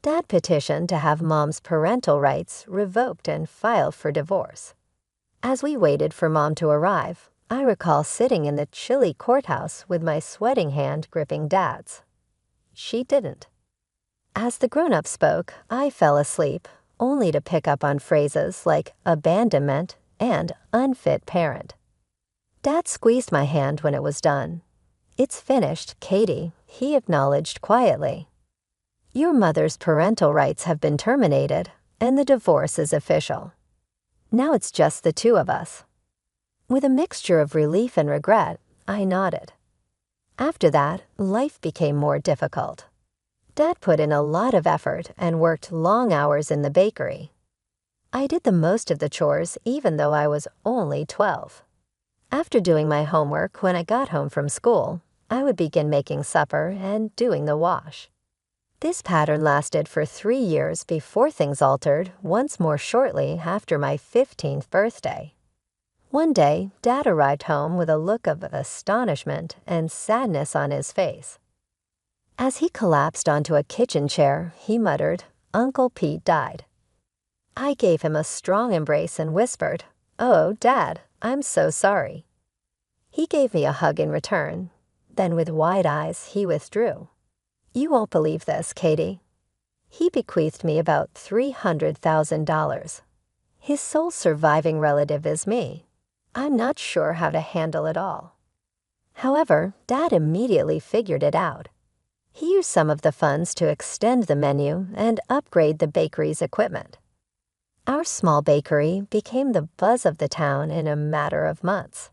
Dad petitioned to have Mom's parental rights revoked and filed for divorce. As we waited for Mom to arrive, I recall sitting in the chilly courthouse with my sweating hand gripping Dad's. She didn't. As the grown-up spoke, I fell asleep, only to pick up on phrases like abandonment and unfit parent. Dad squeezed my hand when it was done. "It's finished, Katie," he acknowledged quietly. "Your mother's parental rights have been terminated, and the divorce is official. Now it's just the two of us." With a mixture of relief and regret, I nodded. After that, life became more difficult. Dad put in a lot of effort and worked long hours in the bakery. I did the most of the chores even though I was only 12. After doing my homework when I got home from school, I would begin making supper and doing the wash. This pattern lasted for 3 years before things altered once more shortly after my 15th birthday. One day, Dad arrived home with a look of astonishment and sadness on his face. As he collapsed onto a kitchen chair, he muttered, "Uncle Pete died." I gave him a strong embrace and whispered, "Oh, Dad, I'm so sorry." He gave me a hug in return. Then with wide eyes, he withdrew. "You won't believe this, Katie. He bequeathed me about $300,000. His sole surviving relative is me. I'm not sure how to handle it all." However, Dad immediately figured it out. He used some of the funds to extend the menu and upgrade the bakery's equipment. Our small bakery became the buzz of the town in a matter of months.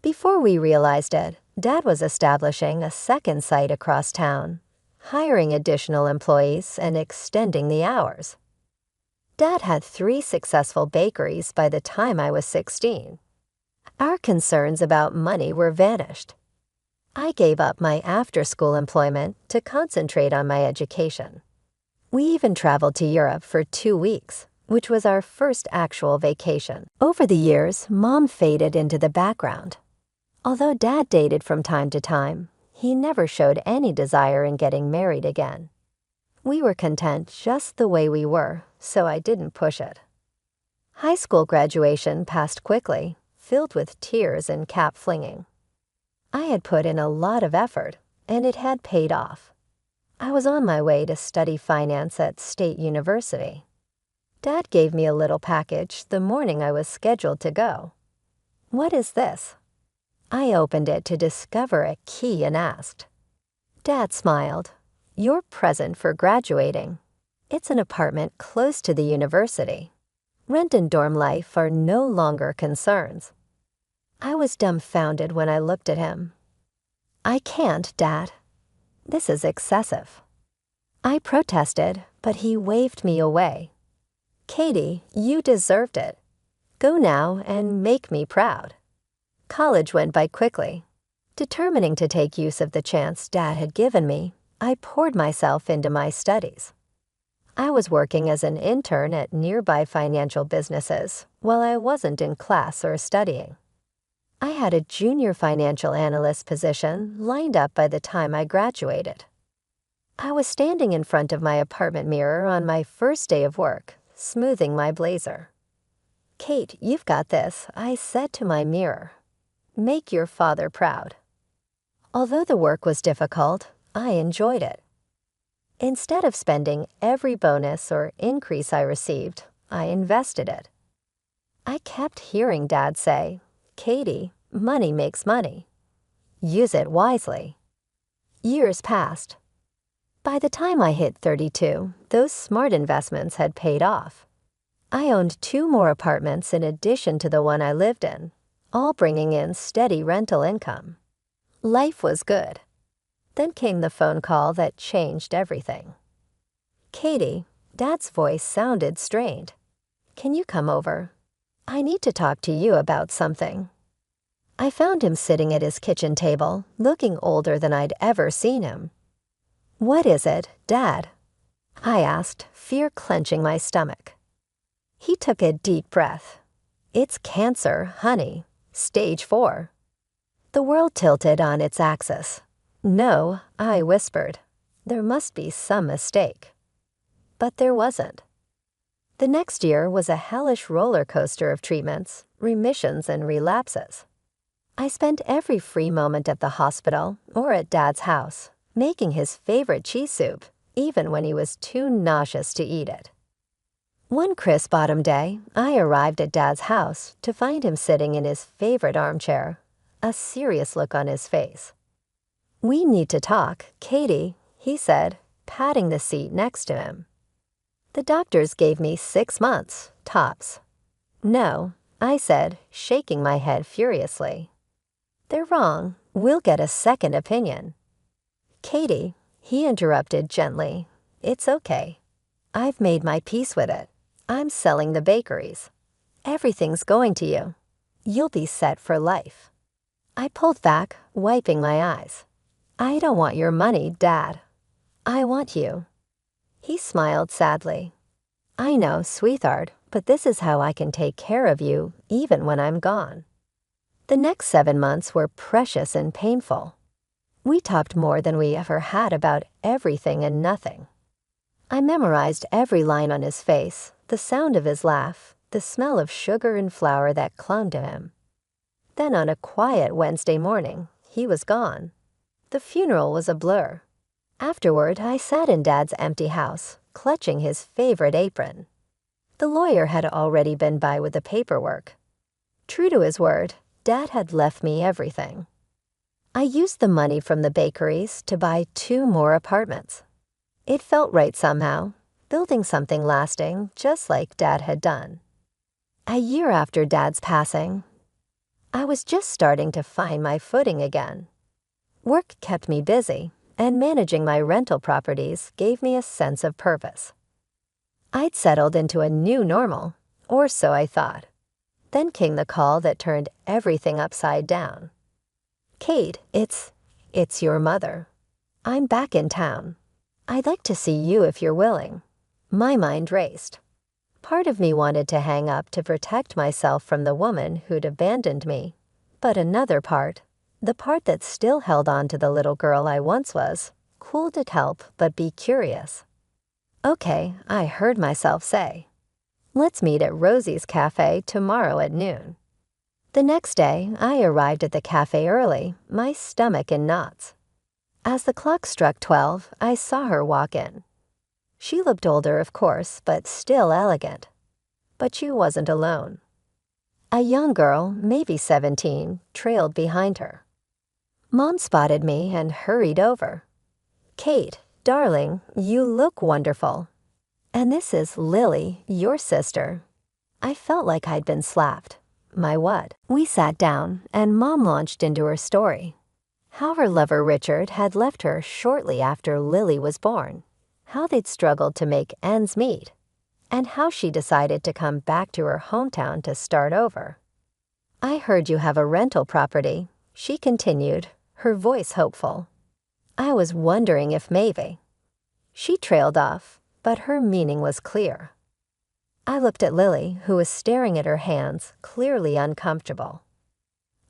Before we realized it, Dad was establishing a second site across town, hiring additional employees and extending the hours. Dad had 3 successful bakeries by the time I was 16. Our concerns about money were vanished. I gave up my after-school employment to concentrate on my education. We even traveled to Europe for 2 weeks, which was our first actual vacation. Over the years, Mom faded into the background. Although Dad dated from time to time, he never showed any desire in getting married again. We were content just the way we were, so I didn't push it. High school graduation passed quickly, filled with tears and cap flinging. I had put in a lot of effort, and it had paid off. I was on my way to study finance at State University. Dad gave me a little package the morning I was scheduled to go. "What is this?" I opened it to discover a key and asked. Dad smiled. "Your present for graduating. It's an apartment close to the university. Rent and dorm life are no longer concerns." I was dumbfounded when I looked at him. "I can't, Dad. This is excessive." I protested, but he waved me away. "Katie, you deserved it. Go now and make me proud." College went by quickly. Determining to take use of the chance Dad had given me, I poured myself into my studies. I was working as an intern at nearby financial businesses while I wasn't in class or studying. I had a junior financial analyst position lined up by the time I graduated. I was standing in front of my apartment mirror on my first day of work, smoothing my blazer. "Kate, you've got this," I said to my mirror. "Make your father proud." Although the work was difficult, I enjoyed it. Instead of spending every bonus or increase I received, I invested it. I kept hearing Dad say, "Katie, money makes money. Use it wisely." Years passed. By the time I hit 32, those smart investments had paid off. I owned 2 more apartments in addition to the one I lived in, all bringing in steady rental income. Life was good. Then came the phone call that changed everything. "Katie," Dad's voice sounded strained. "Can you come over? I need to talk to you about something." I found him sitting at his kitchen table, looking older than I'd ever seen him. "What is it, Dad?" I asked, fear clenching my stomach. He took a deep breath. "It's cancer, honey. Stage 4. The world tilted on its axis. "No," I whispered. There must be some mistake. But there wasn't. The next year was a hellish roller coaster of treatments, remissions, and relapses. I spent every free moment at the hospital or at Dad's house, making his favorite cheese soup, even when he was too nauseous to eat it. One crisp autumn day, I arrived at Dad's house to find him sitting in his favorite armchair, a serious look on his face. "We need to talk, Katie," he said, patting the seat next to him. "The doctors gave me 6 months, tops." "No," I said, shaking my head furiously. "They're wrong. We'll get a second opinion." "Katie," he interrupted gently, "it's okay. I've made my peace with it. I'm selling the bakeries. Everything's going to you. You'll be set for life." I pulled back, wiping my eyes. "I don't want your money, Dad. I want you." He smiled sadly. "I know, sweetheart, but this is how I can take care of you even when I'm gone." The next 7 months were precious and painful. We talked more than we ever had about everything and nothing. I memorized every line on his face, the sound of his laugh, the smell of sugar and flour that clung to him. Then on a quiet Wednesday morning, he was gone. The funeral was a blur. Afterward, I sat in Dad's empty house, clutching his favorite apron. The lawyer had already been by with the paperwork. True to his word, Dad had left me everything. I used the money from the bakeries to buy 2 more apartments. It felt right somehow, building something lasting just like Dad had done. A year after Dad's passing, I was just starting to find my footing again. Work kept me busy, and managing my rental properties gave me a sense of purpose. I'd settled into a new normal, or so I thought. Then came the call that turned everything upside down. "Kate, it's your mother. I'm back in town. I'd like to see you if you're willing." My mind raced. Part of me wanted to hang up to protect myself from the woman who'd abandoned me, but another part, the part that still held on to the little girl I once was, couldn't help but be curious. "Okay," I heard myself say. "Let's meet at Rosie's Cafe tomorrow at noon." The next day, I arrived at the cafe early, my stomach in knots. As the clock struck 12, I saw her walk in. She looked older, of course, but still elegant. But she wasn't alone. A young girl, maybe 17, trailed behind her. Mom spotted me and hurried over. "Kate, darling, you look wonderful. And this is Lily, your sister." I felt like I'd been slapped. My what? We sat down, and Mom launched into her story. How her lover Richard had left her shortly after Lily was born, how they'd struggled to make ends meet, and how she decided to come back to her hometown to start over. "I heard you have a rental property," she continued, her voice hopeful. I was wondering if maybe. She trailed off, but her meaning was clear. I looked at Lily, who was staring at her hands, clearly uncomfortable.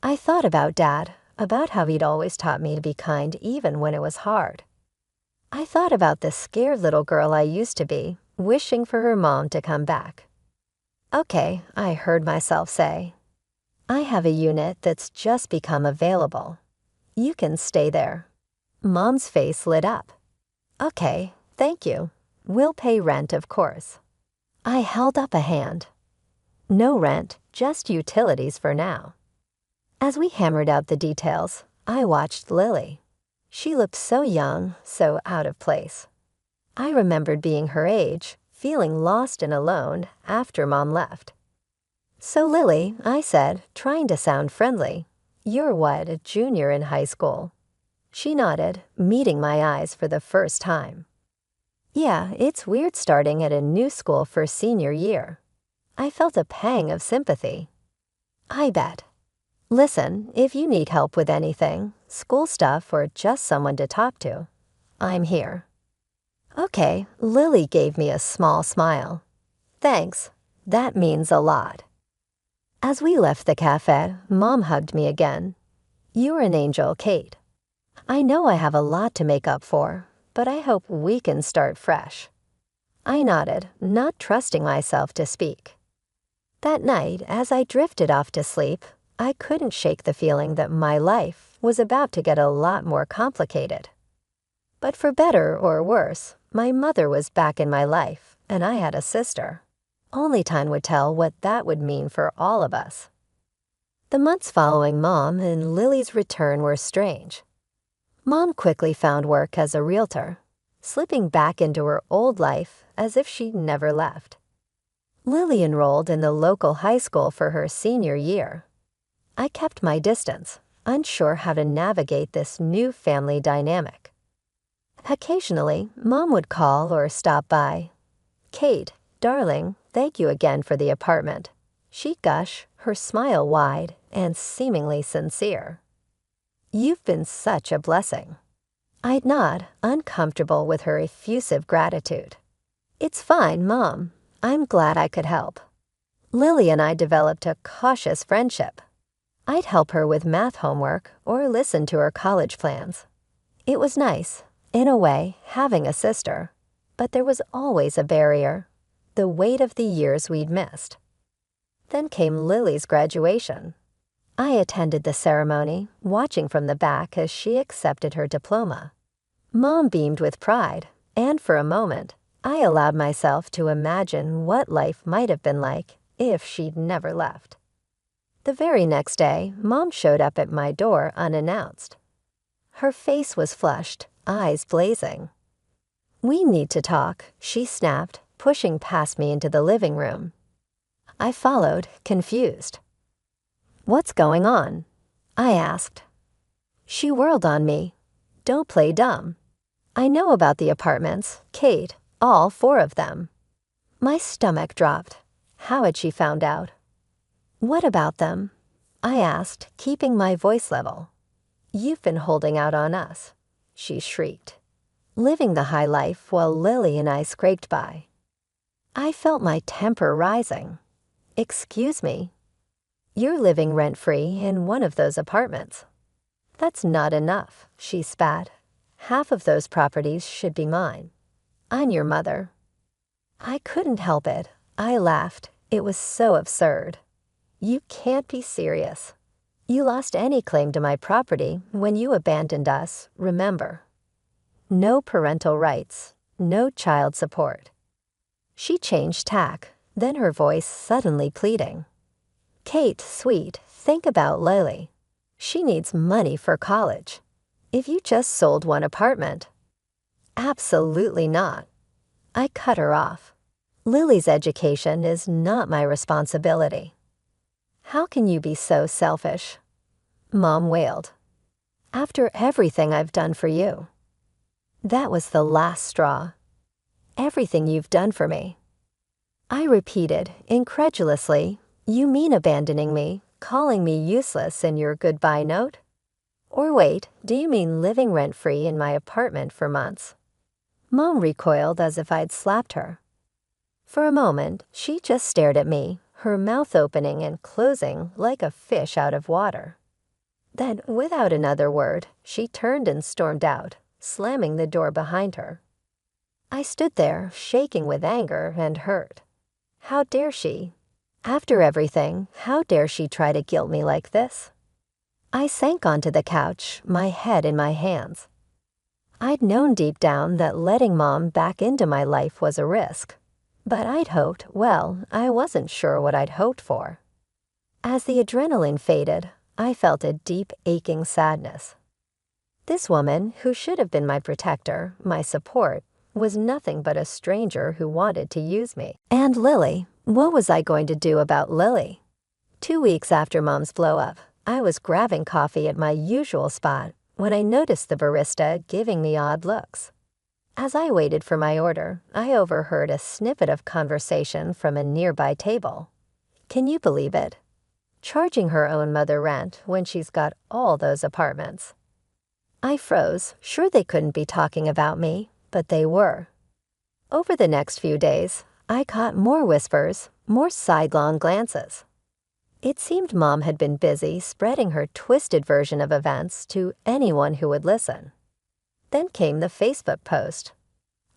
I thought about Dad, about how he'd always taught me to be kind even when it was hard. I thought about the scared little girl I used to be, wishing for her mom to come back. "Okay," I heard myself say. "I have a unit that's just become available. You can stay there." Mom's face lit up. "Okay, thank you. We'll pay rent, of course." I held up a hand. "No rent, just utilities for now." As we hammered out the details, I watched Lily. She looked so young, so out of place. I remembered being her age, feeling lost and alone after Mom left. "So Lily," I said, trying to sound friendly, "you're what, a junior in high school?" She nodded, meeting my eyes for the first time. "Yeah, it's weird starting at a new school for senior year." I felt a pang of sympathy. "I bet. Listen, if you need help with anything, school stuff or just someone to talk to, I'm here." "Okay," Lily gave me a small smile. "Thanks, that means a lot." As we left the cafe, Mom hugged me again. "You're an angel, Kate. I know I have a lot to make up for, but I hope we can start fresh." I nodded, not trusting myself to speak. That night, as I drifted off to sleep, I couldn't shake the feeling that my life was about to get a lot more complicated. But for better or worse, my mother was back in my life, and I had a sister. Only time would tell what that would mean for all of us. The months following Mom and Lily's return were strange. Mom quickly found work as a realtor, slipping back into her old life as if she'd never left. Lily enrolled in the local high school for her senior year. I kept my distance, unsure how to navigate this new family dynamic. Occasionally, Mom would call or stop by. "Kate, darling, thank you again for the apartment." She'd gush, her smile wide and seemingly sincere. "You've been such a blessing." I'd nod, uncomfortable with her effusive gratitude. "It's fine, Mom. I'm glad I could help." Lily and I developed a cautious friendship. I'd help her with math homework or listen to her college plans. It was nice, in a way, having a sister, but there was always a barrier, the weight of the years we'd missed. Then came Lily's graduation. I attended the ceremony, watching from the back as she accepted her diploma. Mom beamed with pride, and for a moment, I allowed myself to imagine what life might have been like if she'd never left. The very next day, Mom showed up at my door unannounced. Her face was flushed, eyes blazing. "We need to talk," she snapped, pushing past me into the living room. I followed, confused. "What's going on?" I asked. She whirled on me. "Don't play dumb. I know about the apartments, Kate, all 4 of them." My stomach dropped. How had she found out? "What about them?" I asked, keeping my voice level. "You've been holding out on us," she shrieked, living the high life while Lily and I scraped by. I felt my temper rising. "Excuse me? You're living rent-free in one of those apartments." "That's not enough," she spat. "Half of those properties should be mine. I'm your mother." I couldn't help it. I laughed. It was so absurd. "You can't be serious. You lost any claim to my property when you abandoned us, remember? No parental rights, no child support." She changed tack, then her voice suddenly pleading. "Kate, sweet, think about Lily. She needs money for college. If you just sold one apartment." "Absolutely not." I cut her off. "Lily's education is not my responsibility." "How can you be so selfish?" Mom wailed. "After everything I've done for you." That was the last straw. "Everything you've done for me." I repeated, incredulously, "You mean abandoning me, calling me useless in your goodbye note? Or wait, do you mean living rent-free in my apartment for months?" Mom recoiled as if I'd slapped her. For a moment, she just stared at me, her mouth opening and closing like a fish out of water. Then, without another word, she turned and stormed out, slamming the door behind her. I stood there, shaking with anger and hurt. How dare she? After everything, how dare she try to guilt me like this? I sank onto the couch, my head in my hands. I'd known deep down that letting Mom back into my life was a risk. But I'd hoped, well, I wasn't sure what I'd hoped for. As the adrenaline faded, I felt a deep, aching sadness. This woman, who should have been my protector, my support, was nothing but a stranger who wanted to use me. And Lily, what was I going to do about Lily? 2 weeks after Mom's blow-up, I was grabbing coffee at my usual spot when I noticed the barista giving me odd looks. As I waited for my order, I overheard a snippet of conversation from a nearby table. Can you believe it? Charging her own mother rent when she's got all those apartments. I froze, sure they couldn't be talking about me, but they were. Over the next few days, I caught more whispers, more sidelong glances. It seemed Mom had been busy spreading her twisted version of events to anyone who would listen. Then came the Facebook post.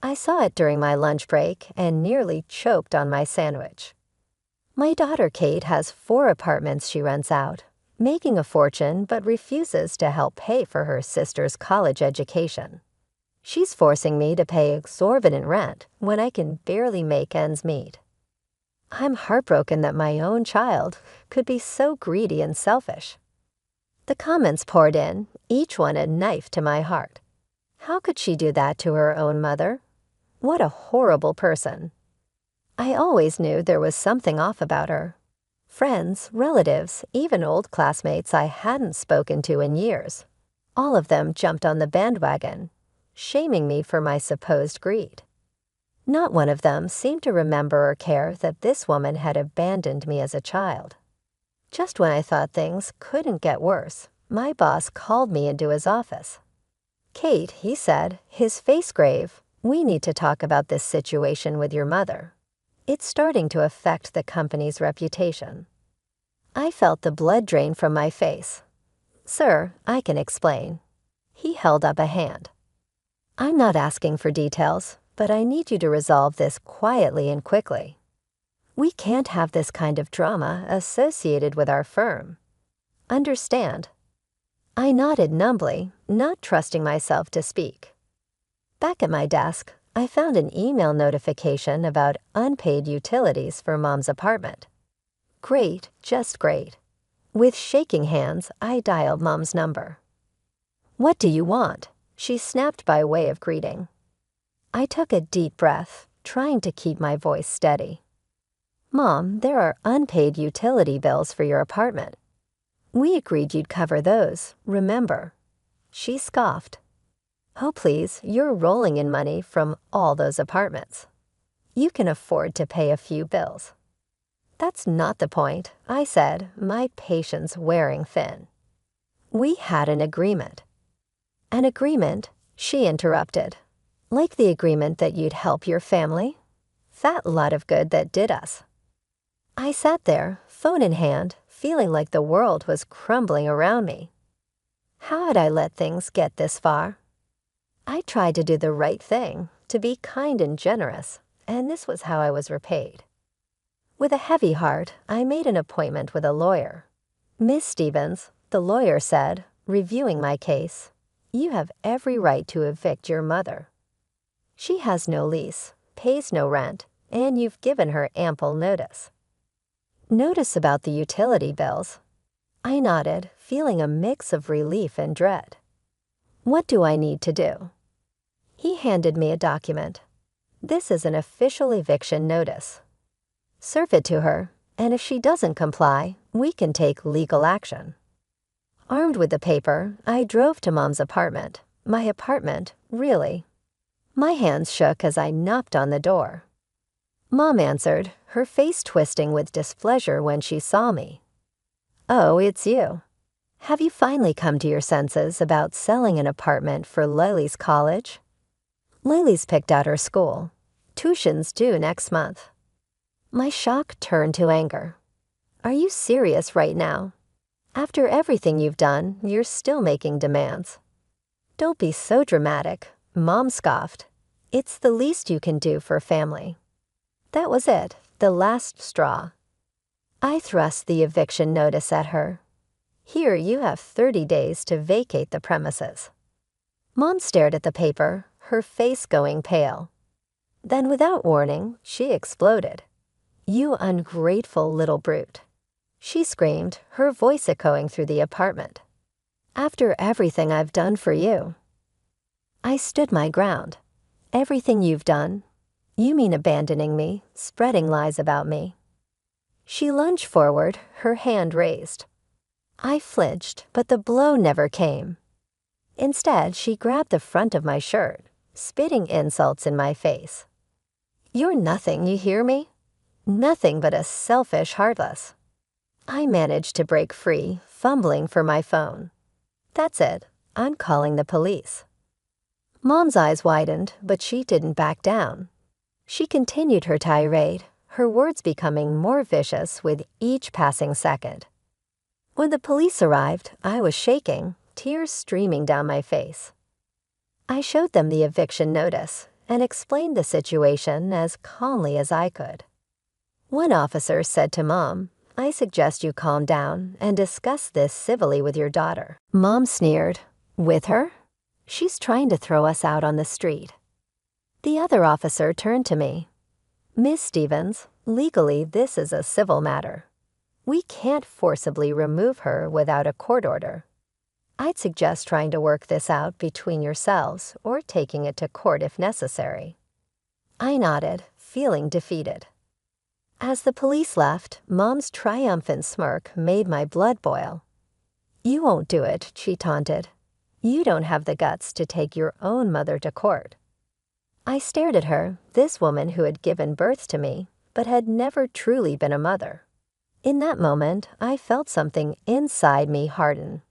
I saw it during my lunch break and nearly choked on my sandwich. My daughter Kate has 4 apartments she rents out, making a fortune but refuses to help pay for her sister's college education. She's forcing me to pay exorbitant rent when I can barely make ends meet. I'm heartbroken that my own child could be so greedy and selfish. The comments poured in, each one a knife to my heart. How could she do that to her own mother? What a horrible person. I always knew there was something off about her. Friends, relatives, even old classmates I hadn't spoken to in years. All of them jumped on the bandwagon, shaming me for my supposed greed. Not one of them seemed to remember or care that this woman had abandoned me as a child. Just when I thought things couldn't get worse, my boss called me into his office. "Kate," he said, his face grave, "we need to talk about this situation with your mother. It's starting to affect the company's reputation." I felt the blood drain from my face. "Sir, I can explain." He held up a hand. "I'm not asking for details, but I need you to resolve this quietly and quickly. We can't have this kind of drama associated with our firm. Understand?" I nodded numbly, not trusting myself to speak. Back at my desk, I found an email notification about unpaid utilities for Mom's apartment. Great, just great. With shaking hands, I dialed Mom's number. "What do you want?" she snapped by way of greeting. I took a deep breath, trying to keep my voice steady. "Mom, there are unpaid utility bills for your apartment. We agreed you'd cover those, remember?" She scoffed. "Oh, please, you're rolling in money from all those apartments. You can afford to pay a few bills." "That's not the point," I said, my patience wearing thin. "We had an agreement." "An agreement?" she interrupted. "Like the agreement that you'd help your family? Fat lot of good that did us." I sat there, phone in hand, feeling like the world was crumbling around me. How had I let things get this far? I tried to do the right thing, to be kind and generous, and this was how I was repaid. With a heavy heart, I made an appointment with a lawyer. "Miss Stevens," the lawyer said, reviewing my case, "you have every right to evict your mother. She has no lease, pays no rent, and you've given her ample notice." "Notice about the utility bills?" I nodded, feeling a mix of relief and dread. "What do I need to do?" He handed me a document. "This is an official eviction notice. Serve it to her, and if she doesn't comply, we can take legal action." Armed with the paper, I drove to Mom's apartment. My apartment, really. My hands shook as I knocked on the door. Mom answered, her face twisting with displeasure when she saw me. "Oh, it's you. Have you finally come to your senses about selling an apartment for Lily's college?" Lily's picked out her school. Tuition's due next month. My shock turned to anger. "Are you serious right now? After everything you've done, you're still making demands." "Don't be so dramatic," Mom scoffed. "It's the least you can do for family." That was it, the last straw. I thrust the eviction notice at her. "Here you have 30 days to vacate the premises." Mom stared at the paper, her face going pale. Then without warning, she exploded. "You ungrateful little brute," she screamed, her voice echoing through the apartment. "After everything I've done for you." I stood my ground. "Everything you've done? You mean abandoning me, spreading lies about me?" She lunged forward, her hand raised. I flinched, but the blow never came. Instead, she grabbed the front of my shirt, spitting insults in my face. "You're nothing, you hear me? Nothing but a selfish heartless." I managed to break free, fumbling for my phone. "That's it. I'm calling the police." Mom's eyes widened, but she didn't back down. She continued her tirade, her words becoming more vicious with each passing second. When the police arrived, I was shaking, tears streaming down my face. I showed them the eviction notice and explained the situation as calmly as I could. One officer said to Mom, "I suggest you calm down and discuss this civilly with your daughter." Mom sneered. "With her? She's trying to throw us out on the street." The other officer turned to me. "Miss Stevens, legally this is a civil matter. We can't forcibly remove her without a court order. I'd suggest trying to work this out between yourselves or taking it to court if necessary." I nodded, feeling defeated. As the police left, Mom's triumphant smirk made my blood boil. "You won't do it," she taunted. "You don't have the guts to take your own mother to court." I stared at her, this woman who had given birth to me, but had never truly been a mother. In that moment, I felt something inside me harden.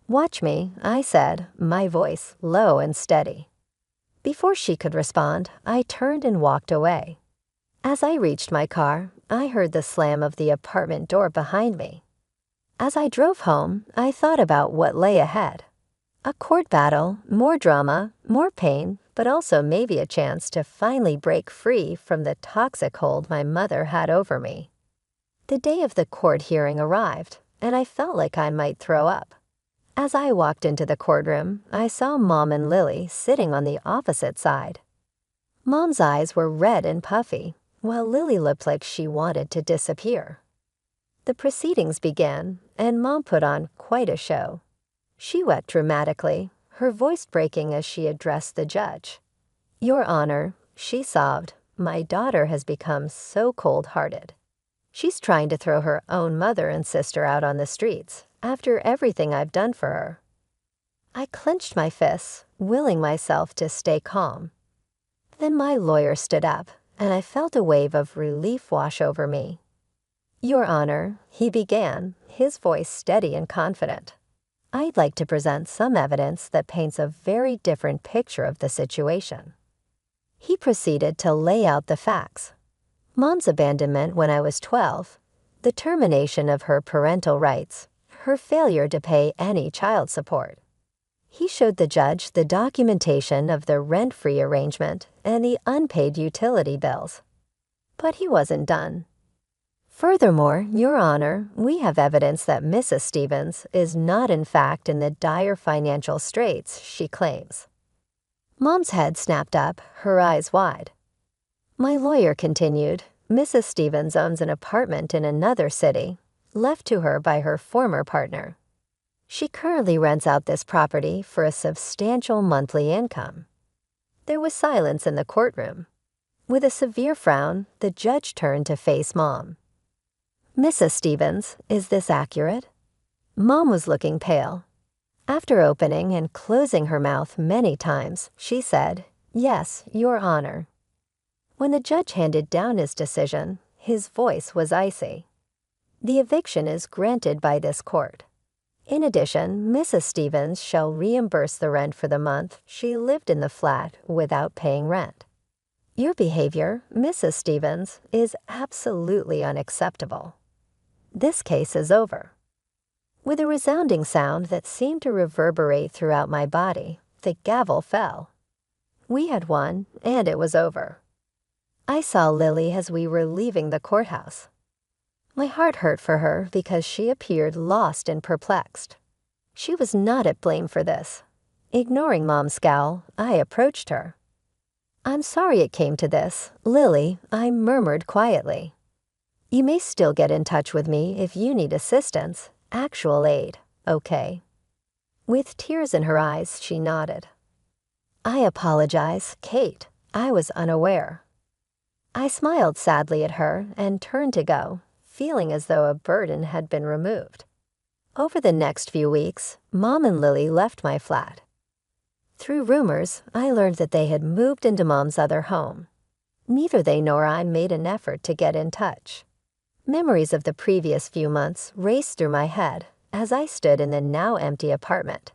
"Watch me," I said, my voice low and steady. Before she could respond, I turned and walked away. As I reached my car, I heard the slam of the apartment door behind me. As I drove home, I thought about what lay ahead. A court battle, more drama, more pain, but also maybe a chance to finally break free from the toxic hold my mother had over me. The day of the court hearing arrived, and I felt like I might throw up. As I walked into the courtroom, I saw Mom and Lily sitting on the opposite side. Mom's eyes were red and puffy, while Lily looked like she wanted to disappear. The proceedings began, and Mom put on quite a show. She wept dramatically, her voice breaking as she addressed the judge. "Your Honor," she sobbed, "my daughter has become so cold-hearted. She's trying to throw her own mother and sister out on the streets after everything I've done for her." I clenched my fists, willing myself to stay calm. Then my lawyer stood up, and I felt a wave of relief wash over me. "Your Honor," he began, his voice steady and confident, "I'd like to present some evidence that paints a very different picture of the situation." He proceeded to lay out the facts. Mom's abandonment when I was 12, the termination of her parental rights, her failure to pay any child support. He showed the judge the documentation of the rent-free arrangement and the unpaid utility bills. But he wasn't done. "Furthermore, Your Honor, we have evidence that Mrs. Stevens is not in fact in the dire financial straits she claims." Mom's head snapped up, her eyes wide. My lawyer continued, "Mrs. Stevens owns an apartment in another city, left to her by her former partner. She currently rents out this property for a substantial monthly income." There was silence in the courtroom. With a severe frown, the judge turned to face Mom. "Mrs. Stevens, is this accurate?" Mom was looking pale. After opening and closing her mouth many times, she said, "Yes, Your Honor." When the judge handed down his decision, his voice was icy. "The eviction is granted by this court. In addition, Mrs. Stevens shall reimburse the rent for the month she lived in the flat without paying rent. Your behavior, Mrs. Stevens, is absolutely unacceptable. This case is over." With a resounding sound that seemed to reverberate throughout my body, the gavel fell. We had won, and it was over. I saw Lily as we were leaving the courthouse. My heart hurt for her because she appeared lost and perplexed. She was not at blame for this. Ignoring Mom's scowl, I approached her. "I'm sorry it came to this, Lily," I murmured quietly. "You may still get in touch with me if you need assistance, actual aid, okay?" With tears in her eyes, she nodded. "I apologize, Kate. I was unaware." I smiled sadly at her and turned to go, feeling as though a burden had been removed. Over the next few weeks, Mom and Lily left my flat. Through rumors, I learned that they had moved into Mom's other home. Neither they nor I made an effort to get in touch. Memories of the previous few months raced through my head as I stood in the now empty apartment.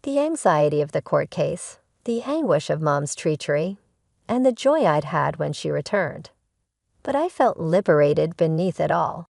The anxiety of the court case, the anguish of Mom's treachery, and the joy I'd had when she returned. But I felt liberated beneath it all.